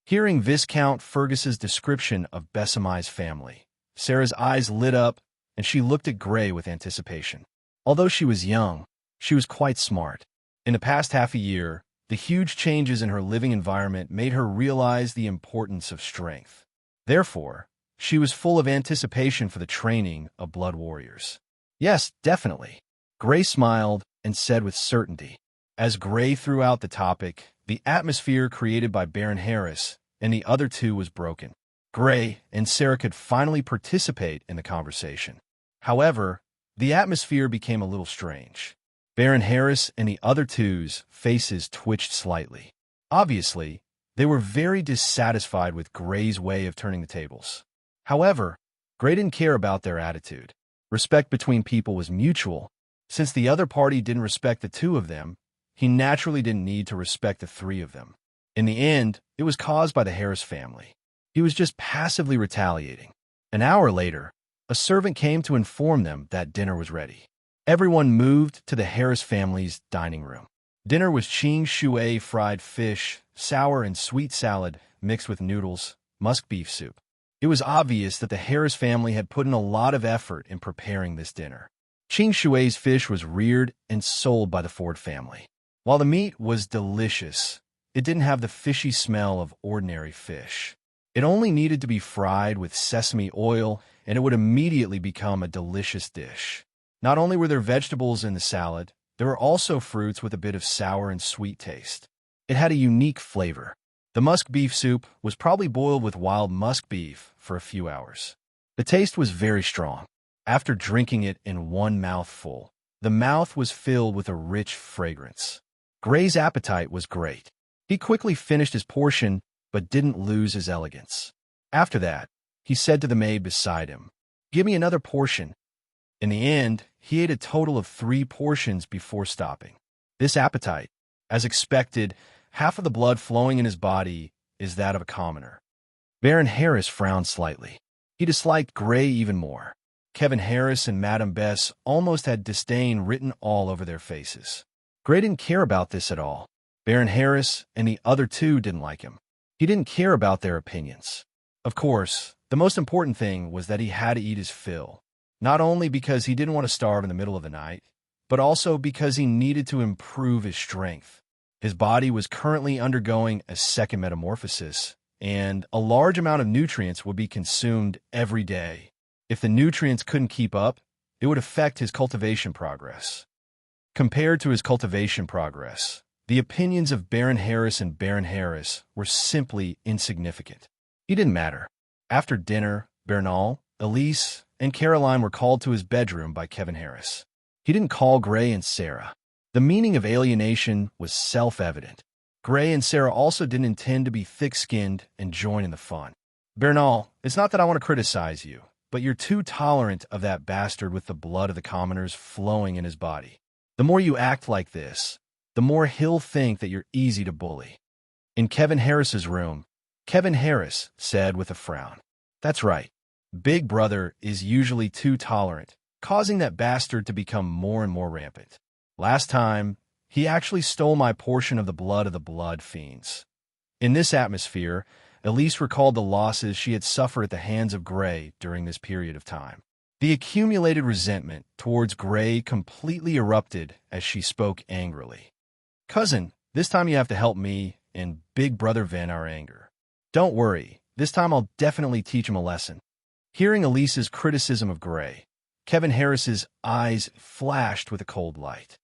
Hearing Viscount Fergus's description of Bessamai's family, Sarah's eyes lit up and she looked at Gray with anticipation. Although she was young, she was quite smart. In the past half a year, the huge changes in her living environment made her realize the importance of strength. Therefore, she was full of anticipation for the training of blood warriors. "Yes, definitely," Gray smiled and said with certainty. As Gray threw out the topic, the atmosphere created by Baron Harris and the other two was broken. Gray and Sarah could finally participate in the conversation. However, the atmosphere became a little strange. Baron Harris and the other two's faces twitched slightly. Obviously, they were very dissatisfied with Gray's way of turning the tables. However, Gray didn't care about their attitude. Respect between people was mutual. Since the other party didn't respect the two of them, he naturally didn't need to respect the three of them. In the end, it was caused by the Harris family. He was just passively retaliating. An hour later, a servant came to inform them that dinner was ready. Everyone moved to the Harris family's dining room. Dinner was ching shui fried fish, sour and sweet salad mixed with noodles, musk beef soup. It was obvious that the Harris family had put in a lot of effort in preparing this dinner. Ching shui's fish was reared and sold by the Ford family. While the meat was delicious, it didn't have the fishy smell of ordinary fish. It only needed to be fried with sesame oil, and it would immediately become a delicious dish. Not only were there vegetables in the salad, there were also fruits with a bit of sour and sweet taste. It had a unique flavor. The musk beef soup was probably boiled with wild musk beef for a few hours. The taste was very strong. After drinking it in one mouthful, the mouth was filled with a rich fragrance. Gray's appetite was great. He quickly finished his portion, but didn't lose his elegance. After that, he said to the maid beside him, "Give me another portion." In the end, he ate a total of 3 portions before stopping. This appetite, as expected, half of the blood flowing in his body is that of a commoner. Baron Harris frowned slightly. He disliked Gray even more. Kevin Harris and Madame Bess almost had disdain written all over their faces. Gray didn't care about this at all. Baron Harris and the other two didn't like him. He didn't care about their opinions. Of course, the most important thing was that he had to eat his fill. Not only because he didn't want to starve in the middle of the night, but also because he needed to improve his strength. His body was currently undergoing a second metamorphosis, and a large amount of nutrients would be consumed every day. If the nutrients couldn't keep up, it would affect his cultivation progress. Compared to his cultivation progress, the opinions of Baron Harris and Baron Harris were simply insignificant. He didn't matter. After dinner, Bernal, Elise, and Caroline were called to his bedroom by Kevin Harris. He didn't call Gray and Sarah. The meaning of alienation was self-evident. Gray and Sarah also didn't intend to be thick-skinned and join in the fun. "Bernal, it's not that I want to criticize you, but you're too tolerant of that bastard with the blood of the commoners flowing in his body. The more you act like this, the more he'll think that you're easy to bully." In Kevin Harris's room, Kevin Harris said with a frown. That's right. Big Brother is usually too tolerant, causing that bastard to become more and more rampant. Last time, he actually stole my portion of the blood fiends. In this atmosphere, Elise recalled the losses she had suffered at the hands of Gray during this period of time. The accumulated resentment towards Gray completely erupted as she spoke angrily. Cousin, this time you have to help me and Big Brother vent our anger. Don't worry, this time I'll definitely teach him a lesson. Hearing Elise's criticism of Gray, Kevin Harris's eyes flashed with a cold light.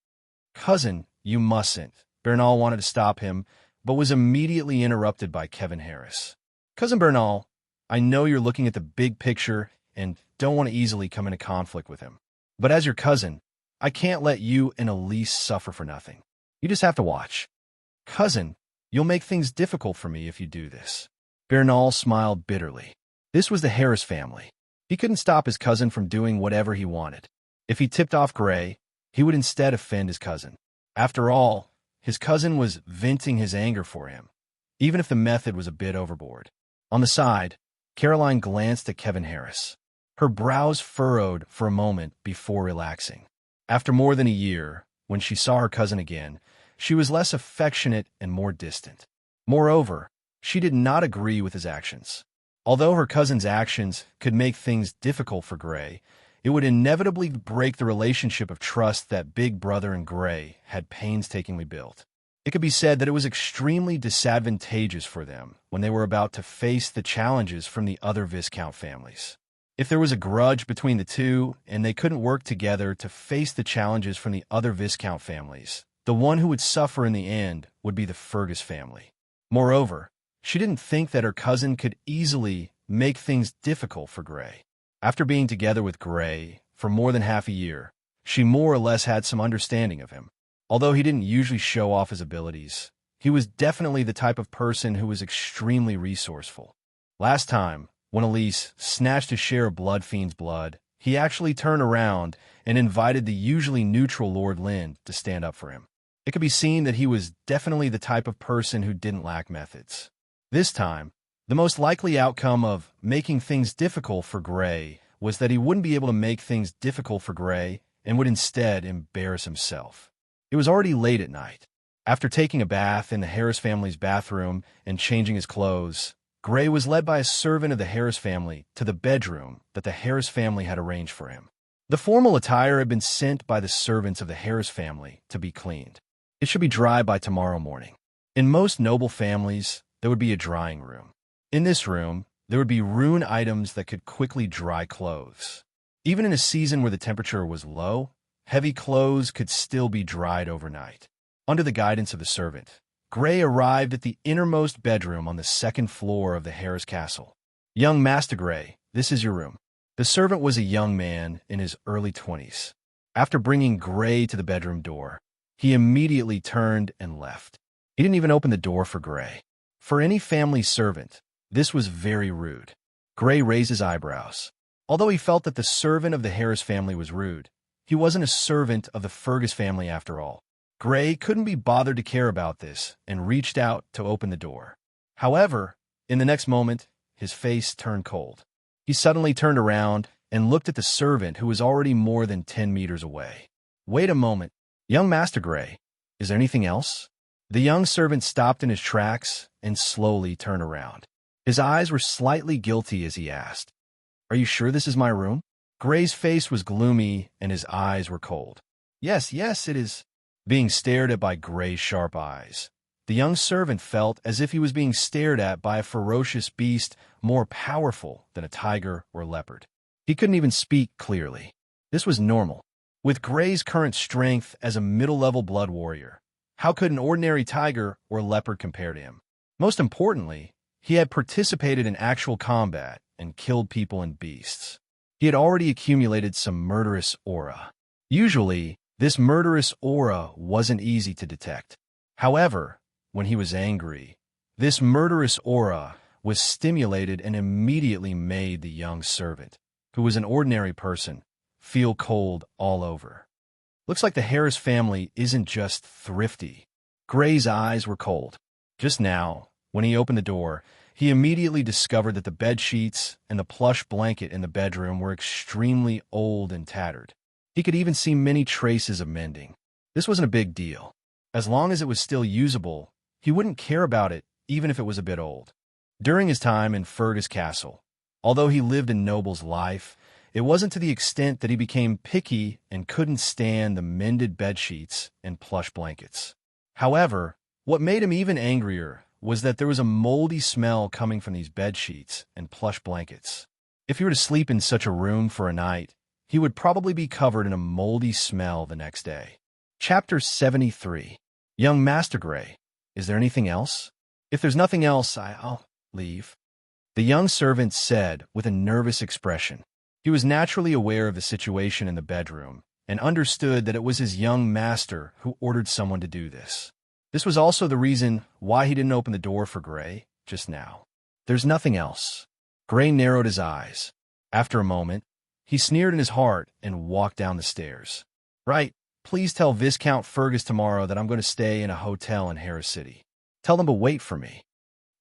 Cousin, you mustn't. Bernal wanted to stop him, but was immediately interrupted by Kevin Harris. Cousin Bernal, I know you're looking at the big picture and don't want to easily come into conflict with him. But as your cousin, I can't let you and Elise suffer for nothing. You just have to watch. Cousin, you'll make things difficult for me if you do this. Bernal smiled bitterly. This was the Harris family. He couldn't stop his cousin from doing whatever he wanted. If he tipped off Gray, he would instead offend his cousin. After all, his cousin was venting his anger for him, even if the method was a bit overboard. On the side, Caroline glanced at Kevin Harris. Her brows furrowed for a moment before relaxing. After more than a year, when she saw her cousin again, she was less affectionate and more distant. Moreover, she did not agree with his actions. Although her cousin's actions could make things difficult for Gray, it would inevitably break the relationship of trust that Big Brother and Gray had painstakingly built. It could be said that it was extremely disadvantageous for them when they were about to face the challenges from the other Viscount families. If there was a grudge between the two and they couldn't work together to face the challenges from the other Viscount families, the one who would suffer in the end would be the Fergus family. Moreover, she didn't think that her cousin could easily make things difficult for Gray. After being together with Gray for more than half a year, she more or less had some understanding of him. Although he didn't usually show off his abilities, he was definitely the type of person who was extremely resourceful. Last time, when Elise snatched a share of Blood Fiend's blood, he actually turned around and invited the usually neutral Lord Lynn to stand up for him. It could be seen that he was definitely the type of person who didn't lack methods. This time, the most likely outcome of making things difficult for Gray was that he wouldn't be able to make things difficult for Gray and would instead embarrass himself. It was already late at night. After taking a bath in the Harris family's bathroom and changing his clothes, Gray was led by a servant of the Harris family to the bedroom that the Harris family had arranged for him. The formal attire had been sent by the servants of the Harris family to be cleaned. It should be dry by tomorrow morning. In most noble families, there would be a drying room. In this room, there would be rune items that could quickly dry clothes. Even in a season where the temperature was low, heavy clothes could still be dried overnight. Under the guidance of the servant, Gray arrived at the innermost bedroom on the second floor of the Harris castle. Young Master Gray, this is your room. The servant was a young man in his early 20s. After bringing Gray to the bedroom door, he immediately turned and left. He didn't even open the door for Gray. For any family servant, this was very rude. Gray raised his eyebrows. Although he felt that the servant of the Harris family was rude, he wasn't a servant of the Fergus family after all. Gray couldn't be bothered to care about this and reached out to open the door. However, in the next moment, his face turned cold. He suddenly turned around and looked at the servant who was already more than 10 meters away. Wait a moment. Young Master Gray, is there anything else? The young servant stopped in his tracks and slowly turned around. His eyes were slightly guilty as he asked, Are you sure this is my room? Gray's face was gloomy and his eyes were cold. Yes, it is. Being stared at by Gray's sharp eyes, the young servant felt as if he was being stared at by a ferocious beast more powerful than a tiger or leopard. He couldn't even speak clearly. This was normal. With Gray's current strength as a middle-level blood warrior, how could an ordinary tiger or leopard compare to him? Most importantly, he had participated in actual combat and killed people and beasts. He had already accumulated some murderous aura. Usually, this murderous aura wasn't easy to detect. However, when he was angry, this murderous aura was stimulated and immediately made the young servant, who was an ordinary person, feel cold all over. Looks like the Harris family isn't just thrifty. Gray's eyes were cold. Just now, when he opened the door, he immediately discovered that the bed sheets and the plush blanket in the bedroom were extremely old and tattered. He could even see many traces of mending. This wasn't a big deal. As long as it was still usable, he wouldn't care about it even if it was a bit old. During his time in Fergus Castle, although he lived a noble's life, it wasn't to the extent that he became picky and couldn't stand the mended bedsheets and plush blankets. However, what made him even angrier was that there was a moldy smell coming from these bedsheets and plush blankets. If he were to sleep in such a room for a night, he would probably be covered in a moldy smell the next day. Chapter 73. Young Master Gray, is there anything else? If there's nothing else, I'll leave, the young servant said with a nervous expression. He was naturally aware of the situation in the bedroom and understood that it was his young master who ordered someone to do this. This was also the reason why he didn't open the door for Gray just now. There's nothing else. Gray narrowed his eyes. After a moment, he sneered in his heart and walked down the stairs. Right, please tell Viscount Fergus tomorrow that I'm going to stay in a hotel in Harris City. Tell them to wait for me.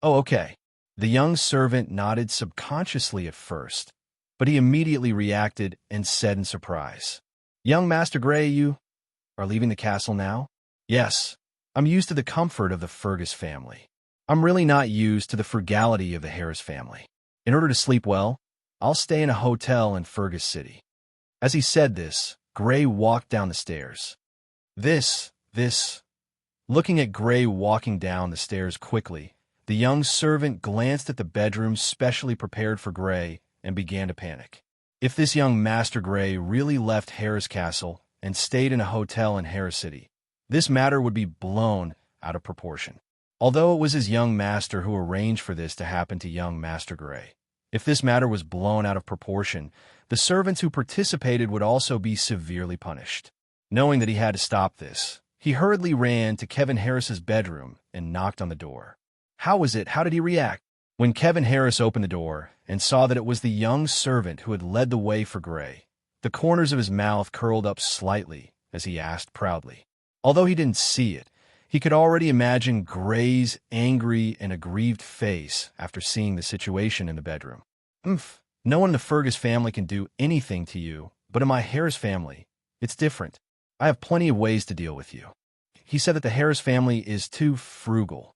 Oh, okay. The young servant nodded subconsciously at first, but he immediately reacted and said in surprise, Young Master Gray, you are leaving the castle now? Yes, I'm used to the comfort of the Fergus family. I'm really not used to the frugality of the Harris family. In order to sleep well, I'll stay in a hotel in Fergus City. As he said this, Gray walked down the stairs. Looking at Gray walking down the stairs quickly, the young servant glanced at the bedroom specially prepared for Gray and began to panic. If this young Master Gray really left Harris Castle and stayed in a hotel in Harris City, this matter would be blown out of proportion. Although it was his young master who arranged for this to happen to young Master Gray, if this matter was blown out of proportion, the servants who participated would also be severely punished. Knowing that he had to stop this, he hurriedly ran to Kevin Harris's bedroom and knocked on the door. How did he react? When Kevin Harris opened the door and saw that it was the young servant who had led the way for Gray, the corners of his mouth curled up slightly as he asked proudly. Although he didn't see it, he could already imagine Gray's angry and aggrieved face after seeing the situation in the bedroom. No one in the Fergus family can do anything to you, but in my Harris family, it's different. I have plenty of ways to deal with you. He said that the Harris family is too frugal.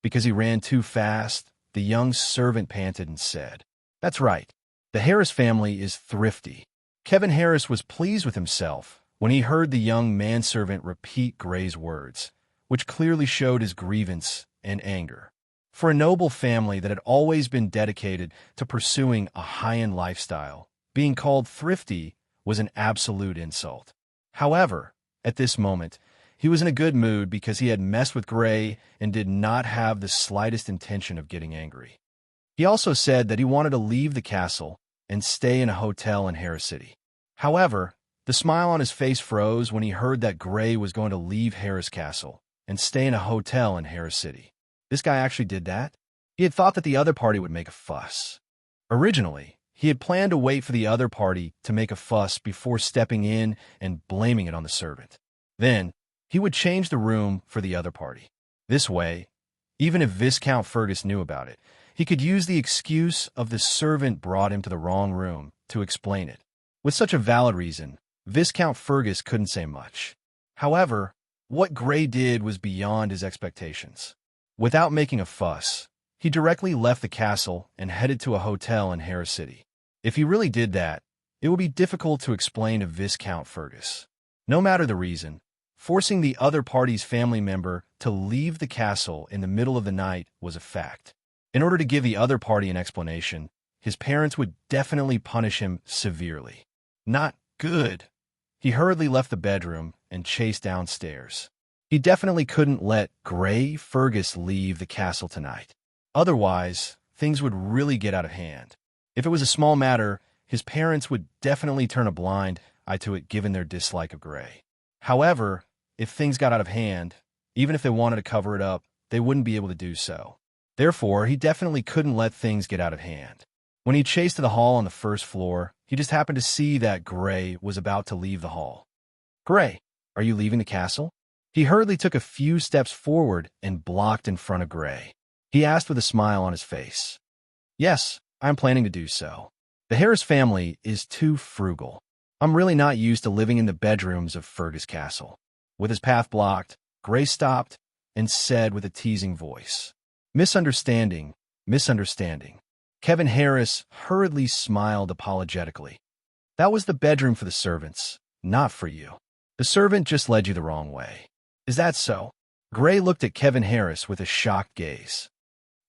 Because he ran too fast, the young servant panted and said, That's right. The Harris family is thrifty. Kevin Harris was pleased with himself when he heard the young manservant repeat Gray's words, which clearly showed his grievance and anger. For a noble family that had always been dedicated to pursuing a high-end lifestyle, being called thrifty was an absolute insult. However, at this moment, he was in a good mood because he had messed with Gray and did not have the slightest intention of getting angry. He also said that he wanted to leave the castle and stay in a hotel in Harris City. However, the smile on his face froze when he heard that Gray was going to leave Harris Castle and stay in a hotel in Harris City. This guy actually did that? He had thought that the other party would make a fuss. Originally, he had planned to wait for the other party to make a fuss before stepping in and blaming it on the servant. Then, he would change the room for the other party. This way, even if Viscount Fergus knew about it, he could use the excuse of the servant brought him to the wrong room to explain it. With such a valid reason, Viscount Fergus couldn't say much. However, what Gray did was beyond his expectations. Without making a fuss, he directly left the castle and headed to a hotel in Harris City. If he really did that, it would be difficult to explain to Viscount Fergus. No matter the reason, forcing the other party's family member to leave the castle in the middle of the night was a fact. In order to give the other party an explanation, his parents would definitely punish him severely. Not good. He hurriedly left the bedroom and chased downstairs. He definitely couldn't let Gray Fergus leave the castle tonight. Otherwise, things would really get out of hand. If it was a small matter, his parents would definitely turn a blind eye to it given their dislike of Gray. However, if things got out of hand, even if they wanted to cover it up, they wouldn't be able to do so. Therefore, he definitely couldn't let things get out of hand. When he chased to the hall on the first floor, he just happened to see that Gray was about to leave the hall. Gray, are you leaving the castle? He hurriedly took a few steps forward and blocked in front of Gray. He asked with a smile on his face. Yes, I'm planning to do so. The Harris family is too frugal. I'm really not used to living in the bedrooms of Fergus Castle. With his path blocked, Gray stopped and said with a teasing voice, Misunderstanding, misunderstanding. Kevin Harris hurriedly smiled apologetically. That was the bedroom for the servants, not for you. The servant just led you the wrong way. Is that so? Gray looked at Kevin Harris with a shocked gaze.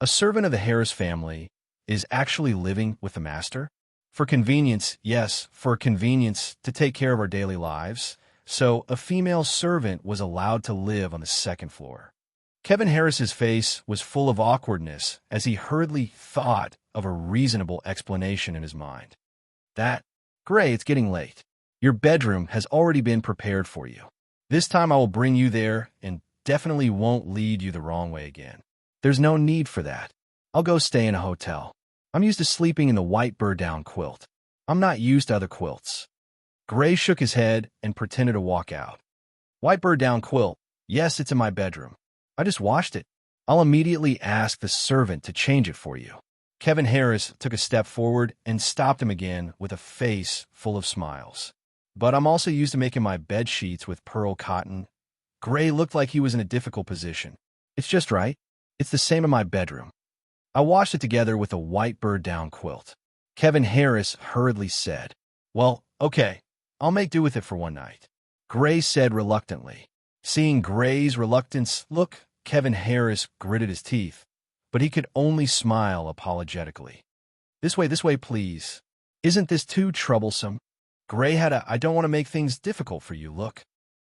A servant of the Harris family is actually living with the master? For convenience, yes, for convenience to take care of our daily lives. So a female servant was allowed to live on the second floor. Kevin Harris's face was full of awkwardness as he hurriedly thought of a reasonable explanation in his mind. Gray, it's getting late. Your bedroom has already been prepared for you. This time I will bring you there and definitely won't lead you the wrong way again. There's no need for that. I'll go stay in a hotel. I'm used to sleeping in the white bird-down quilt. I'm not used to other quilts. Gray shook his head and pretended to walk out. White bird-down quilt. Yes, it's in my bedroom. I just washed it. I'll immediately ask the servant to change it for you. Kevin Harris took a step forward and stopped him again with a face full of smiles. But I'm also used to making my bed sheets with pearl cotton. Gray looked like he was in a difficult position. It's just right. It's the same in my bedroom. I washed it together with a white bird-down quilt. Kevin Harris hurriedly said, Well, okay, I'll make do with it for one night. Gray said reluctantly. Seeing Gray's reluctance look, Kevin Harris gritted his teeth, but he could only smile apologetically. This way, please. Isn't this too troublesome? Gray had I don't want to make things difficult for you look.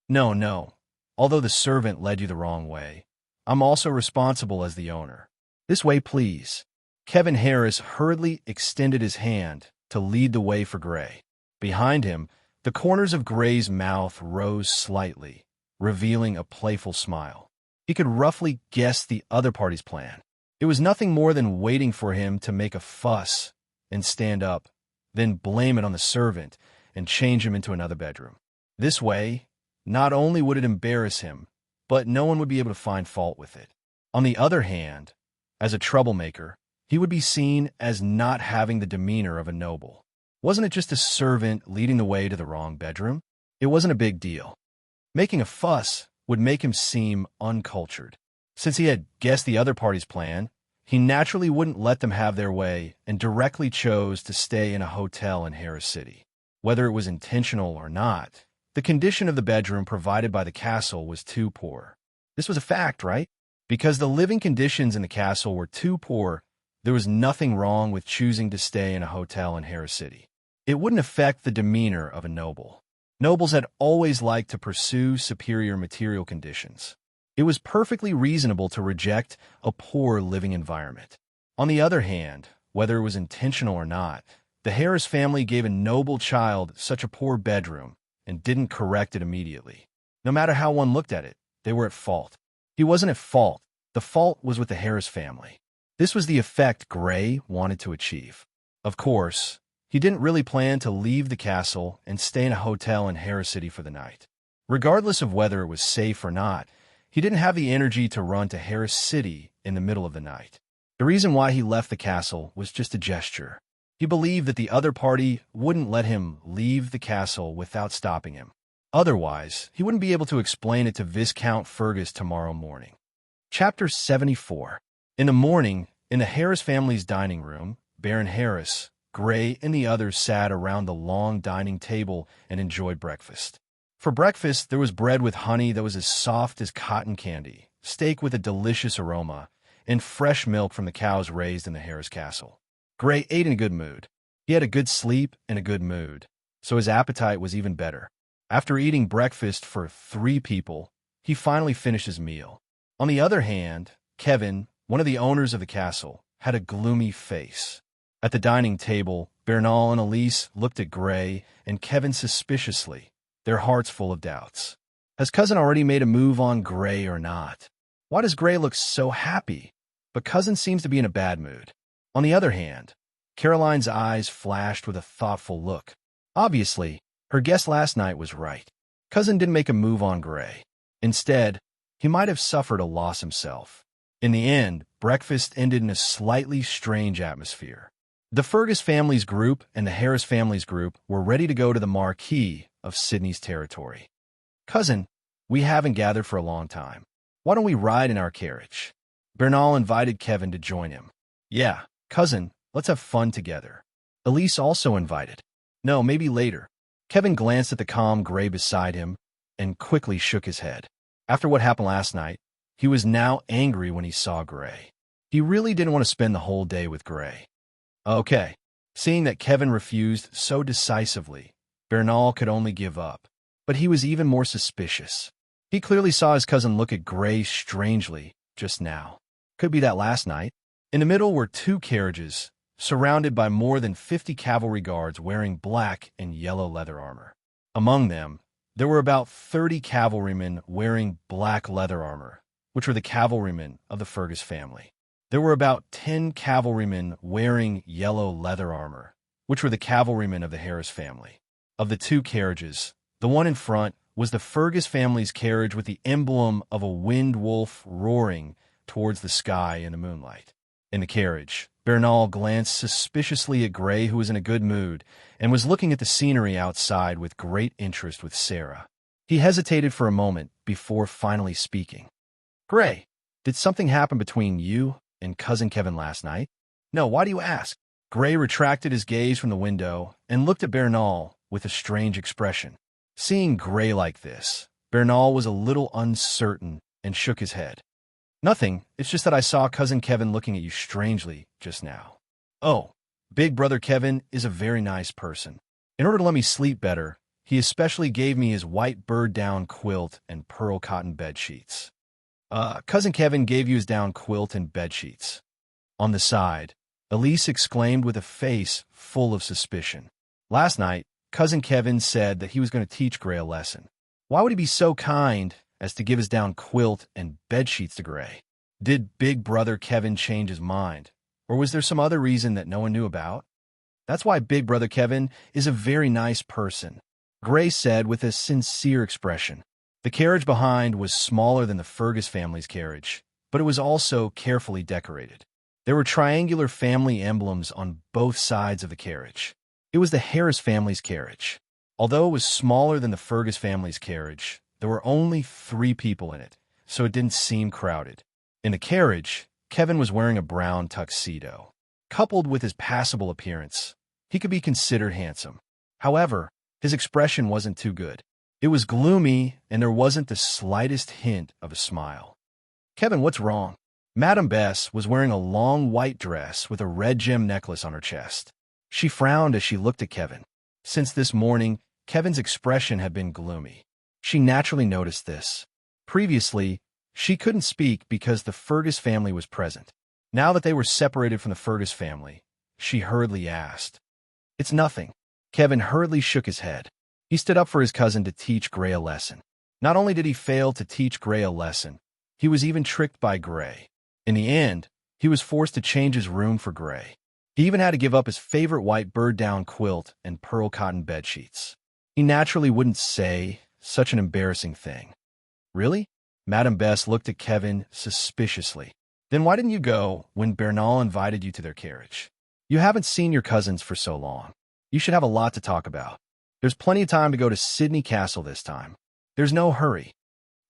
No. Although the servant led you the wrong way, I'm also responsible as the owner. This way, please. Kevin Harris hurriedly extended his hand to lead the way for Gray. Behind him, the corners of Gray's mouth rose slightly, revealing a playful smile. He could roughly guess the other party's plan. It was nothing more than waiting for him to make a fuss and stand up, then blame it on the servant and change him into another bedroom. This way, not only would it embarrass him, but no one would be able to find fault with it. On the other hand, as a troublemaker, he would be seen as not having the demeanor of a noble. Wasn't it just a servant leading the way to the wrong bedroom? It wasn't a big deal. Making a fuss would make him seem uncultured. Since he had guessed the other party's plan, he naturally wouldn't let them have their way and directly chose to stay in a hotel in Harris City. Whether it was intentional or not, the condition of the bedroom provided by the castle was too poor. This was a fact, right? Because the living conditions in the castle were too poor, there was nothing wrong with choosing to stay in a hotel in Harris City. It wouldn't affect the demeanor of a noble. Nobles had always liked to pursue superior material conditions. It was perfectly reasonable to reject a poor living environment. On the other hand, whether it was intentional or not, the Harris family gave a noble child such a poor bedroom and didn't correct it immediately. No matter how one looked at it, they were at fault. He wasn't at fault. The fault was with the Harris family. This was the effect Gray wanted to achieve. Of course, he didn't really plan to leave the castle and stay in a hotel in Harris City for the night. Regardless of whether it was safe or not, he didn't have the energy to run to Harris City in the middle of the night. The reason why he left the castle was just a gesture. He believed that the other party wouldn't let him leave the castle without stopping him. Otherwise, he wouldn't be able to explain it to Viscount Fergus tomorrow morning. Chapter 74. In the morning, in the Harris family's dining room, Baron Harris, Gray, and the others sat around the long dining table and enjoyed breakfast. For breakfast, there was bread with honey that was as soft as cotton candy, steak with a delicious aroma, and fresh milk from the cows raised in the Harris castle. Gray ate in a good mood. He had a good sleep and a good mood, so his appetite was even better. After eating breakfast for 3 people, he finally finished his meal. On the other hand, Kevin, one of the owners of the castle, had a gloomy face. At the dining table, Bernal and Elise looked at Gray and Kevin suspiciously, their hearts full of doubts. Has Cousin already made a move on Gray or not? Why does Gray look so happy? But Cousin seems to be in a bad mood. On the other hand, Caroline's eyes flashed with a thoughtful look. Obviously, her guess last night was right. Cousin didn't make a move on Gray. Instead, he might have suffered a loss himself. In the end, breakfast ended in a slightly strange atmosphere. The Fergus family's group and the Harris family's group were ready to go to the Marquis of Sydney's territory. "Cousin, we haven't gathered for a long time. Why don't we ride in our carriage?" Bernal invited Kevin to join him. "Yeah, cousin, let's have fun together." Elise also invited. "No, maybe later." Kevin glanced at the calm Gray beside him and quickly shook his head. After what happened last night, he was now angry when he saw Gray. He really didn't want to spend the whole day with Gray. Okay. Seeing that Kevin refused so decisively, Bernal could only give up. But he was even more suspicious. He clearly saw his cousin look at Gray strangely just now. Could be that last night. In the middle were two carriages, surrounded by more than 50 cavalry guards wearing black and yellow leather armor. Among them, there were about 30 cavalrymen wearing black leather armor, which were the cavalrymen of the Fergus family. There were about 10 cavalrymen wearing yellow leather armor, which were the cavalrymen of the Harris family. Of the two carriages, the one in front was the Fergus family's carriage with the emblem of a wind wolf roaring towards the sky in the moonlight. In the carriage, Bernal glanced suspiciously at Gray, who was in a good mood, and was looking at the scenery outside with great interest with Sarah. He hesitated for a moment before finally speaking. "Gray, did something happen between you and Cousin Kevin last night?" "No, why do you ask?" Gray retracted his gaze from the window and looked at Bernal with a strange expression. Seeing Gray like this, Bernal was a little uncertain and shook his head. "Nothing, it's just that I saw Cousin Kevin looking at you strangely just now." "Oh, Big Brother Kevin is a very nice person. In order to let me sleep better, he especially gave me his white bird down quilt and pearl cotton bed sheets." Cousin Kevin gave you his down quilt and bed sheets." On the side, Elise exclaimed with a face full of suspicion. "Last night, Cousin Kevin said that he was going to teach Gray a lesson. Why would he be so kind as to give his down quilt and bed sheets to Gray? Did Big Brother Kevin change his mind, or was there some other reason that no one knew about?" "That's why Big Brother Kevin is a very nice person," Gray said with a sincere expression. The carriage behind was smaller than the Fergus family's carriage, but it was also carefully decorated. There were triangular family emblems on both sides of the carriage. It was the Harris family's carriage. Although it was smaller than the Fergus family's carriage, there were only 3 people in it, so it didn't seem crowded. In the carriage, Kevin was wearing a brown tuxedo. Coupled with his passable appearance, he could be considered handsome. However, his expression wasn't too good. It was gloomy, and there wasn't the slightest hint of a smile. "Kevin, what's wrong?" Madame Bess was wearing a long white dress with a red gem necklace on her chest. She frowned as she looked at Kevin. Since this morning, Kevin's expression had been gloomy. She naturally noticed this. Previously, she couldn't speak because the Fergus family was present. Now that they were separated from the Fergus family, she hurriedly asked. "It's nothing." Kevin hurriedly shook his head. He stood up for his cousin to teach Gray a lesson. Not only did he fail to teach Gray a lesson, he was even tricked by Gray. In the end, he was forced to change his room for Gray. He even had to give up his favorite white bird-down quilt and pearl cotton bed sheets. He naturally wouldn't say such an embarrassing thing. "Really?" Madame Bess looked at Kevin suspiciously. "Then why didn't you go when Bernal invited you to their carriage? You haven't seen your cousins for so long. You should have a lot to talk about. There's plenty of time to go to Sydney Castle this time. There's no hurry."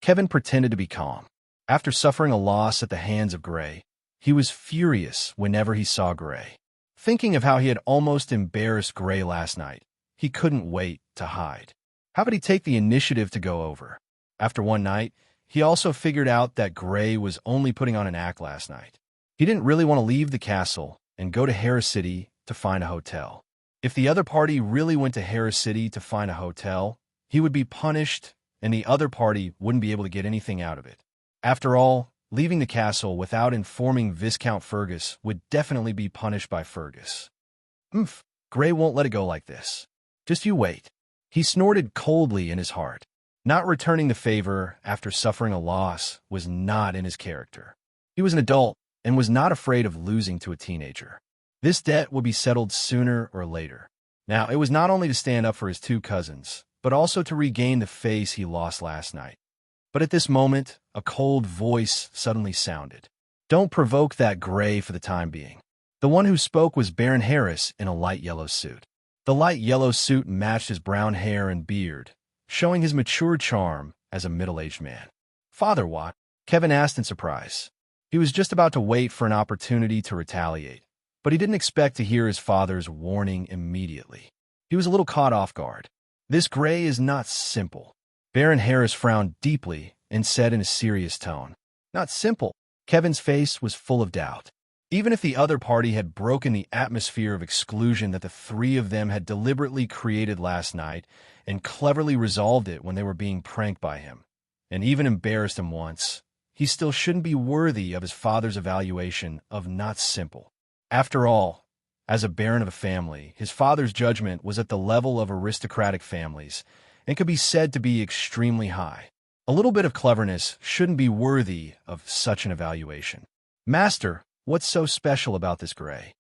Kevin pretended to be calm. After suffering a loss at the hands of Gray, he was furious whenever he saw Gray. Thinking of how he had almost embarrassed Gray last night, he couldn't wait to hide. How could he take the initiative to go over? After one night, he also figured out that Gray was only putting on an act last night. He didn't really want to leave the castle and go to Harris City to find a hotel. If the other party really went to Harris City to find a hotel, he would be punished and the other party wouldn't be able to get anything out of it. After all, leaving the castle without informing Viscount Fergus would definitely be punished by Fergus. Gray won't let it go like this. Just you wait. He snorted coldly in his heart. Not returning the favor after suffering a loss was not in his character. He was an adult and was not afraid of losing to a teenager. This debt would be settled sooner or later. Now, it was not only to stand up for his 2 cousins, but also to regain the face he lost last night. But at this moment, a cold voice suddenly sounded. Don't provoke that gray for the time being. The one who spoke was Baron Harris in a light yellow suit. The light yellow suit matched his brown hair and beard, showing his mature charm as a middle-aged man. Father, what? Kevin asked in surprise. He was just about to wait for an opportunity to retaliate, but he didn't expect to hear his father's warning immediately. He was a little caught off guard. This gray is not simple. Baron Harris frowned deeply and said in a serious tone, Not simple. Kevin's face was full of doubt. Even if the other party had broken the atmosphere of exclusion that the three of them had deliberately created last night and cleverly resolved it when they were being pranked by him, and even embarrassed him once, he still shouldn't be worthy of his father's evaluation of not simple. After all, as a baron of a family, his father's judgment was at the level of aristocratic families and could be said to be extremely high. A little bit of cleverness shouldn't be worthy of such an evaluation. Master, what's so special about this gray?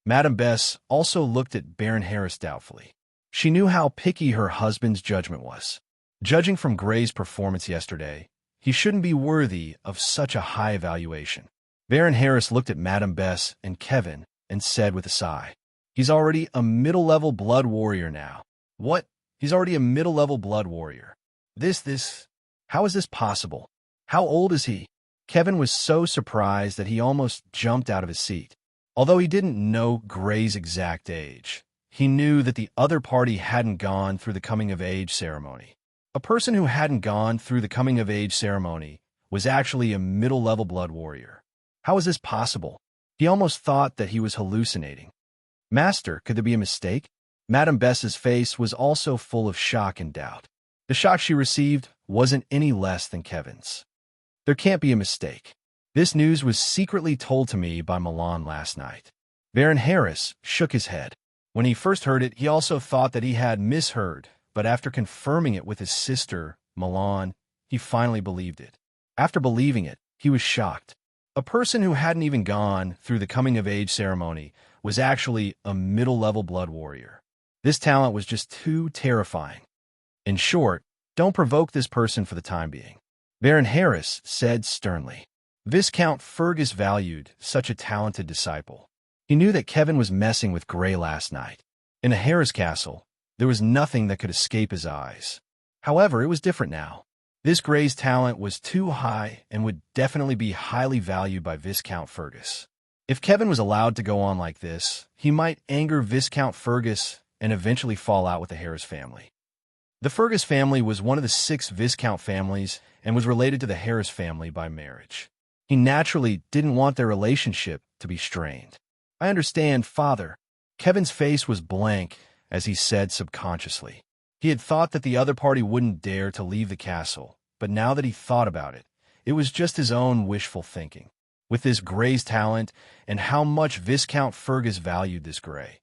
Madame Bess also looked at Baron Harris doubtfully. She knew how picky her husband's judgment was. Judging from Gray's performance yesterday, he shouldn't be worthy of such a high evaluation. Baron Harris looked at Madame Bess and Kevin and said with a sigh, He's already a middle-level blood warrior now. What? He's already a middle-level blood warrior. How is this possible? How old is he? Kevin was so surprised that he almost jumped out of his seat. Although he didn't know Gray's exact age, he knew that the other party hadn't gone through the coming-of-age ceremony. A person who hadn't gone through the coming-of-age ceremony was actually a middle-level blood warrior. How is this possible? He almost thought that he was hallucinating. Master, could there be a mistake? Madame Bess's face was also full of shock and doubt. The shock she received wasn't any less than Kevin's. There can't be a mistake. This news was secretly told to me by Milan last night. Baron Harris shook his head. When he first heard it, he also thought that he had misheard, but after confirming it with his sister, Milan, he finally believed it. After believing it, he was shocked. A person who hadn't even gone through the coming-of-age ceremony was actually a middle-level blood warrior. This talent was just too terrifying. In short, don't provoke this person for the time being. Baron Harris said sternly. Viscount Fergus valued such a talented disciple. He knew that Kevin was messing with Gray last night. In a Harris castle, there was nothing that could escape his eyes. However, it was different now. This Gray's talent was too high and would definitely be highly valued by Viscount Fergus. If Kevin was allowed to go on like this, he might anger Viscount Fergus and eventually fall out with the Harris family. The Fergus family was one of the 6 Viscount families and was related to the Harris family by marriage. He naturally didn't want their relationship to be strained. I understand, Father. Kevin's face was blank as he said subconsciously. He had thought that the other party wouldn't dare to leave the castle, but now that he thought about it, it was just his own wishful thinking. With this Gray's talent and how much Viscount Fergus valued this Gray.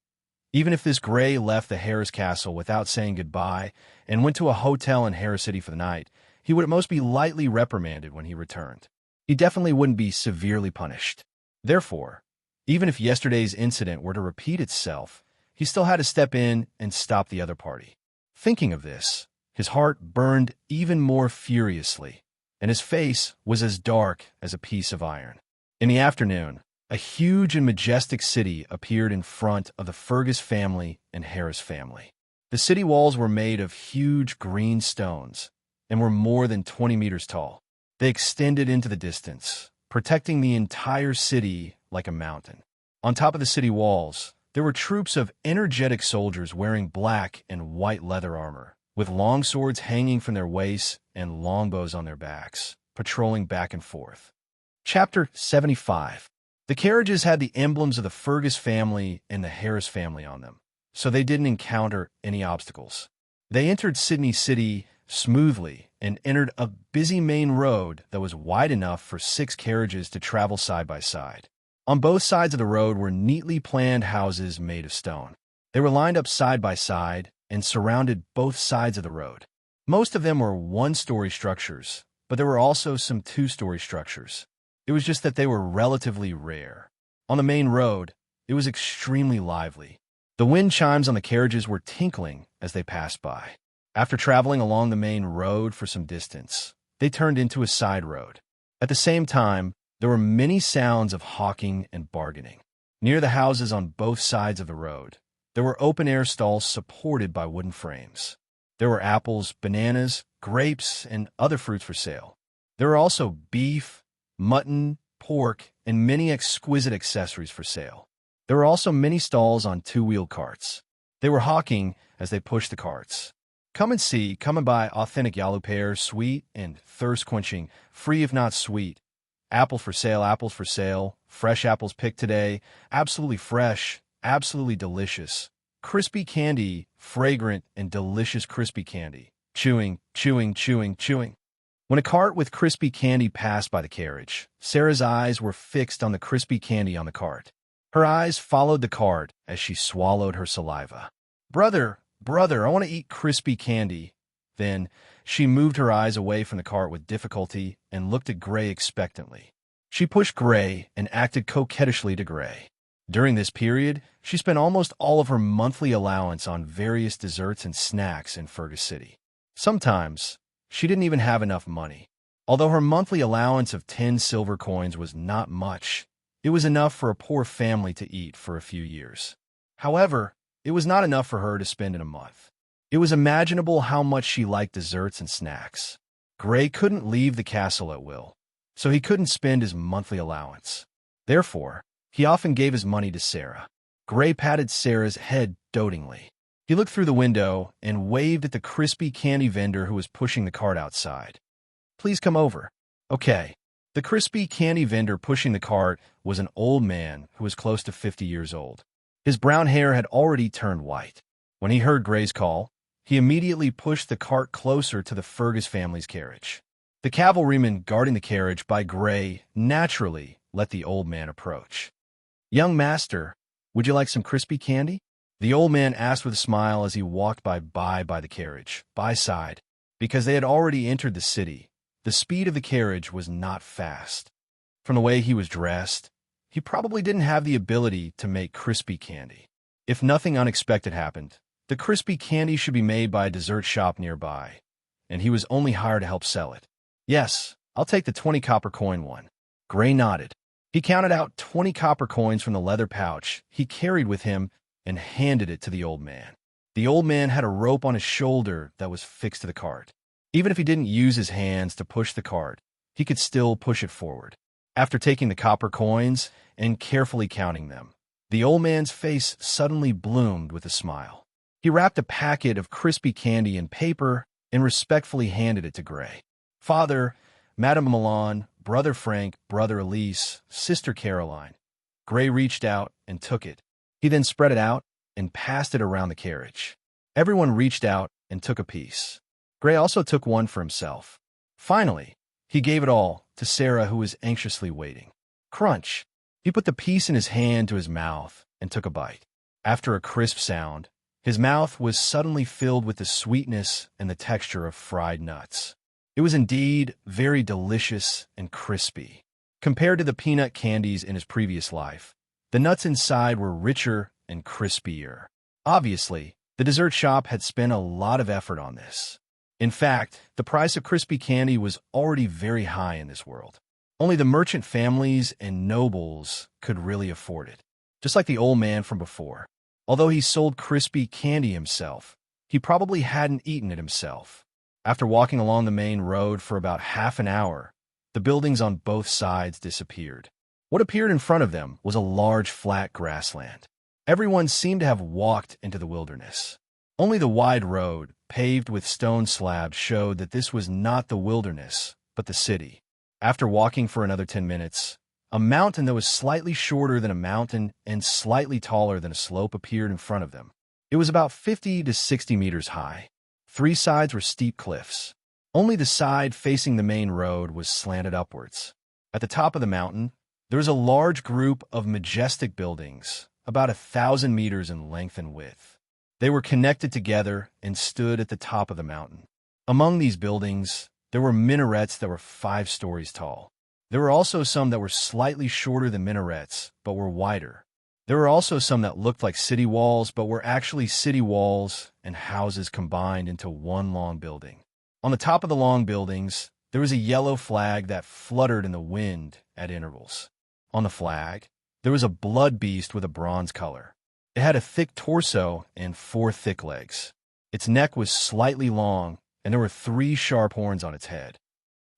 Even if this Gray left the Harris castle without saying goodbye and went to a hotel in Harris City for the night, he would at most be lightly reprimanded when he returned. He definitely wouldn't be severely punished. Therefore, even if yesterday's incident were to repeat itself, he still had to step in and stop the other party. Thinking of this, his heart burned even more furiously, and his face was as dark as a piece of iron. In the afternoon, a huge and majestic city appeared in front of the Fergus family and Harris family. The city walls were made of huge green stones and were more than 20 meters tall. They extended into the distance, protecting the entire city like a mountain. On top of the city walls, there were troops of energetic soldiers wearing black and white leather armor, with long swords hanging from their waists and longbows on their backs, patrolling back and forth. Chapter 75. The carriages had the emblems of the Fergus family and the Harris family on them, so they didn't encounter any obstacles. They entered Sydney City smoothly and entered a busy main road that was wide enough for 6 carriages to travel side by side. On both sides of the road were neatly planned houses made of stone. They were lined up side by side and surrounded both sides of the road. Most of them were 1-story structures, but there were also some 2-story structures. It was just that they were relatively rare. On the main road, it was extremely lively. The wind chimes on the carriages were tinkling as they passed by. After traveling along the main road for some distance, they turned into a side road. At the same time, There were many sounds of hawking and bargaining. Near the houses on both sides of the road, there were open-air stalls supported by wooden frames. There were apples, bananas, grapes, and other fruits for sale. There were also beef, mutton, pork, and many exquisite accessories for sale. There were also many stalls on two-wheeled carts. They were hawking as they pushed the carts. Come and see, come and buy authentic yellow pears, sweet and thirst-quenching, free if not sweet. Apples for sale, fresh apples picked today, absolutely fresh, absolutely delicious. Crispy candy, fragrant and delicious crispy candy. Chewing, chewing, chewing, chewing. When a cart with crispy candy passed by the carriage, Sarah's eyes were fixed on the crispy candy on the cart. Her eyes followed the cart as she swallowed her saliva. Brother, I want to eat crispy candy. Then she moved her eyes away from the cart with difficulty and looked at Gray expectantly. She pushed Gray and acted coquettishly to Gray. During this period, she spent almost all of her monthly allowance on various desserts and snacks in Fergus City. Sometimes, she didn't even have enough money. Although her monthly allowance of 10 silver coins was not much, it was enough for a poor family to eat for a few years. However, it was not enough for her to spend in a month. It was imaginable how much she liked desserts and snacks. Gray couldn't leave the castle at will, so he couldn't spend his monthly allowance. Therefore, he often gave his money to Sarah. Gray patted Sarah's head dotingly. He looked through the window and waved at the crispy candy vendor who was pushing the cart outside. Please come over. Okay. The crispy candy vendor pushing the cart was an old man who was close to 50 years old. His brown hair had already turned white. When he heard Gray's call, he immediately pushed the cart closer to the Fergus family's carriage. The cavalryman guarding the carriage by Gray naturally let the old man approach. Young master, would you like some crispy candy? The old man asked with a smile as he walked by the carriage, by side. Because they had already entered the city, the speed of the carriage was not fast. From the way he was dressed, he probably didn't have the ability to make crispy candy. If nothing unexpected happened, the crispy candy should be made by a dessert shop nearby, and he was only hired to help sell it. Yes, I'll take the 20 copper coin one. Gray nodded. He counted out 20 copper coins from the leather pouch he carried with him and handed it to the old man. The old man had a rope on his shoulder that was fixed to the cart. Even if he didn't use his hands to push the cart, he could still push it forward. After taking the copper coins and carefully counting them, the old man's face suddenly bloomed with a smile. He wrapped a packet of crispy candy in paper and respectfully handed it to Gray. Father, Madame Milan, Brother Frank, Brother Elise, Sister Caroline. Gray reached out and took it. He then spread it out and passed it around the carriage. Everyone reached out and took a piece. Gray also took one for himself. Finally, he gave it all to Sarah, who was anxiously waiting. Crunch! He put the piece in his hand to his mouth and took a bite. After a crisp sound, his mouth was suddenly filled with the sweetness and the texture of fried nuts. It was indeed very delicious and crispy. Compared to the peanut candies in his previous life, the nuts inside were richer and crispier. Obviously, the dessert shop had spent a lot of effort on this. In fact, the price of crispy candy was already very high in this world. Only the merchant families and nobles could really afford it. Just like the old man from before. Although he sold crispy candy himself, he probably hadn't eaten it himself. After walking along the main road for about half an hour, the buildings on both sides disappeared. What appeared in front of them was a large flat grassland. Everyone seemed to have walked into the wilderness. Only the wide road, paved with stone slabs, showed that this was not the wilderness, but the city. After walking for another 10 minutes, a mountain that was slightly shorter than a mountain and slightly taller than a slope appeared in front of them. It was about 50 to 60 meters high. 3 sides were steep cliffs. Only the side facing the main road was slanted upwards. At the top of the mountain, there was a large group of majestic buildings, about 1,000 meters in length and width. They were connected together and stood at the top of the mountain. Among these buildings, there were minarets that were 5 stories tall. There were also some that were slightly shorter than minarets, but were wider. There were also some that looked like city walls, but were actually city walls and houses combined into one long building. On the top of the long buildings, there was a yellow flag that fluttered in the wind at intervals. On the flag, there was a blood beast with a bronze color. It had a thick torso and 4 thick legs. Its neck was slightly long, and there were 3 sharp horns on its head.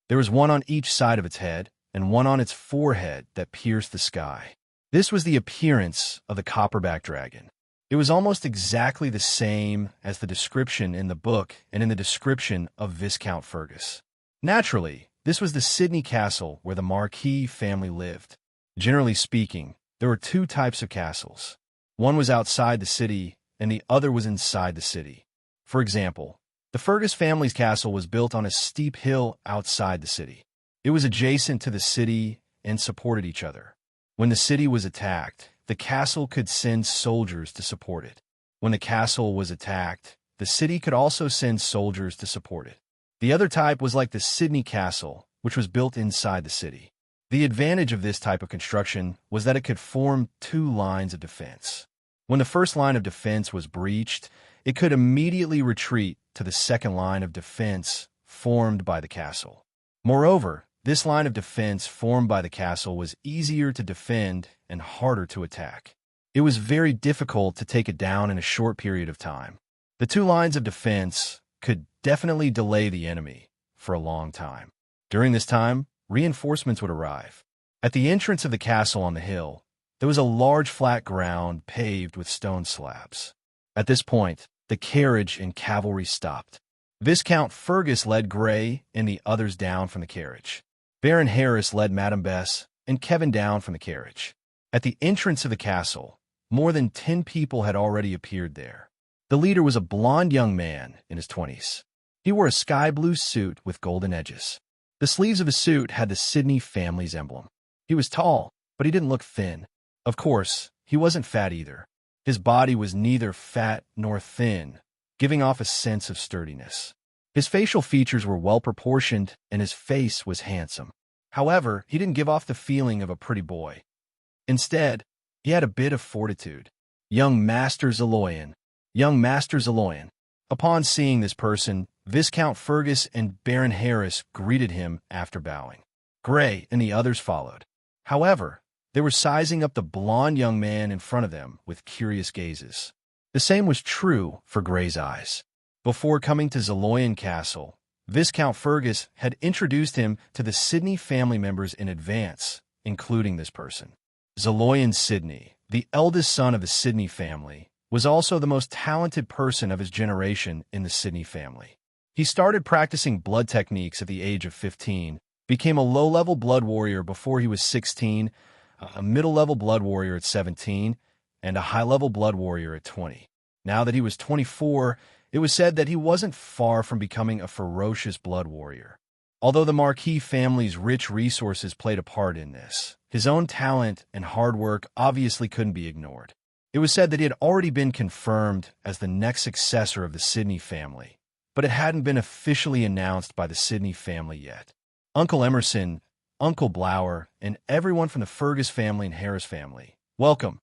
There was one on each side of its head, and one on its forehead that pierced the sky. This was the appearance of the copperback dragon. It was almost exactly the same as the description in the book and in the description of Viscount Fergus. Naturally, this was the Sydney castle where the Marquis family lived. Generally speaking, there were 2 types of castles. One was outside the city, and the other was inside the city. For example, the Fergus family's castle was built on a steep hill outside the city. It was adjacent to the city and supported each other. When the city was attacked, the castle could send soldiers to support it. When the castle was attacked, the city could also send soldiers to support it. The other type was like the Sydney castle, which was built inside the city. The advantage of this type of construction was that it could form 2 lines of defense. When the first line of defense was breached, it could immediately retreat to the second line of defense formed by the castle. Moreover, this line of defense formed by the castle was easier to defend and harder to attack. It was very difficult to take it down in a short period of time. The 2 lines of defense could definitely delay the enemy for a long time. During this time, reinforcements would arrive. At the entrance of the castle on the hill, there was a large flat ground paved with stone slabs. At this point, the carriage and cavalry stopped. Viscount Fergus led Grey and the others down from the carriage. Baron Harris led Madame Bess and Kevin down from the carriage. At the entrance of the castle, more than 10 people had already appeared there. The leader was a blond young man in his 20s. He wore a sky blue suit with golden edges. The sleeves of his suit had the Sydney family's emblem. He was tall, but he didn't look thin. Of course, he wasn't fat either. His body was neither fat nor thin, giving off a sense of sturdiness. His facial features were well-proportioned, and his face was handsome. However, he didn't give off the feeling of a pretty boy. Instead, he had a bit of fortitude. Young Master Zeloyan. Young Master Zeloyan. Upon seeing this person, Viscount Fergus and Baron Harris greeted him after bowing. Grey and the others followed. However, they were sizing up the blond young man in front of them with curious gazes. The same was true for Grey's eyes. Before coming to Zeloyan Castle, Viscount Fergus had introduced him to the Sydney family members in advance, including this person. Zeloyan Sydney, the eldest son of the Sydney family, was also the most talented person of his generation in the Sydney family. He started practicing blood techniques at the age of 15, became a low-level blood warrior before he was 16, a middle-level blood warrior at 17, and a high-level blood warrior at 20. Now that he was 24, it was said that he wasn't far from becoming a ferocious blood warrior. Although the Marquis family's rich resources played a part in this, his own talent and hard work obviously couldn't be ignored. It was said that he had already been confirmed as the next successor of the Sydney family, but it hadn't been officially announced by the Sydney family yet. Uncle Emerson, Uncle Blower, and everyone from the Fergus family and Harris family, welcome.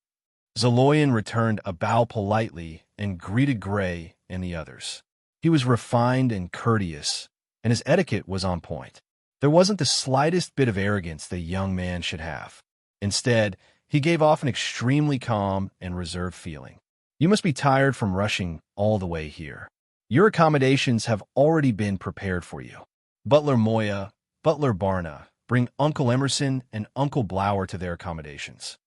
Zeloyan returned a bow politely and greeted Grey and the others. He was refined and courteous, and his etiquette was on point. There wasn't the slightest bit of arrogance the young man should have. Instead, he gave off an extremely calm and reserved feeling. You must be tired from rushing all the way here. Your accommodations have already been prepared for you. Butler Moya, Butler Barna, bring Uncle Emerson and Uncle Blower to their accommodations.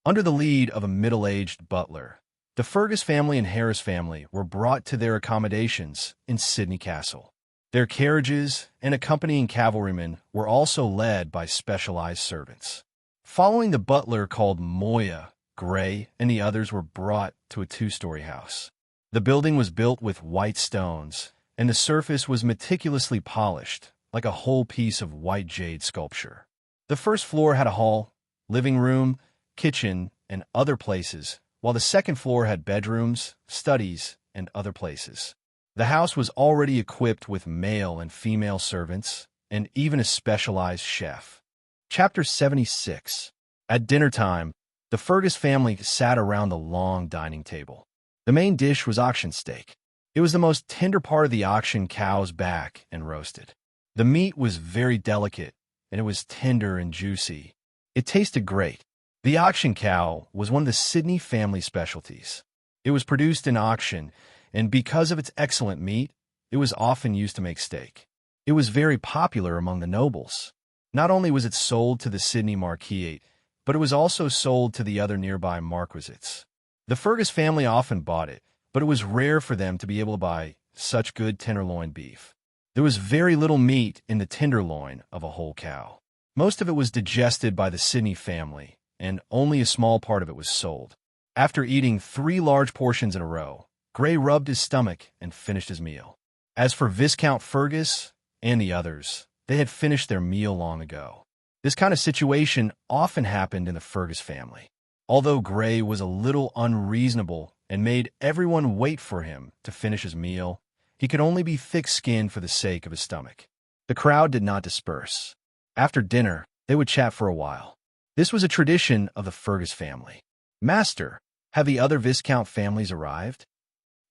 Under the lead of a middle-aged butler, the Fergus family and Harris family were brought to their accommodations in Sydney Castle. Their carriages and accompanying cavalrymen were also led by specialized servants. Following the butler called Moya, Grey and the others were brought to a 2-story house. The building was built with white stones, and the surface was meticulously polished, like a whole piece of white jade sculpture. The first floor had a hall, living room, kitchen, and other places, while the second floor had bedrooms, studies, and other places. The house was already equipped with male and female servants, and even a specialized chef. Chapter 76. At dinner time, the Fergus family sat around the long dining table. The main dish was auction steak. It was the most tender part of the auction cow's back and roasted. The meat was very delicate, and it was tender and juicy, It tasted great. The auction cow was one of the Sydney family specialties. It was produced in auction, and because of its excellent meat, it was often used to make steak. It was very popular among the nobles. Not only was it sold to the Sydney marquisate, but it was also sold to the other nearby marquisates. The Fergus family often bought it, but it was rare for them to be able to buy such good tenderloin beef. There was very little meat in the tenderloin of a whole cow. Most of it was digested by the Sydney family, and only a small part of it was sold. After eating 3 large portions in a row, Gray rubbed his stomach and finished his meal. As for Viscount Fergus and the others, they had finished their meal long ago. This kind of situation often happened in the Fergus family. Although Gray was a little unreasonable and made everyone wait for him to finish his meal, he could only be thick-skinned for the sake of his stomach. The crowd did not disperse. After dinner, they would chat for a while. This was a tradition of the Fergus family. "Master, have the other Viscount families arrived?"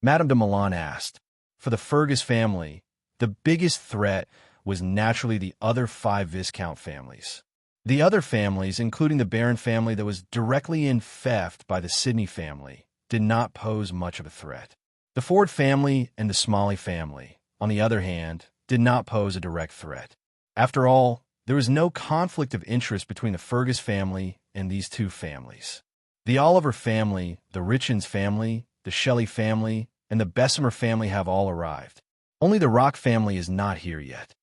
Madame de Milan asked. For the Fergus family, the biggest threat was naturally the other 5 Viscount families. The other families, including the Baron family that was directly infected by the Sydney family, did not pose much of a threat. The Ford family and the Smalley family, on the other hand, did not pose a direct threat. After all, there was no conflict of interest between the Fergus family and these 2 families. The Oliver family, the Richens family, the Shelley family, and the Bessemer family have all arrived. Only the Rock family is not here yet.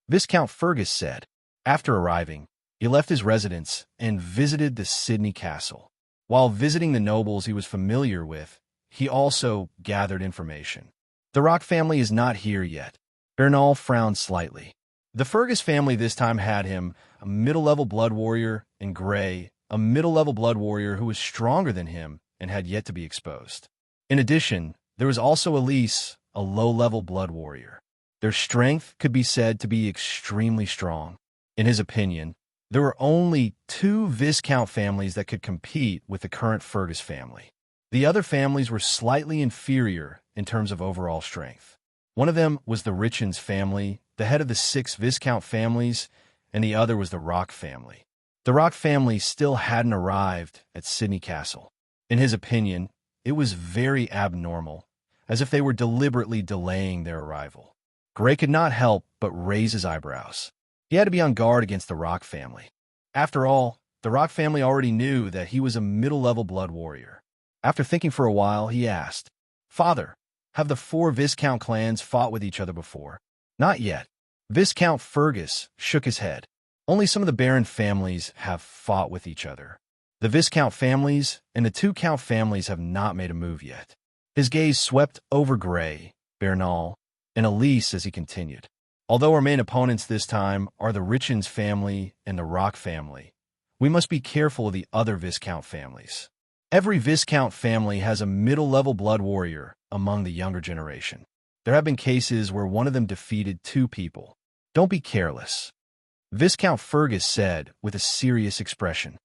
Viscount Fergus said. After arriving, he left his residence and visited the Sydney castle. While visiting the nobles he was familiar with, he also gathered information. The Rock family is not here yet. Bernal frowned slightly. The Fergus family this time had him, a middle-level blood warrior, and Gray, a middle-level blood warrior who was stronger than him and had yet to be exposed. In addition, there was also Elise, a low-level blood warrior. Their strength could be said to be extremely strong. In his opinion, there were only 2 Viscount families that could compete with the current Fergus family. The other families were slightly inferior in terms of overall strength. One of them was the Richens family, the head of the 6 Viscount families, and the other was the Rock family. The Rock family still hadn't arrived at Sydney Castle. In his opinion, it was very abnormal, as if they were deliberately delaying their arrival. Gray could not help but raise his eyebrows. He had to be on guard against the Rock family. After all, the Rock family already knew that he was a middle-level blood warrior. After thinking for a while, he asked, "Father, have the 4 Viscount clans fought with each other before?" "Not yet." Viscount Fergus shook his head. "Only some of the Baron families have fought with each other. The Viscount families and the 2 Count families have not made a move yet." His gaze swept over Gray, Bernal, and Elise as he continued. "Although our main opponents this time are the Richens family and the Rock family, we must be careful of the other Viscount families. Every Viscount family has a middle-level blood warrior among the younger generation. There have been cases where one of them defeated 2 people. Don't be careless." Viscount Fergus said with a serious expression.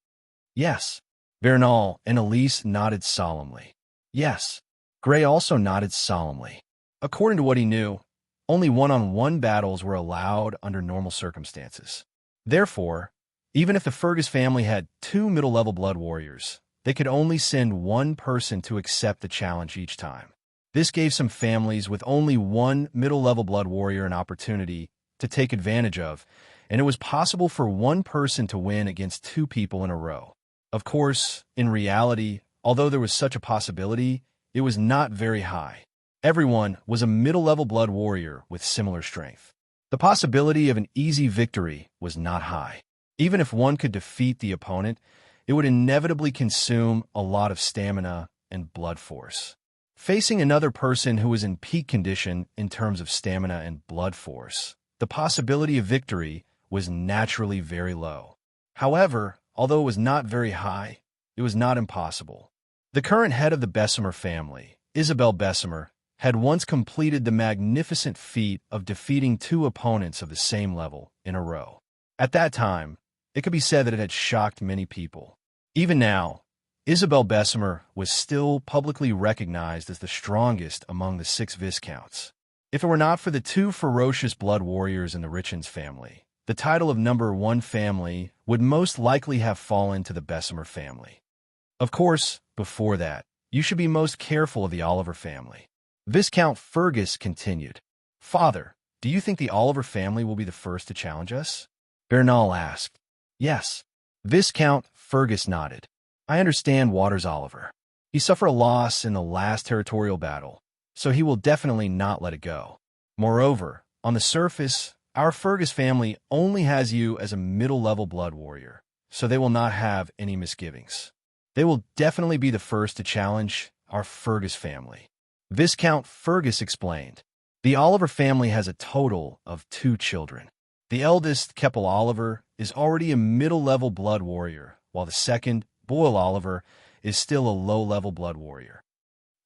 "Yes." Bernal and Elise nodded solemnly. "Yes." Gray also nodded solemnly. According to what he knew, only one-on-one battles were allowed under normal circumstances. Therefore, even if the Fergus family had 2 middle-level blood warriors, they could only send 1 person to accept the challenge each time. This gave some families with only 1 middle-level blood warrior an opportunity to take advantage of, and it was possible for 1 person to win against 2 people in a row. Of course, in reality, although there was such a possibility, it was not very high. Everyone was a middle-level blood warrior with similar strength. The possibility of an easy victory was not high. Even if one could defeat the opponent, it would inevitably consume a lot of stamina and blood force. Facing another person who was in peak condition in terms of stamina and blood force, the possibility of victory was naturally very low. However, although it was not very high, it was not impossible. The current head of the Bessemer family, Isabel Bessemer, had once completed the magnificent feat of defeating 2 opponents of the same level in a row. At that time, it could be said that it had shocked many people. Even now, Isabel Bessemer was still publicly recognized as the strongest among the 6 Viscounts. If it were not for the 2 ferocious blood warriors in the Richens family, the title of number 1 family would most likely have fallen to the Bessemer family. Of course, before that, you should be most careful of the Oliver family. Viscount Fergus continued. Father, do you think the Oliver family will be the first to challenge us? Bernal asked. Yes. Viscount Fergus nodded. I understand Waters Oliver. He suffered a loss in the last territorial battle, so he will definitely not let it go. Moreover, on the surface, our Fergus family only has you as a middle-level blood warrior, so they will not have any misgivings. They will definitely be the first to challenge our Fergus family. Viscount Fergus explained. The Oliver family has a total of 2 children. The eldest, Keppel Oliver, is already a middle-level blood warrior, while the second, Boyle Oliver, is still a low-level blood warrior.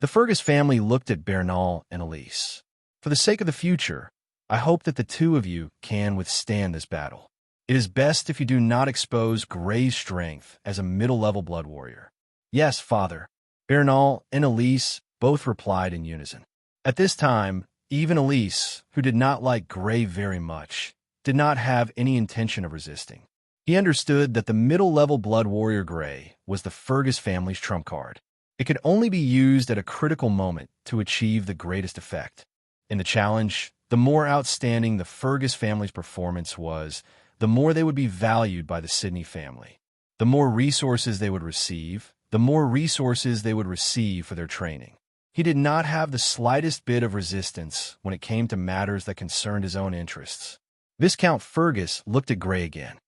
The Fergus family looked at Bernal and Elise. For the sake of the future, I hope that the 2 of you can withstand this battle. It is best if you do not expose Gray's strength as a middle-level blood warrior. Yes, Father. Bernal and Elise both replied in unison. At this time, even Elise, who did not like Gray very much, did not have any intention of resisting. He understood that the middle-level blood warrior Gray was the Fergus family's trump card. It could only be used at a critical moment to achieve the greatest effect. In the challenge, the more outstanding the Fergus family's performance was, the more they would be valued by the Sidney family. The more resources they would receive, the more resources they would receive for their training. He did not have the slightest bit of resistance when it came to matters that concerned his own interests. Viscount Fergus looked at Gray again.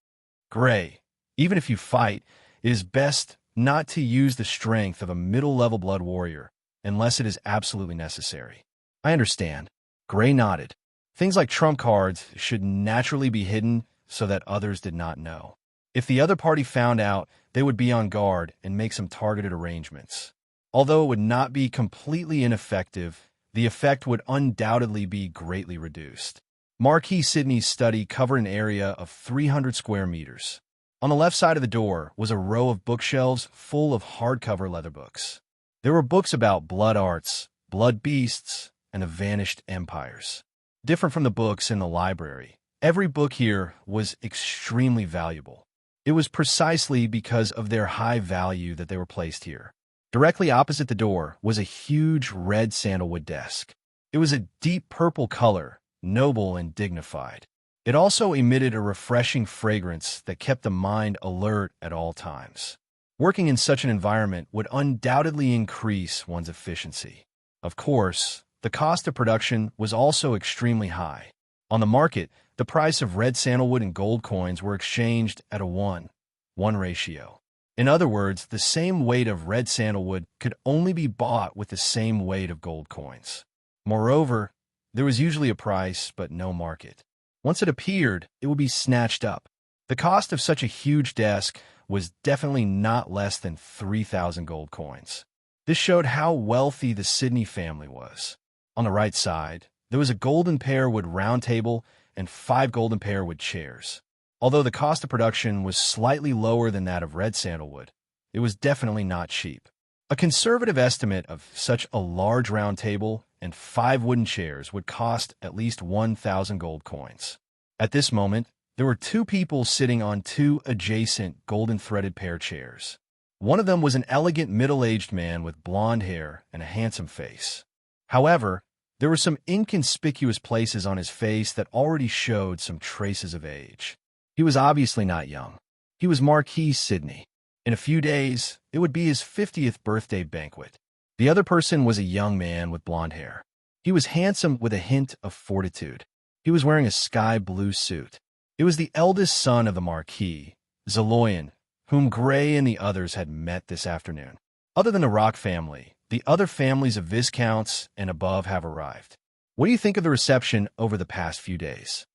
Gray, even if you fight, it is best not to use the strength of a middle-level blood warrior unless it is absolutely necessary. I understand. Gray nodded. Things like trump cards should naturally be hidden so that others did not know. If the other party found out, they would be on guard and make some targeted arrangements. Although it would not be completely ineffective, the effect would undoubtedly be greatly reduced. Marquis Sidney's study covered an area of 300 square meters. On the left side of the door was a row of bookshelves full of hardcover leather books. There were books about blood arts, blood beasts, and the vanished empires. Different from the books in the library, every book here was extremely valuable. It was precisely because of their high value that they were placed here. Directly opposite the door was a huge red sandalwood desk. It was a deep purple color, noble and dignified. It also emitted a refreshing fragrance that kept the mind alert at all times. Working in such an environment would undoubtedly increase one's efficiency. Of course, the cost of production was also extremely high. On the market, the price of red sandalwood and gold coins were exchanged at a 1:1 ratio. In other words, the same weight of red sandalwood could only be bought with the same weight of gold coins. Moreover, there was usually a price but no market. Once it appeared, it would be snatched up. The cost of such a huge desk was definitely not less than 3,000 gold coins. This showed how wealthy the Sidney family was. On the right side, there was a golden pearwood round table and 5 golden pearwood chairs. Although the cost of production was slightly lower than that of red sandalwood, it was definitely not cheap. A conservative estimate of such a large round table and 5 wooden chairs would cost at least 1,000 gold coins. At this moment, there were 2 people sitting on 2 adjacent golden-threaded pear chairs. One of them was an elegant middle-aged man with blonde hair and a handsome face. However, there were some inconspicuous places on his face that already showed some traces of age. He was obviously not young. He was Marquis Sidney. In a few days, it would be his 50th birthday banquet. The other person was a young man with blonde hair. He was handsome with a hint of fortitude. He was wearing a sky-blue suit. It was the eldest son of the Marquis, Zaloyan, whom Gray and the others had met this afternoon. Other than the Rock family, the other families of viscounts and above have arrived. What do you think of the reception over the past few days?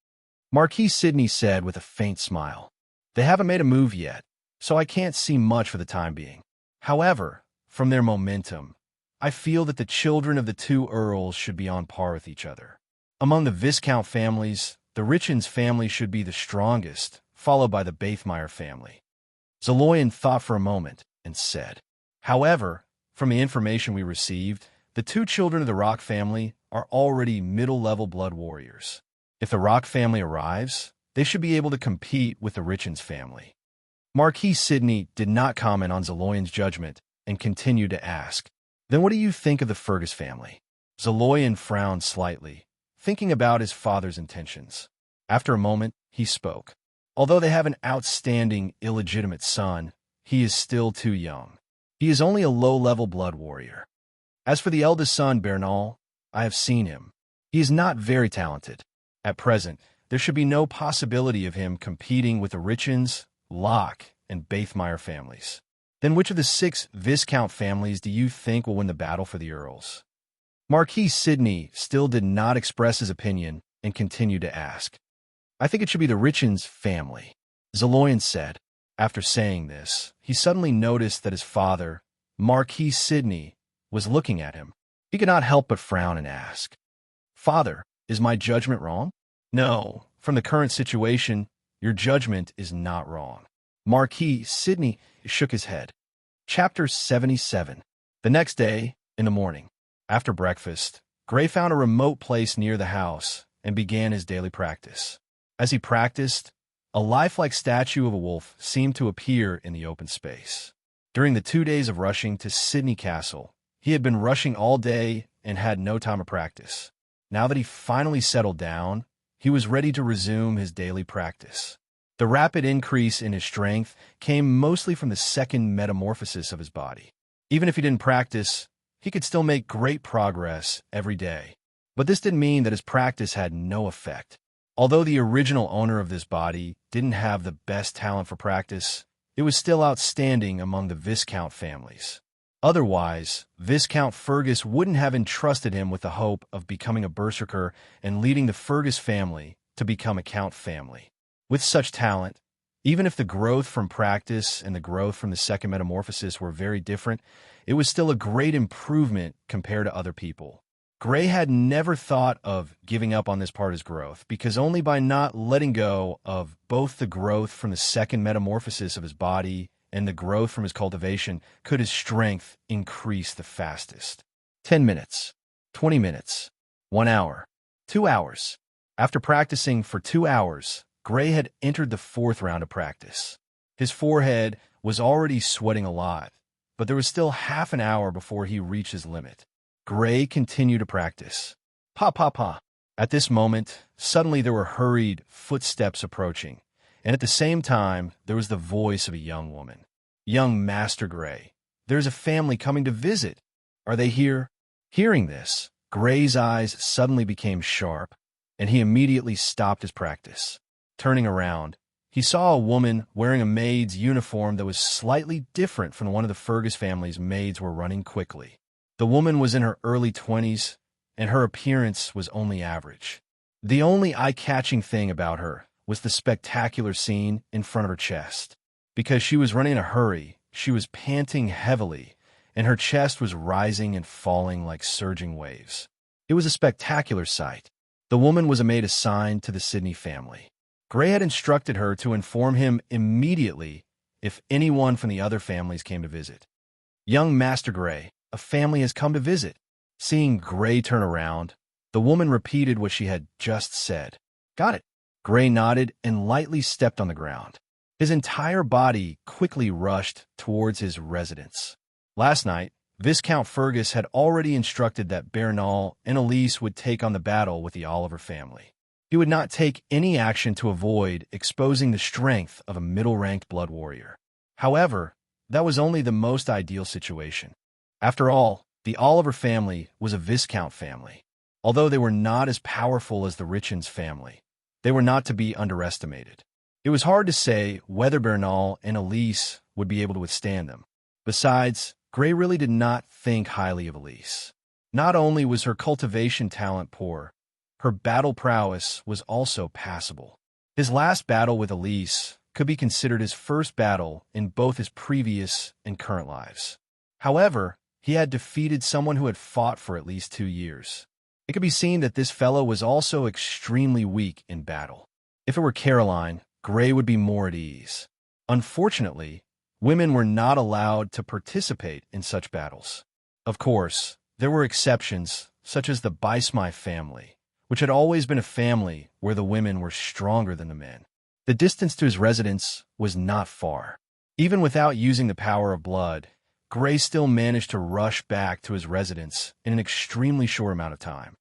Marquis Sidney said with a faint smile. They haven't made a move yet, so I can't see much for the time being. However, from their momentum, I feel that the children of the 2 earls should be on par with each other. Among the Viscount families, the Richens family should be the strongest, followed by the Bathmeyer family. Zaloyan thought for a moment and said, however, from the information we received, the 2 children of the Rock family are already middle-level blood warriors. If the Rock family arrives, they should be able to compete with the Richens family. Marquis Sidney did not comment on Zaloyan's judgment and continued to ask, "Then what do you think of the Fergus family?" Zaloyan frowned slightly, thinking about his father's intentions. After a moment, he spoke. "Although they have an outstanding, illegitimate son, he is still too young. He is only a low-level blood warrior. As for the eldest son, Bernal, I have seen him. He is not very talented. At present, there should be no possibility of him competing with the Richens, Locke, and Bathmeyer families. Then which of the 6 Viscount families do you think will win the battle for the Earls?" Marquis Sidney still did not express his opinion and continued to ask. "I think it should be the Richens family," Zaloyan said. After saying this, he suddenly noticed that his father, Marquis Sidney, was looking at him. He could not help but frown and ask, "Father, is my judgment wrong?" "No, from the current situation, your judgment is not wrong." Marquis Sidney shook his head. Chapter 77. The next day, in the morning, after breakfast, Gray found a remote place near the house and began his daily practice. As he practiced, a lifelike statue of a wolf seemed to appear in the open space. During the 2 days of rushing to Sidney Castle, he had been rushing all day and had no time of practice. Now that he finally settled down, he was ready to resume his daily practice. The rapid increase in his strength came mostly from the second metamorphosis of his body. Even if he didn't practice, he could still make great progress every day. But this didn't mean that his practice had no effect. Although the original owner of this body didn't have the best talent for practice, it was still outstanding among the Viscount families. Otherwise, Viscount Fergus wouldn't have entrusted him with the hope of becoming a berserker and leading the Fergus family to become a Count family. With such talent, even if the growth from practice and the growth from the second metamorphosis were very different, it was still a great improvement compared to other people. Gray had never thought of giving up on this part of his growth, because only by not letting go of both the growth from the second metamorphosis of his body and the growth from his cultivation could his strength increase the fastest. 10 minutes, 20 minutes, 1 hour, 2 hours. After practicing for 2 hours, Gray had entered the 4th round of practice. His forehead was already sweating a lot, but there was still half an hour before he reached his limit. Gray continued to practice. Pa, pa, pa. At this moment, suddenly there were hurried footsteps approaching, and at the same time, there was the voice of a young woman. "Young Master Gray, there's a family coming to visit. Are they here?" Hearing this, Gray's eyes suddenly became sharp, and he immediately stopped his practice. Turning around, he saw a woman wearing a maid's uniform that was slightly different from one of the Fergus family's maids were running quickly. The woman was in her early 20s, and her appearance was only average. The only eye-catching thing about her was the spectacular scene in front of her chest. Because she was running in a hurry, she was panting heavily, and her chest was rising and falling like surging waves. It was a spectacular sight. The woman was a maid assigned to the Sidney family. Gray had instructed her to inform him immediately if anyone from the other families came to visit. "Young Master Gray, a family has come to visit." Seeing Gray turn around, the woman repeated what she had just said. "Got it." Gray nodded and lightly stepped on the ground. His entire body quickly rushed towards his residence. Last night, Viscount Fergus had already instructed that Bernal and Elise would take on the battle with the Oliver family. He would not take any action to avoid exposing the strength of a middle-ranked blood warrior. However, that was only the most ideal situation. After all, the Oliver family was a Viscount family. Although they were not as powerful as the Richens family, they were not to be underestimated. It was hard to say whether Bernal and Elise would be able to withstand them. Besides, Gray really did not think highly of Elise. Not only was her cultivation talent poor, her battle prowess was also passable. His last battle with Elise could be considered his first battle in both his previous and current lives. However, he had defeated someone who had fought for at least 2 years. It could be seen that this fellow was also extremely weak in battle. If it were Caroline, Gray would be more at ease. Unfortunately, women were not allowed to participate in such battles. Of course, there were exceptions, such as the Baismai family, which had always been a family where the women were stronger than the men. The distance to his residence was not far. Even without using the power of blood, Gray still managed to rush back to his residence in an extremely short amount of time.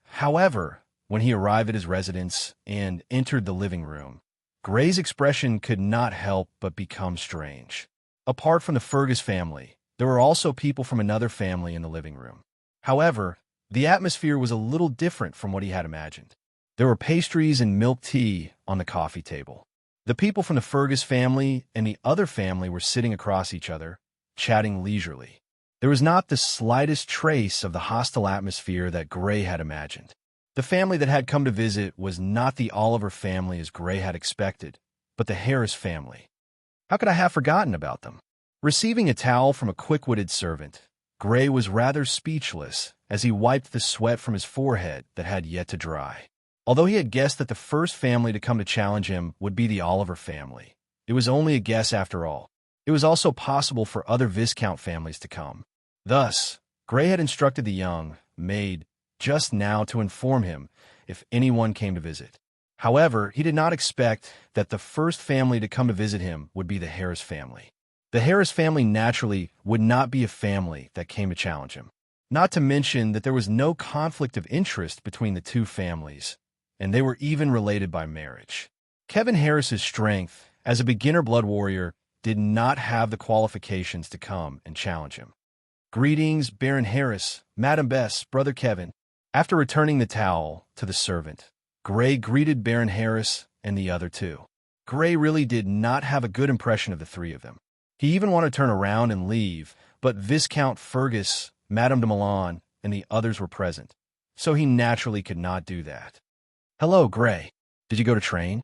However, when he arrived at his residence and entered the living room, Gray's expression could not help but become strange. Apart from the Fergus family, there were also people from another family in the living room. However, the atmosphere was a little different from what he had imagined. There were pastries and milk tea on the coffee table. The people from the Fergus family and the other family were sitting across each other, chatting leisurely. There was not the slightest trace of the hostile atmosphere that Gray had imagined. The family that had come to visit was not the Oliver family as Gray had expected, but the Harris family. How could I have forgotten about them? Receiving a towel from a quick-witted servant, Gray was rather speechless as he wiped the sweat from his forehead that had yet to dry. Although he had guessed that the first family to come to challenge him would be the Oliver family, it was only a guess after all. It was also possible for other Viscount families to come. Thus, Gray had instructed the young maid just now to inform him if anyone came to visit. However, he did not expect that the first family to come to visit him would be the Harris family. The Harris family naturally would not be a family that came to challenge him. Not to mention that there was no conflict of interest between the two families, and they were even related by marriage. Kevin Harris's strength as a beginner blood warrior did not have the qualifications to come and challenge him. Greetings, Baron Harris, Madam Bess, Brother Kevin. After returning the towel to the servant, Gray greeted Baron Harris and the other two. Gray really did not have a good impression of the three of them. He even wanted to turn around and leave, but Viscount Fergus, Madame de Milan, and the others were present, so he naturally could not do that. Hello, Gray. Did you go to train?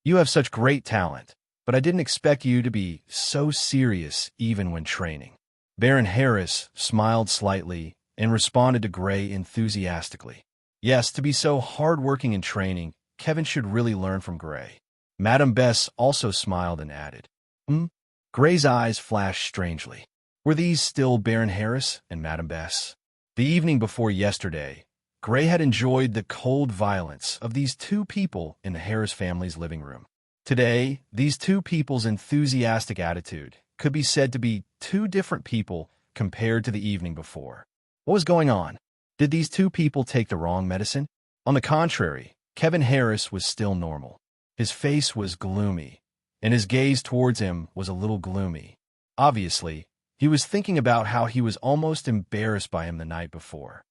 You have such great talent, but I didn't expect you to be so serious even when training. Baron Harris smiled slightly and responded to Gray enthusiastically. Yes, to be so hard-working in training, Kevin should really learn from Gray. Madame Bess also smiled and added, Gray's eyes flashed strangely. Were these still Baron Harris and Madame Bess? The evening before yesterday, Gray had enjoyed the cold violence of these two people in the Harris family's living room. Today, these two people's enthusiastic attitude could be said to be two different people compared to the evening before. What was going on? Did these two people take the wrong medicine? On the contrary, Kevin Harris was still normal. His face was gloomy, and his gaze towards him was a little gloomy. Obviously, he was thinking about how he was almost embarrassed by him the night before.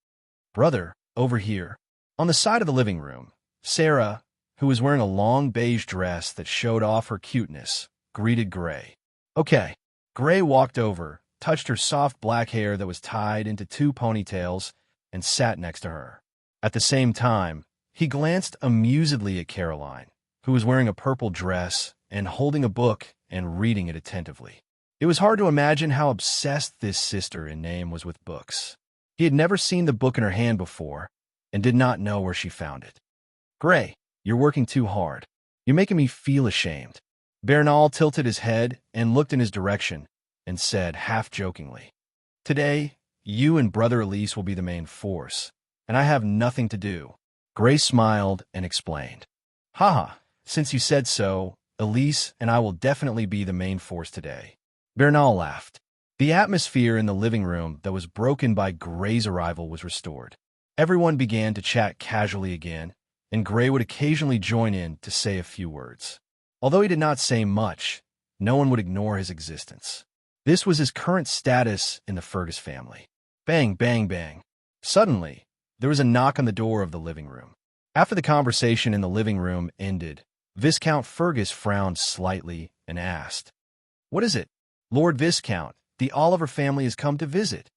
Brother, over here. On the side of the living room, Sarah, who was wearing a long beige dress that showed off her cuteness, greeted Gray. Okay. Gray walked over, touched her soft black hair that was tied into two ponytails, and sat next to her. At the same time, he glanced amusedly at Caroline, who was wearing a purple dress and holding a book and reading it attentively. It was hard to imagine how obsessed this sister in name was with books. He had never seen the book in her hand before and did not know where she found it. Gray, you're working too hard. You're making me feel ashamed. Bernal tilted his head and looked in his direction and said half-jokingly, Today, you and Brother Elise will be the main force, and I have nothing to do. Gray smiled and explained, Haha, since you said so, Elise and I will definitely be the main force today. Bernal laughed. The atmosphere in the living room that was broken by Gray's arrival was restored. Everyone began to chat casually again, and Gray would occasionally join in to say a few words. Although he did not say much, no one would ignore his existence. This was his current status in the Fergus family. Bang, bang, bang. Suddenly, there was a knock on the door of the living room. After the conversation in the living room ended, Viscount Fergus frowned slightly and asked, What is it? Lord Viscount, the Oliver family has come to visit.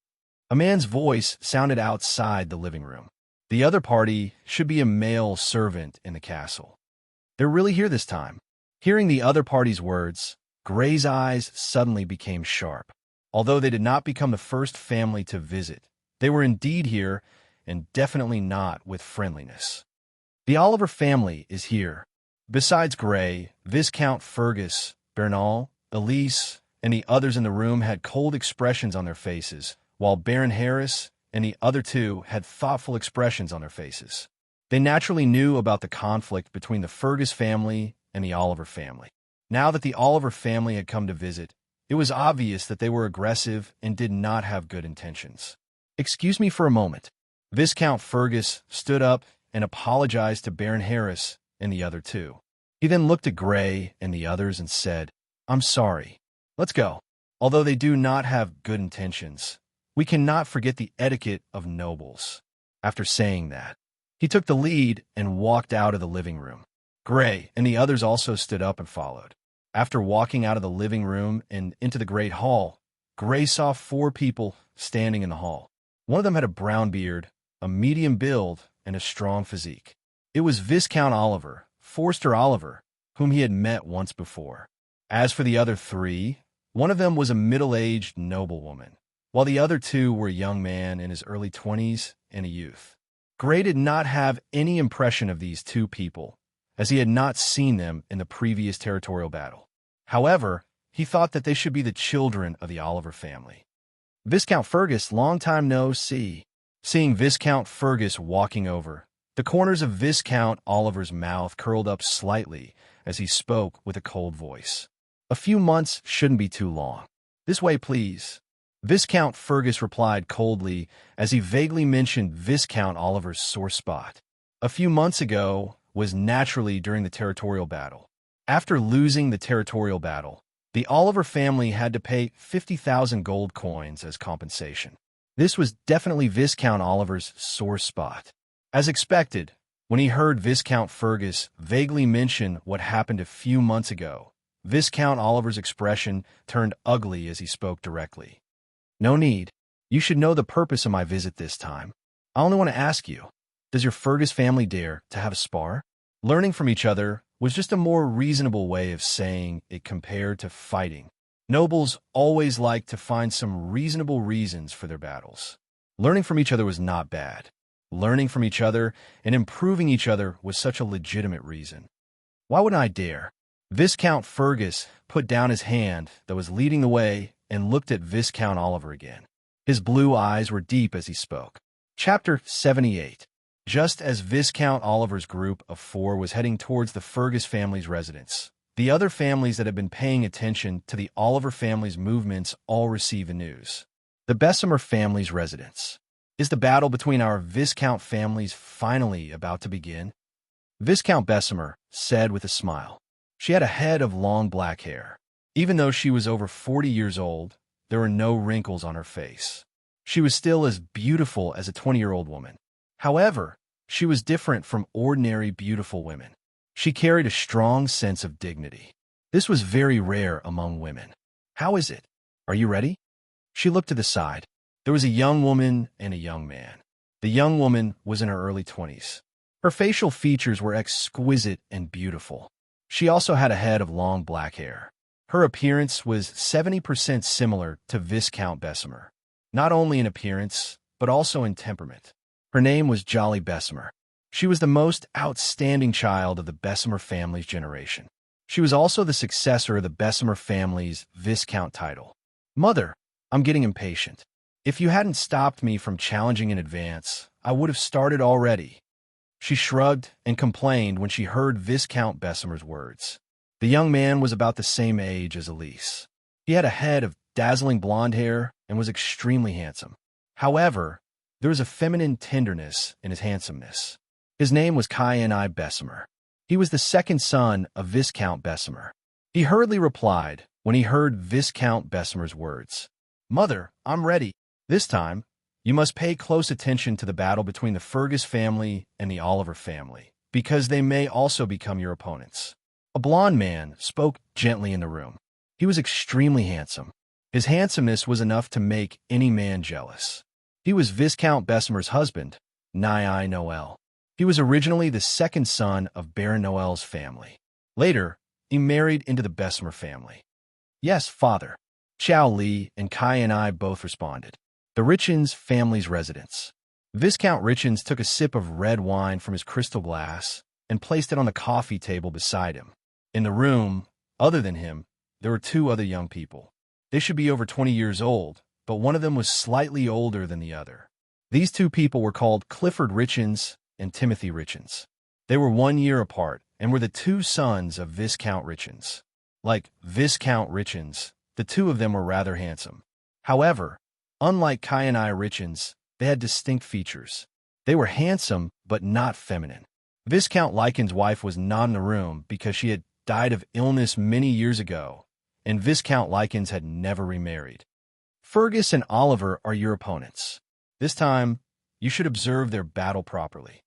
A man's voice sounded outside the living room. The other party should be a male servant in the castle. They're really here this time. Hearing the other party's words, Gray's eyes suddenly became sharp. Although they did not become the first family to visit, they were indeed here, and definitely not with friendliness. The Oliver family is here. Besides Gray, Viscount Fergus, Bernal, Elise, and the others in the room had cold expressions on their faces, while Baron Harris and the other two had thoughtful expressions on their faces. They naturally knew about the conflict between the Fergus family and the Oliver family. Now that the Oliver family had come to visit, it was obvious that they were aggressive and did not have good intentions. "Excuse me for a moment." Viscount Fergus stood up and apologized to Baron Harris and the other two. He then looked at Gray and the others and said, "I'm sorry. Let's go." Although they do not have good intentions, we cannot forget the etiquette of nobles. After saying that, he took the lead and walked out of the living room. Gray and the others also stood up and followed. After walking out of the living room and into the great hall, Gray saw 4 people standing in the hall. One of them had a brown beard, a medium build, and a strong physique. It was Viscount Oliver, Forster Oliver, whom he had met once before. As for the other 3, one of them was a middle-aged noblewoman, while the other 2 were a young man in his early 20s and a youth. Gray did not have any impression of these 2 people, as he had not seen them in the previous territorial battle. However, he thought that they should be the children of the Oliver family. "Viscount Fergus, long time no see." Seeing Viscount Fergus walking over, the corners of Viscount Oliver's mouth curled up slightly as he spoke with a cold voice. "A few months shouldn't be too long. This way, please." Viscount Fergus replied coldly as he vaguely mentioned Viscount Oliver's sore spot. A few months ago was naturally during the territorial battle. After losing the territorial battle, the Oliver family had to pay 50,000 gold coins as compensation. This was definitely Viscount Oliver's sore spot. As expected, when he heard Viscount Fergus vaguely mention what happened a few months ago, Viscount Oliver's expression turned ugly as he spoke directly. "No need. You should know the purpose of my visit this time. I only want to ask you, does your Fergus family dare to have a spar?" Learning from each other was just a more reasonable way of saying it compared to fighting. Nobles always like to find some reasonable reasons for their battles. Learning from each other was not bad. Learning from each other and improving each other was such a legitimate reason. "Why wouldn't I dare?" Viscount Fergus put down his hand that was leading the way and looked at Viscount Oliver again. His blue eyes were deep as he spoke. Chapter 78. Just as Viscount Oliver's group of 4 was heading towards the Fergus family's residence, the other families that had been paying attention to the Oliver family's movements all received the news. The Bessemer family's residence. Is the battle between our Viscount families finally about to begin? Viscount Bessemer said with a smile. She had a head of long black hair. Even though she was over 40 years old, there were no wrinkles on her face. She was still as beautiful as a 20-year-old woman. However, she was different from ordinary beautiful women. She carried a strong sense of dignity. This was very rare among women. "How is it? Are you ready?" She looked to the side. There was a young woman and a young man. The young woman was in her early 20s. Her facial features were exquisite and beautiful. She also had a head of long black hair. Her appearance was 70% similar to Viscount Bessemer, not only in appearance, but also in temperament. Her name was Jolly Bessemer. She was the most outstanding child of the Bessemer family's generation. She was also the successor of the Bessemer family's Viscount title. "Mother, I'm getting impatient. If you hadn't stopped me from challenging in advance, I would have started already." She shrugged and complained when she heard Viscount Bessemer's words. The young man was about the same age as Elise. He had a head of dazzling blonde hair and was extremely handsome. However, there was a feminine tenderness in his handsomeness. His name was Cayenne Bessemer. He was the second son of Viscount Bessemer. He hurriedly replied when he heard Viscount Bessemer's words. "Mother, I'm ready. This time, you must pay close attention to the battle between the Fergus family and the Oliver family, because they may also become your opponents." A blond man spoke gently in the room. He was extremely handsome. His handsomeness was enough to make any man jealous. He was Viscount Bessemer's husband, Nai Noel. He was originally the second son of Baron Noel's family. Later, he married into the Bessemer family. "Yes, father." Chow Li and Cayenne both responded. The Richens family's residence. Viscount Richens took a sip of red wine from his crystal glass and placed it on the coffee table beside him. In the room, other than him, there were 2 other young people. They should be over 20 years old, but one of them was slightly older than the other. These 2 people were called Clifford Richens and Timothy Richens. They were 1 year apart and were the two sons of Viscount Richens. Like Viscount Richens, the two of them were rather handsome. However, unlike Kai and I Richens, they had distinct features. They were handsome, but not feminine. Viscount Lycan's wife was not in the room because she had died of illness many years ago, and Viscount Lycan's had never remarried. Fergus and Oliver are your opponents. This time, you should observe their battle properly.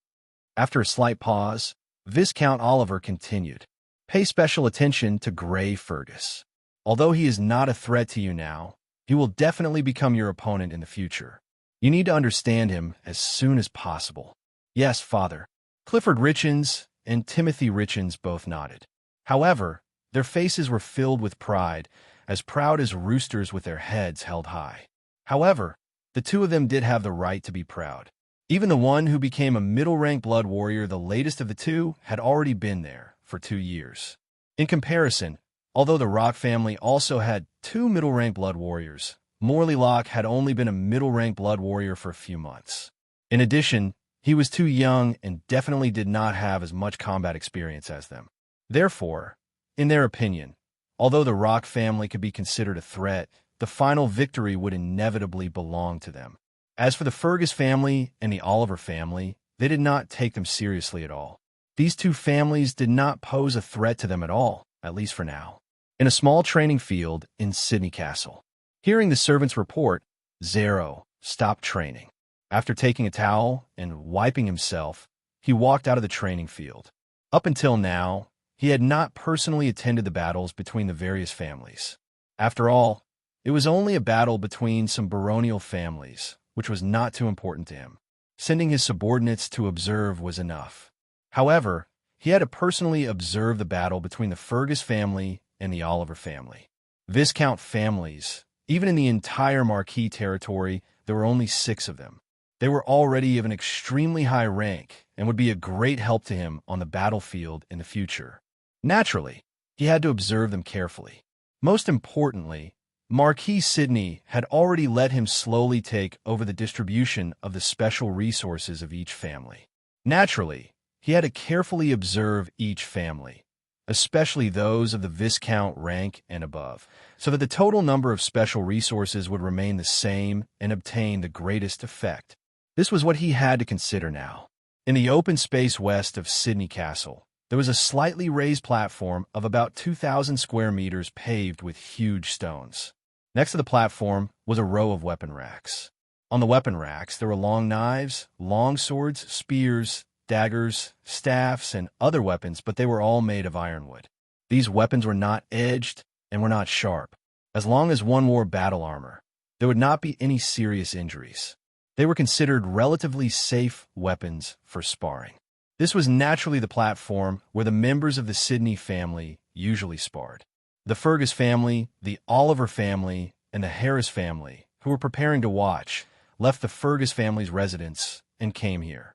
After a slight pause, Viscount Oliver continued. Pay special attention to Grey Fergus. Although he is not a threat to you now, he will definitely become your opponent in the future. You need to understand him as soon as possible. Yes, father. Clifford Richens and Timothy Richens both nodded. However, their faces were filled with pride, as proud as roosters with their heads held high. However, the two of them did have the right to be proud. Even the one who became a middle-rank blood warrior, the latest of the two, had already been there for 2 years. In comparison, although the Rock family also had 2 middle-rank blood warriors, Morley Locke had only been a middle-rank blood warrior for a few months. In addition, he was too young and definitely did not have as much combat experience as them. Therefore, in their opinion, although the Rock family could be considered a threat, the final victory would inevitably belong to them. As for the Fergus family and the Oliver family, they did not take them seriously at all. These two families did not pose a threat to them at all, at least for now. In a small training field in Sydney Castle. Hearing the servant's report, Zero stopped training. After taking a towel and wiping himself, he walked out of the training field. Up until now, he had not personally attended the battles between the various families. After all, it was only a battle between some baronial families, which was not too important to him. Sending his subordinates to observe was enough. However, he had to personally observe the battle between the Fergus family and the Oliver family. Viscount families, even in the entire Marquis territory, there were only 6 of them. They were already of an extremely high rank and would be a great help to him on the battlefield in the future. Naturally, he had to observe them carefully. Most importantly, Marquis Sidney had already let him slowly take over the distribution of the special resources of each family. Naturally, he had to carefully observe each family, especially those of the Viscount rank and above, so that the total number of special resources would remain the same and obtain the greatest effect. This was what he had to consider now. In the open space west of Sydney Castle, there was a slightly raised platform of about 2,000 square meters paved with huge stones. Next to the platform was a row of weapon racks. On the weapon racks, there were long knives, long swords, spears, daggers, staffs, and other weapons, but they were all made of ironwood. These weapons were not edged and were not sharp. As long as one wore battle armor, there would not be any serious injuries. They were considered relatively safe weapons for sparring. This was naturally the platform where the members of the Sidney family usually sparred. The Fergus family, the Oliver family, and the Harris family, who were preparing to watch, left the Fergus family's residence and came here.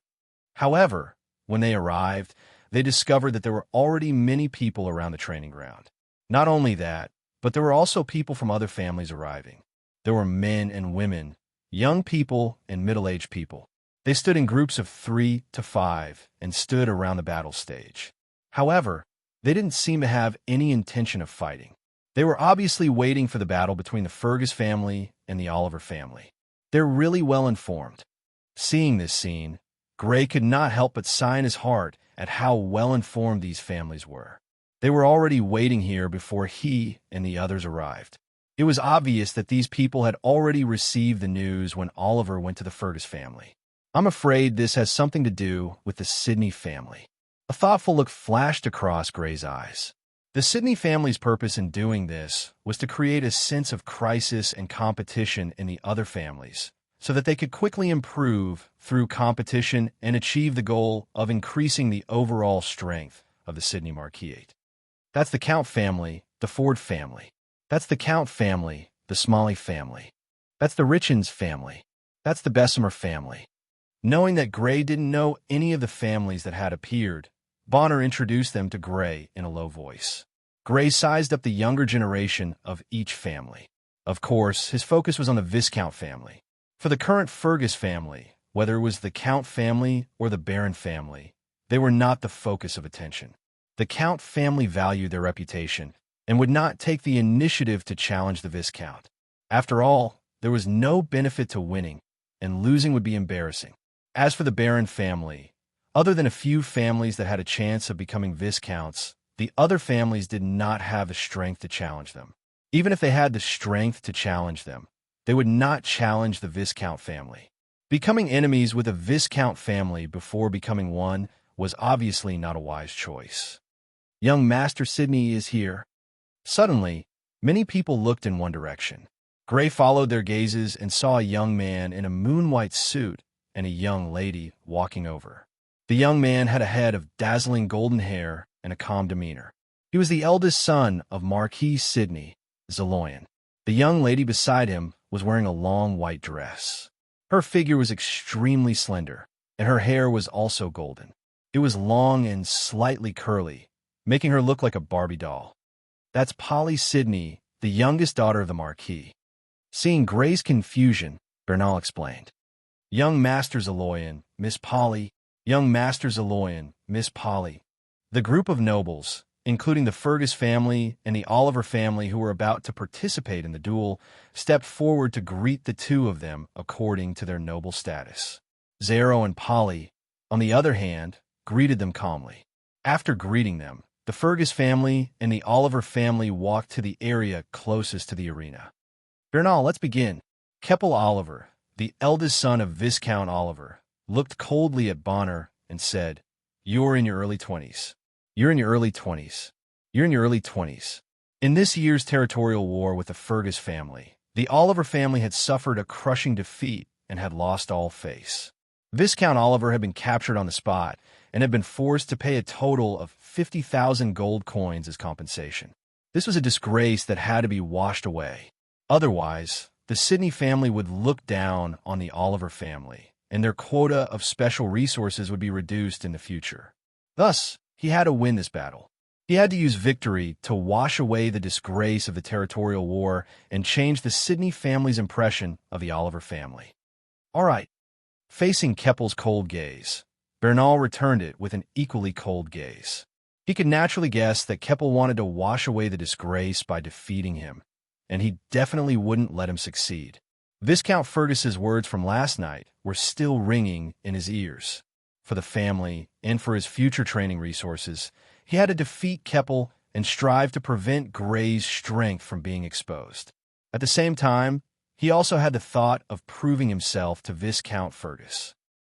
However, when they arrived, they discovered that there were already many people around the training ground. Not only that, but there were also people from other families arriving. There were men and women, young people and middle-aged people. They stood in groups of 3 to 5 and stood around the battle stage. However, they didn't seem to have any intention of fighting. They were obviously waiting for the battle between the Fergus family and the Oliver family. They're really well informed. Seeing this scene, Gray could not help but sigh in his heart at how well informed these families were. They were already waiting here before he and the others arrived. It was obvious that these people had already received the news when Oliver went to the Fergus family. I'm afraid this has something to do with the Sidney family. A thoughtful look flashed across Gray's eyes. The Sidney family's purpose in doing this was to create a sense of crisis and competition in the other families, so that they could quickly improve through competition and achieve the goal of increasing the overall strength of the Sidney Marquisate. That's the Count family, the Ford family. That's the Count family, the Smalley family. That's the Richens family. That's the Bessemer family. Knowing that Gray didn't know any of the families that had appeared, Bonner introduced them to Gray in a low voice. Gray sized up the younger generation of each family. Of course, his focus was on the Viscount family. For the current Fergus family, whether it was the Count family or the Baron family, they were not the focus of attention. The Count family valued their reputation and would not take the initiative to challenge the Viscount. After all, there was no benefit to winning, and losing would be embarrassing. As for the Baron family, other than a few families that had a chance of becoming Viscounts, the other families did not have the strength to challenge them. Even if they had the strength to challenge them, they would not challenge the Viscount family. Becoming enemies with a Viscount family before becoming one was obviously not a wise choice. Young Master Sidney is here. Suddenly, many people looked in one direction. Gray followed their gazes and saw a young man in a moon-white suit and a young lady walking over. The young man had a head of dazzling golden hair and a calm demeanor. He was the eldest son of Marquis Sidney Zeloyan. The young lady beside him was wearing a long white dress. Her figure was extremely slender, and her hair was also golden. It was long and slightly curly, making her look like a Barbie doll. That's Polly Sidney, the youngest daughter of the Marquis. Seeing Gray's confusion, Bernal explained. Young Master Zeloyan, Miss Polly. Young Master Zeloyan, Miss Polly. The group of nobles, including the Fergus family and the Oliver family who were about to participate in the duel, stepped forward to greet the two of them according to their noble status. Zero and Polly, on the other hand, greeted them calmly. After greeting them, the Fergus family and the Oliver family walked to the area closest to the arena. Bernal, let's begin. Keppel Oliver, the eldest son of Viscount Oliver, looked coldly at Bonner and said, "You're in your early 20s. You're in your early 20s. You're in your early 20s." In this year's territorial war with the Fergus family, the Oliver family had suffered a crushing defeat and had lost all face. Viscount Oliver had been captured on the spot and had been forced to pay a total of 50,000 gold coins as compensation. This was a disgrace that had to be washed away. Otherwise, the Sidney family would look down on the Oliver family, and their quota of special resources would be reduced in the future. Thus, he had to win this battle. He had to use victory to wash away the disgrace of the territorial war and change the Sidney family's impression of the Oliver family. All right. Facing Keppel's cold gaze, Bernal returned it with an equally cold gaze. He could naturally guess that Keppel wanted to wash away the disgrace by defeating him, and he definitely wouldn't let him succeed. Viscount Fergus's words from last night were still ringing in his ears. For the family and for his future training resources, he had to defeat Keppel and strive to prevent Gray's strength from being exposed. At the same time, he also had the thought of proving himself to Viscount Fergus.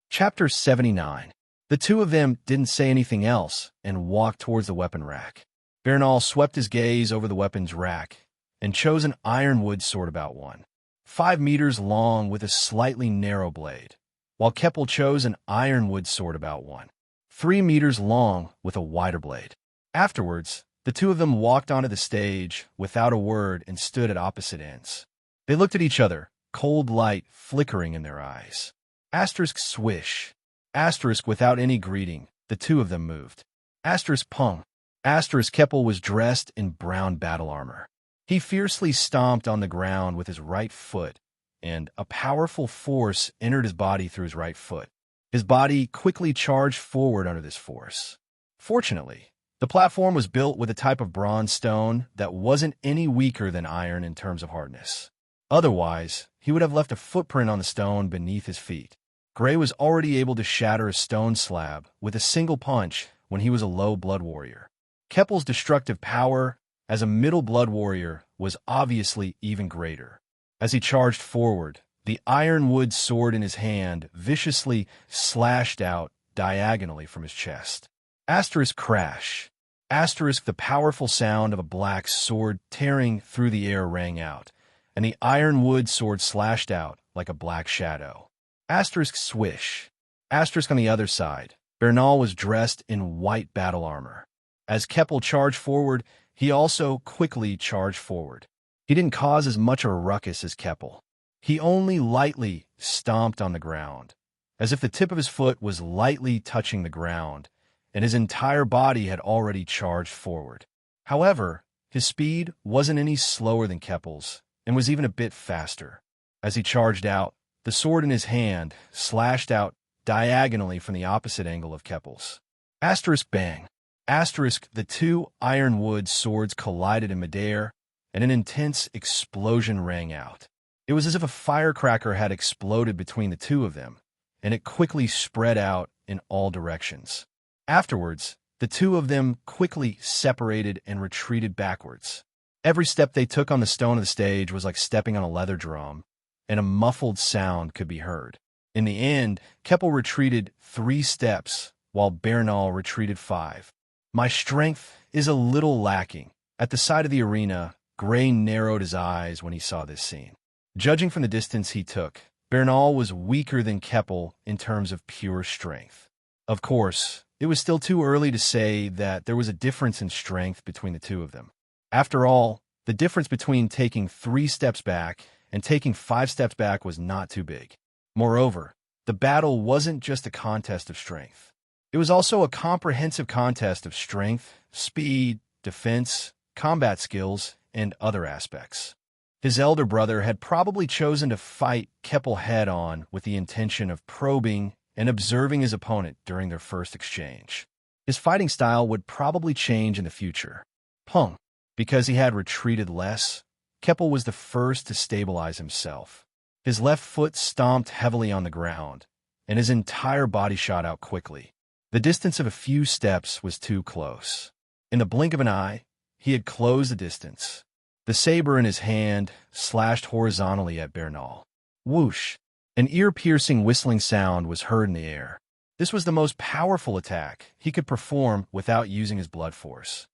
Chapter 79. The two of them didn't say anything else and walked towards the weapon rack. Bernal swept his gaze over the weapons rack and chose an ironwood sword about 5 meters long with a slightly narrow blade, while Keppel chose an ironwood sword about 3 meters long with a wider blade. Afterwards, the two of them walked onto the stage without a word and stood at opposite ends. They looked at each other, cold light flickering in their eyes. Asterisk swish. Asterisk without any greeting, the two of them moved. Asterisk pung. Asterisk Keppel was dressed in brown battle armor. He fiercely stomped on the ground with his right foot, and a powerful force entered his body through his right foot. His body quickly charged forward under this force. Fortunately, the platform was built with a type of bronze stone that wasn't any weaker than iron in terms of hardness. Otherwise, he would have left a footprint on the stone beneath his feet. Gray was already able to shatter a stone slab with a single punch when he was a low blood warrior. Keppel's destructive power as a middle blood warrior was obviously even greater. As he charged forward, the ironwood sword in his hand viciously slashed out diagonally from his chest. Asterisk crash. Asterisk the powerful sound of a black sword tearing through the air rang out, and the ironwood sword slashed out like a black shadow. Asterisk swish. Asterisk on the other side, Bernal was dressed in white battle armor. As Keppel charged forward, he also quickly charged forward. He didn't cause as much of a ruckus as Keppel. He only lightly stomped on the ground, as if the tip of his foot was lightly touching the ground, and his entire body had already charged forward. However, his speed wasn't any slower than Keppel's, and was even a bit faster. As he charged out, the sword in his hand slashed out diagonally from the opposite angle of Keppel's. Asterisk bang. Asterisk, the two ironwood swords collided in midair, and an intense explosion rang out. It was as if a firecracker had exploded between the two of them, and it quickly spread out in all directions. Afterwards, the two of them quickly separated and retreated backwards. Every step they took on the stone of the stage was like stepping on a leather drum, and a muffled sound could be heard. In the end, Keppel retreated 3 steps, while Bernal retreated 5. My strength is a little lacking. At the side of the arena, Gray narrowed his eyes when he saw this scene. Judging from the distance he took, Bernal was weaker than Keppel in terms of pure strength. Of course, it was still too early to say that there was a difference in strength between the two of them. After all, the difference between taking 3 steps back and taking 5 steps back was not too big. Moreover, the battle wasn't just a contest of strength. It was also a comprehensive contest of strength, speed, defense, combat skills, and other aspects. His elder brother had probably chosen to fight Keppel head-on with the intention of probing and observing his opponent during their first exchange. His fighting style would probably change in the future. Because he had retreated less, Keppel was the first to stabilize himself. His left foot stomped heavily on the ground, and his entire body shot out quickly. The distance of a few steps was too close. In the blink of an eye, he had closed the distance. The saber in his hand slashed horizontally at Bernal. Whoosh! An ear-piercing whistling sound was heard in the air. This was the most powerful attack he could perform without using his blood force.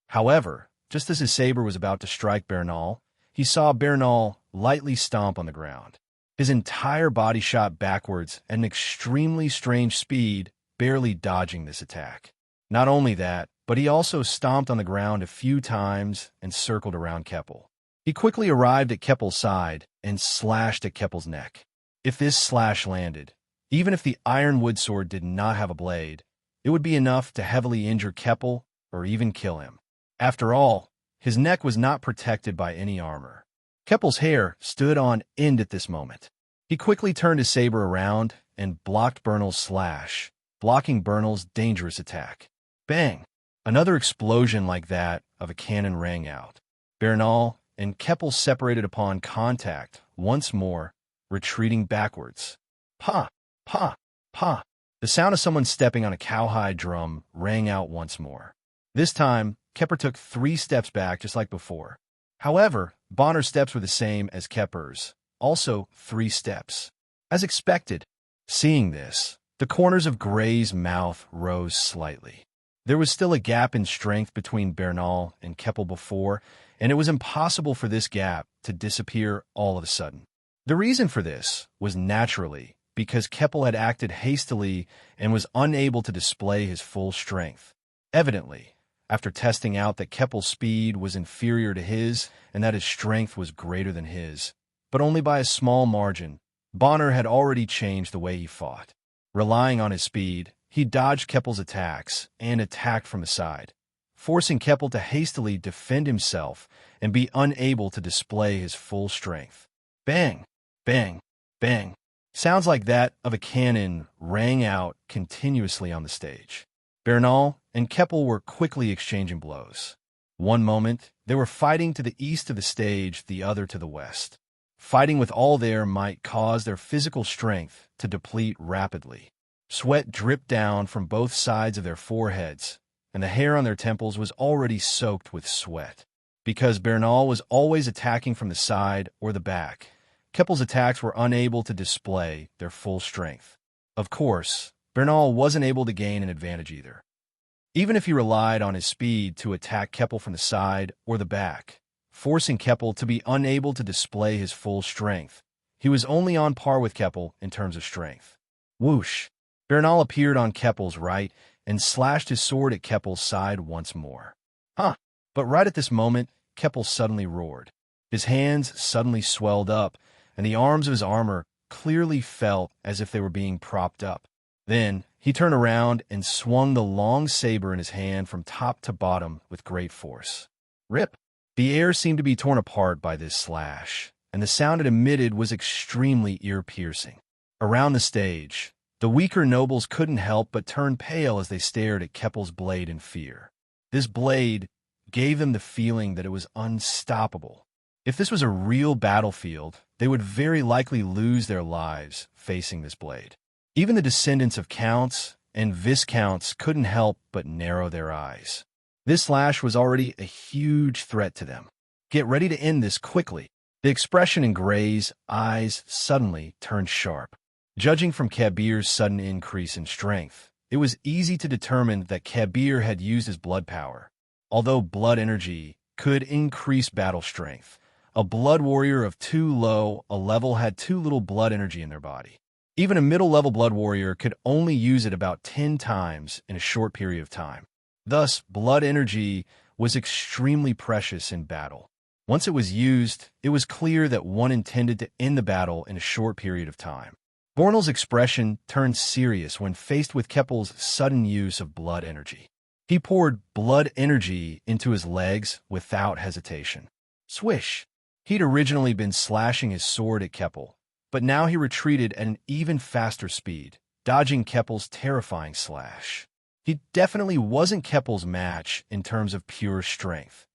However, just as his saber was about to strike Bernal, he saw Bernal lightly stomp on the ground. His entire body shot backwards at an extremely strange speed, barely dodging this attack. Not only that, but he also stomped on the ground a few times and circled around Keppel. He quickly arrived at Keppel's side and slashed at Keppel's neck. If this slash landed, even if the ironwood sword did not have a blade, it would be enough to heavily injure Keppel or even kill him. After all, his neck was not protected by any armor. Keppel's hair stood on end at this moment. He quickly turned his saber around and blocked Bernal's slash, blocking Bernal's dangerous attack. Bang! Another explosion like that of a cannon rang out. Bernal and Keppel separated upon contact once more, retreating backwards. Pa! Pa! Pa! The sound of someone stepping on a cowhide drum rang out once more. This time, Kepper took 3 steps back just like before. However, Bonner's steps were the same as Kepper's, also 3 steps. As expected, seeing this, the corners of Gray's mouth rose slightly. There was still a gap in strength between Bernal and Keppel before, and it was impossible for this gap to disappear all of a sudden. The reason for this was naturally because Keppel had acted hastily and was unable to display his full strength. Evidently, after testing out that Keppel's speed was inferior to his and that his strength was greater than his, but only by a small margin, Bonner had already changed the way he fought. Relying on his speed, he dodged Keppel's attacks and attacked from the side, forcing Keppel to hastily defend himself and be unable to display his full strength. Bang! Bang! Bang! Sounds like that of a cannon rang out continuously on the stage. Bernal and Keppel were quickly exchanging blows. One moment, they were fighting to the east of the stage, the other to the west. Fighting with all their might caused their physical strength to deplete rapidly. Sweat dripped down from both sides of their foreheads, and the hair on their temples was already soaked with sweat. Because Bernal was always attacking from the side or the back, Keppel's attacks were unable to display their full strength. Of course, Bernal wasn't able to gain an advantage either. Even if he relied on his speed to attack Keppel from the side or the back, forcing Keppel to be unable to display his full strength, he was only on par with Keppel in terms of strength. Whoosh! Bernal appeared on Keppel's right and slashed his sword at Keppel's side once more. But right at this moment, Keppel suddenly roared. His hands suddenly swelled up, and the arms of his armor clearly felt as if they were being propped up. Then, he turned around and swung the long saber in his hand from top to bottom with great force. Rip! The air seemed to be torn apart by this slash, and the sound it emitted was extremely ear-piercing. Around the stage, the weaker nobles couldn't help but turn pale as they stared at Keppel's blade in fear. This blade gave them the feeling that it was unstoppable. If this was a real battlefield, they would very likely lose their lives facing this blade. Even the descendants of counts and viscounts couldn't help but narrow their eyes. This slash was already a huge threat to them. Get ready to end this quickly. The expression in Gray's eyes suddenly turned sharp. Judging from Kabir's sudden increase in strength, it was easy to determine that Kabir had used his blood power. Although blood energy could increase battle strength, a blood warrior of too low a level had too little blood energy in their body. Even a middle-level blood warrior could only use it about 10 times in a short period of time. Thus, blood energy was extremely precious in battle. Once it was used, it was clear that one intended to end the battle in a short period of time. Bornel's expression turned serious when faced with Keppel's sudden use of blood energy. He poured blood energy into his legs without hesitation. Swish! He'd originally been slashing his sword at Keppel, but now he retreated at an even faster speed, dodging Keppel's terrifying slash. He definitely wasn't Keppel's match in terms of pure strength.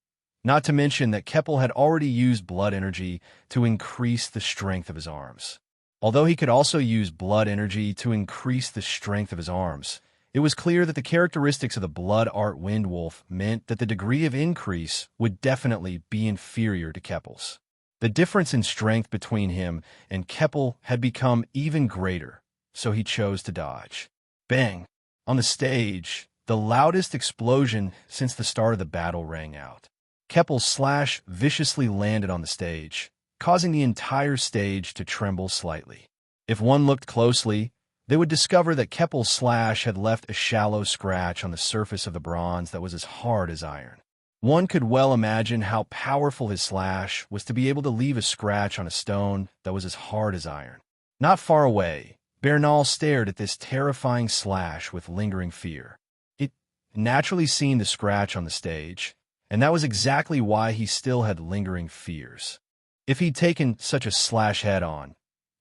Not to mention that Keppel had already used blood energy to increase the strength of his arms. Although he could also use blood energy to increase the strength of his arms, it was clear that the characteristics of the Blood Art Windwolf meant that the degree of increase would definitely be inferior to Keppel's. The difference in strength between him and Keppel had become even greater, so he chose to dodge. Bang! On the stage, the loudest explosion since the start of the battle rang out. Keppel's slash viciously landed on the stage, causing the entire stage to tremble slightly. If one looked closely, they would discover that Keppel's slash had left a shallow scratch on the surface of the bronze that was as hard as iron. One could well imagine how powerful his slash was to be able to leave a scratch on a stone that was as hard as iron. Not far away, Bernal stared at this terrifying slash with lingering fear. He'd naturally seen the scratch on the stage, and that was exactly why he still had lingering fears. If he'd taken such a slash head-on,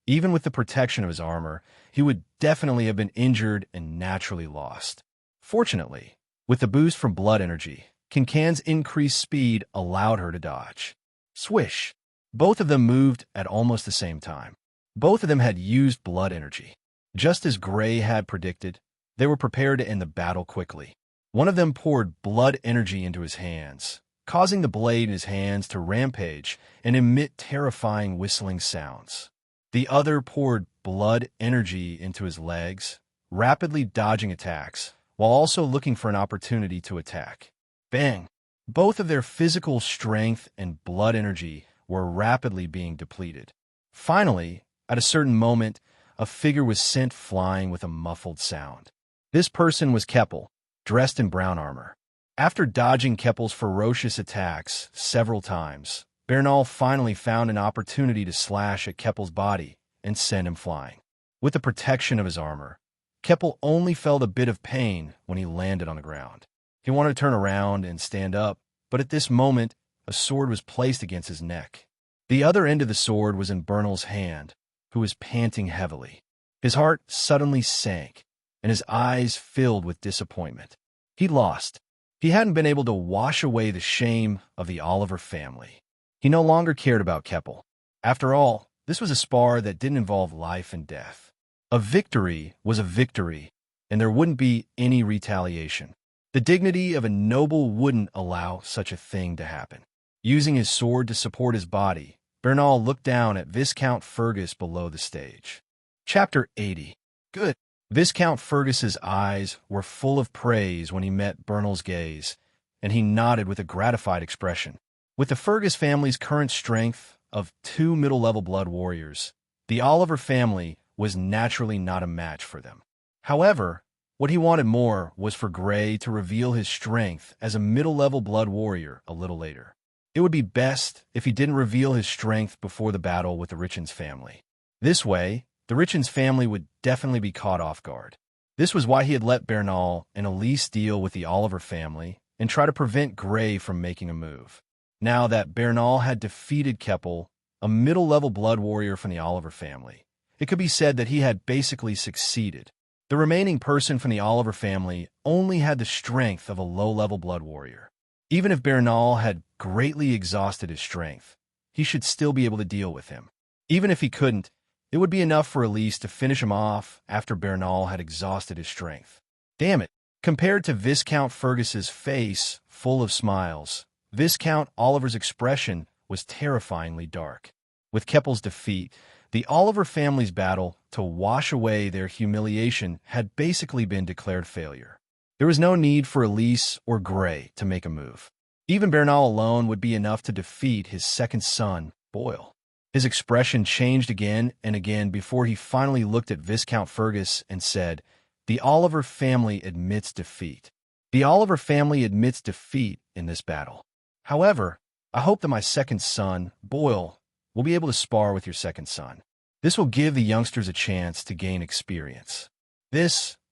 even with the protection of his armor, he would definitely have been injured and naturally lost. Fortunately, with the boost from blood energy, Kincan's increased speed allowed her to dodge. Swish! Both of them moved at almost the same time. Both of them had used blood energy. Just as Gray had predicted, they were prepared to end the battle quickly. One of them poured blood energy into his hands, causing the blade in his hands to rampage and emit terrifying whistling sounds. The other poured blood energy into his legs, rapidly dodging attacks, while also looking for an opportunity to attack. Bang! Both of their physical strength and blood energy were rapidly being depleted. Finally, at a certain moment, a figure was sent flying with a muffled sound. This person was Keppel, dressed in brown armor. After dodging Keppel's ferocious attacks several times, Bernal finally found an opportunity to slash at Keppel's body and send him flying. With the protection of his armor, Keppel only felt a bit of pain when he landed on the ground. He wanted to turn around and stand up, but at this moment, a sword was placed against his neck. The other end of the sword was in Bernal's hand, who was panting heavily. His heart suddenly sank, and his eyes filled with disappointment. He lost. He hadn't been able to wash away the shame of the Oliver family. He no longer cared about Keppel. After all, this was a spar that didn't involve life and death. A victory was a victory, and there wouldn't be any retaliation. The dignity of a noble wouldn't allow such a thing to happen. Using his sword to support his body, Bernal looked down at Viscount Fergus below the stage. Chapter 80. Good. Viscount Fergus's eyes were full of praise when he met Bernal's gaze, and he nodded with a gratified expression. With the Fergus family's current strength of 2 middle-level blood warriors, the Oliver family was naturally not a match for them. However, what he wanted more was for Gray to reveal his strength as a middle-level blood warrior a little later. It would be best if he didn't reveal his strength before the battle with the Richens family. This way, the Richens family would definitely be caught off guard. This was why he had let Bernal and Elise deal with the Oliver family and try to prevent Gray from making a move. Now that Bernal had defeated Keppel, a middle-level blood warrior from the Oliver family. It could be said that he had basically succeeded. The remaining person from the Oliver family only had the strength of a low-level blood warrior. Even if Bernal had greatly exhausted his strength, he should still be able to deal with him. Even if he couldn't, it would be enough for Elise to finish him off after Bernal had exhausted his strength. Damn it! Compared to Viscount Fergus's face, full of smiles, Viscount Oliver's expression was terrifyingly dark. With Keppel's defeat, the Oliver family's battle to wash away their humiliation had basically been declared failure. There was no need for Elise or Grey to make a move. Even Bernal alone would be enough to defeat his second son, Boyle. His expression changed again and again before he finally looked at Viscount Fergus and said, "The Oliver family admits defeat. The Oliver family admits defeat in this battle. However, I hope that my second son, Boyle, will be able to spar with your second son. This will give the youngsters a chance to gain experience."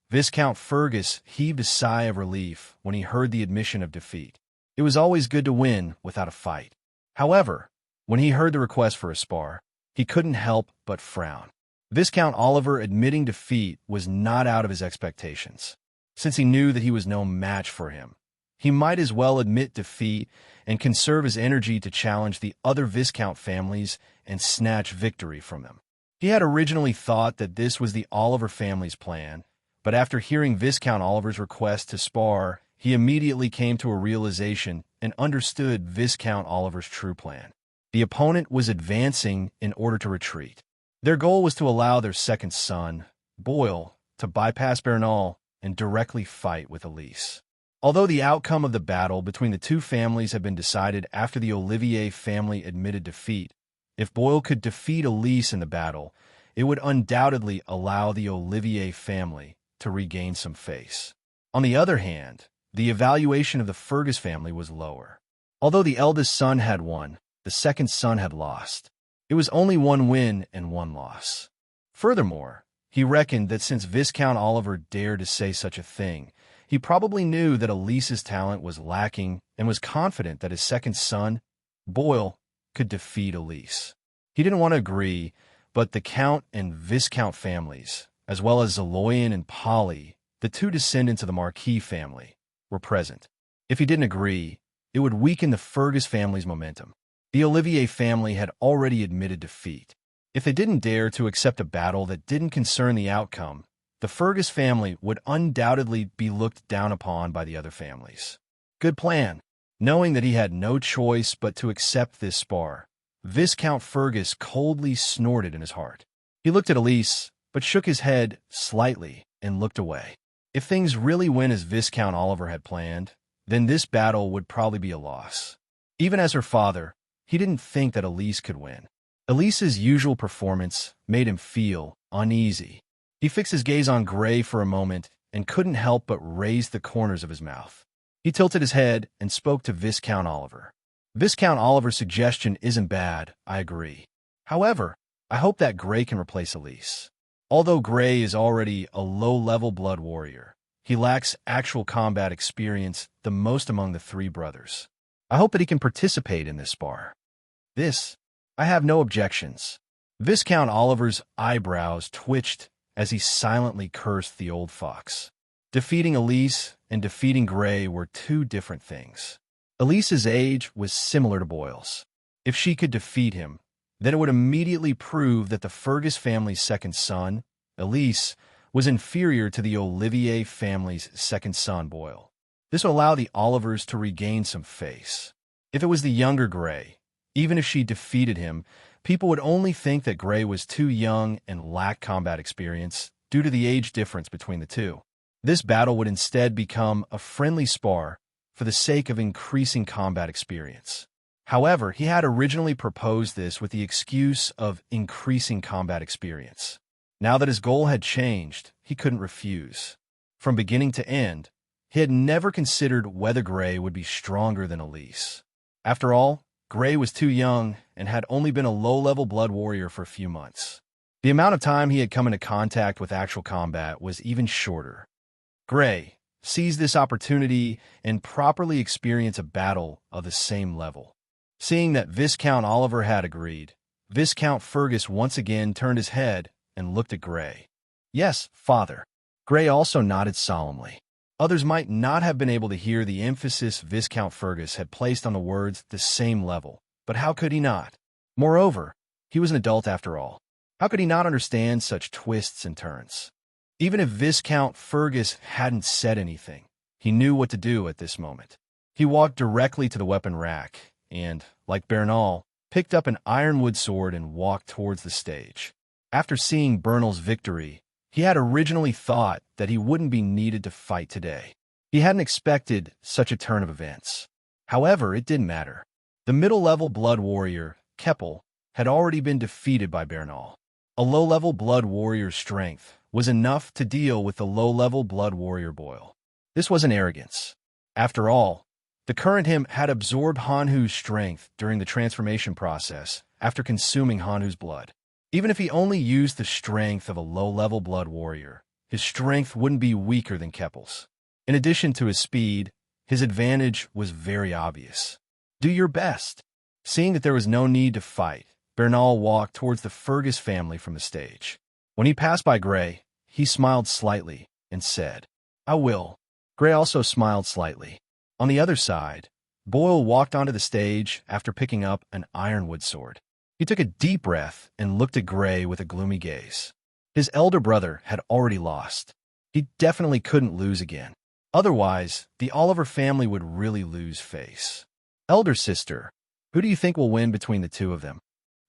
Viscount Fergus heaved a sigh of relief when he heard the admission of defeat. It was always good to win without a fight. However, when he heard the request for a spar, he couldn't help but frown. Viscount Oliver admitting defeat was not out of his expectations. Since he knew that he was no match for him, he might as well admit defeat and conserve his energy to challenge the other Viscount families and snatch victory from them. He had originally thought that this was the Oliver family's plan, but after hearing Viscount Oliver's request to spar, he immediately came to a realization and understood Viscount Oliver's true plan. The opponent was advancing in order to retreat. Their goal was to allow their second son, Boyle, to bypass Bernal and directly fight with Elise. Although the outcome of the battle between the two families had been decided after the Olivier family admitted defeat, if Boyle could defeat Elise in the battle, it would undoubtedly allow the Olivier family to regain some face. On the other hand, the evaluation of the Fergus family was lower. Although the eldest son had won, the second son had lost. It was only one win and one loss. Furthermore, he reckoned that since Viscount Oliver dared to say such a thing, he probably knew that Elise's talent was lacking and was confident that his second son, Boyle, could defeat Elise. He didn't want to agree, but the Count and Viscount families, as well as Zaloyan and Polly, the two descendants of the Marquis family, were present. If he didn't agree, it would weaken the Fergus family's momentum. The Olivier family had already admitted defeat. If they didn't dare to accept a battle that didn't concern the outcome, the Fergus family would undoubtedly be looked down upon by the other families. Good plan. Knowing that he had no choice but to accept this spar, Viscount Fergus coldly snorted in his heart. He looked at Elise, but shook his head slightly and looked away. If things really went as Viscount Oliver had planned, then this battle would probably be a loss. Even as her father, he didn't think that Elise could win. Elise's usual performance made him feel uneasy. He fixed his gaze on Grey for a moment and couldn't help but raise the corners of his mouth. He tilted his head and spoke to Viscount Oliver. "Viscount Oliver's suggestion isn't bad, I agree. However, I hope that Grey can replace Elise. Although Grey is already a low-level blood warrior, he lacks actual combat experience the most among the three brothers. I hope that he can participate in this spar. I have no objections." Viscount Oliver's eyebrows twitched as he silently cursed the old fox. Defeating Elise and defeating Grey were two different things. Elise's age was similar to Boyle's. If she could defeat him, then it would immediately prove that the Fergus family's second son, Elise, was inferior to the Olivier family's second son, Boyle. This would allow the Olivers to regain some face. If it was the younger Grey, even if she defeated him, people would only think that Grey was too young and lacked combat experience due to the age difference between the two. This battle would instead become a friendly spar for the sake of increasing combat experience. However, he had originally proposed this with the excuse of increasing combat experience. Now that his goal had changed, he couldn't refuse. From beginning to end, he had never considered whether Grey would be stronger than Elise. After all, Grey was too young and had only been a low-level blood warrior for a few months. The amount of time he had come into contact with actual combat was even shorter. Grey seized this opportunity and properly experienced a battle of the same level. Seeing that Viscount Oliver had agreed, Viscount Fergus once again turned his head and looked at Gray. "Yes, father." Gray also nodded solemnly. Others might not have been able to hear the emphasis Viscount Fergus had placed on the words "the same level," but how could he not? Moreover, he was an adult after all. How could he not understand such twists and turns? Even if Viscount Fergus hadn't said anything, he knew what to do at this moment. He walked directly to the weapon rack and, like Bernal, picked up an ironwood sword and walked towards the stage. After seeing Bernal's victory, he had originally thought that he wouldn't be needed to fight today. He hadn't expected such a turn of events. However, it didn't matter. The middle-level blood warrior, Keppel, had already been defeated by Bernal. A low-level blood warrior's strength was enough to deal with the low-level blood warrior Boyle. This wasn't arrogance. After all, the current him had absorbed Hanhu's strength during the transformation process after consuming Hanhu's blood. Even if he only used the strength of a low-level blood warrior, his strength wouldn't be weaker than Keppel's. In addition to his speed, his advantage was very obvious. Do your best. Seeing that there was no need to fight, Bernal walked towards the Fergus family from the stage. When he passed by Gray, he smiled slightly and said, "I will." Gray also smiled slightly. On the other side, Boyle walked onto the stage after picking up an ironwood sword. He took a deep breath and looked at Gray with a gloomy gaze. His elder brother had already lost. He definitely couldn't lose again. Otherwise, the Oliver family would really lose face. "Elder sister, who do you think will win between the two of them?"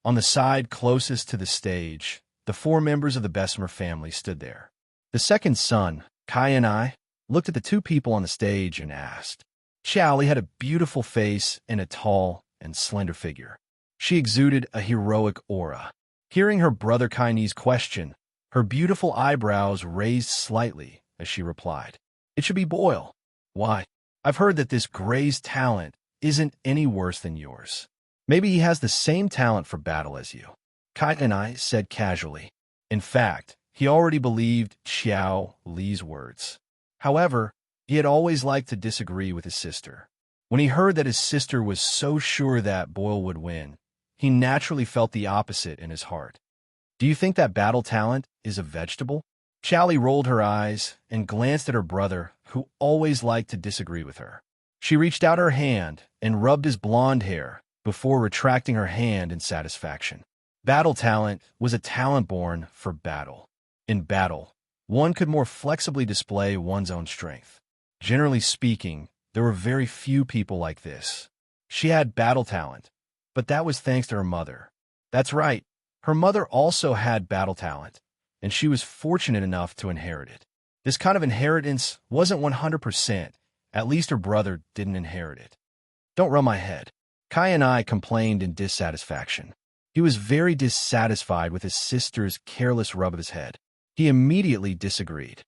On the side closest to the stage, the 4 members of the Bessemer family stood there. The second son, Kai and I, looked at the 2 people on the stage and asked. Xiaoli had a beautiful face and a tall and slender figure. She exuded a heroic aura. Hearing her brother Kai's question, her beautiful eyebrows raised slightly as she replied, "It should be Boyle." "Why? I've heard that this Gray's talent isn't any worse than yours. Maybe he has the same talent for battle as you," Kai and I said casually. In fact, he already believed Xiao Li's words. However, he had always liked to disagree with his sister. When he heard that his sister was so sure that Boyle would win, he naturally felt the opposite in his heart. "Do you think that battle talent is a vegetable?" Xiaoli rolled her eyes and glanced at her brother, who always liked to disagree with her. She reached out her hand and rubbed his blonde hair before retracting her hand in satisfaction. Battle talent was a talent born for battle. In battle, one could more flexibly display one's own strength. Generally speaking, there were very few people like this. She had battle talent, but that was thanks to her mother. That's right, her mother also had battle talent, and she was fortunate enough to inherit it. This kind of inheritance wasn't 100%, at least her brother didn't inherit it. "Don't rub my head." Kai and I complained in dissatisfaction. He was very dissatisfied with his sister's careless rub of his head. He immediately disagreed.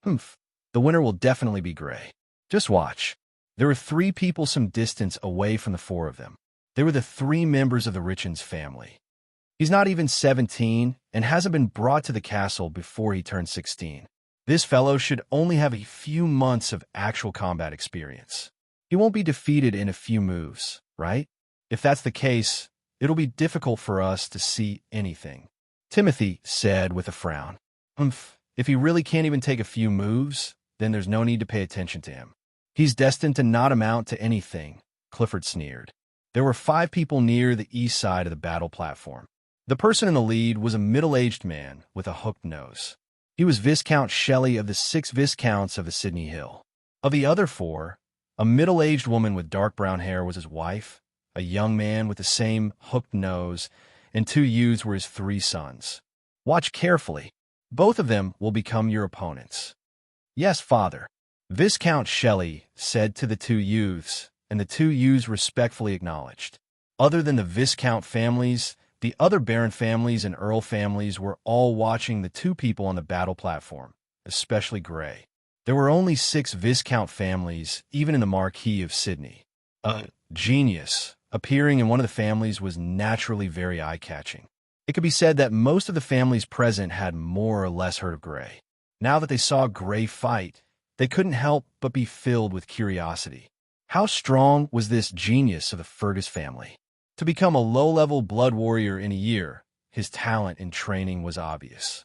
"Humph, the winner will definitely be Gray. Just watch." There were 3 people some distance away from the 4 of them. They were the 3 members of the Richens family. He's not even 17 and hasn't been brought to the castle before he turned 16. This fellow should only have a few months of actual combat experience. He won't be defeated in a few moves, right? If that's the case, it'll be difficult for us to see anything. Timothy said with a frown. If he really can't even take a few moves, then there's no need to pay attention to him. He's destined to not amount to anything, Clifford sneered. There were 5 people near the east side of the battle platform. The person in the lead was a middle-aged man with a hooked nose. He was Viscount Shelley of the 6 Viscounts of the Sydney Hill. Of the other 4, a middle-aged woman with dark brown hair was his wife, a young man with the same hooked nose, and 2 youths were his 3 sons. Watch carefully. Both of them will become your opponents. "Yes, father," Viscount Shelley said to the 2 youths, and the 2 youths respectfully acknowledged. Other than the Viscount families, the other Baron families and Earl families were all watching the 2 people on the battle platform, especially Gray. There were only 6 Viscount families, even in the Marquis of Sydney. A genius appearing in one of the families was naturally very eye-catching. It could be said that most of the families present had more or less heard of Gray. Now that they saw Gray fight, they couldn't help but be filled with curiosity. How strong was this genius of the Fergus family? To become a low-level blood warrior in a year, his talent in training was obvious.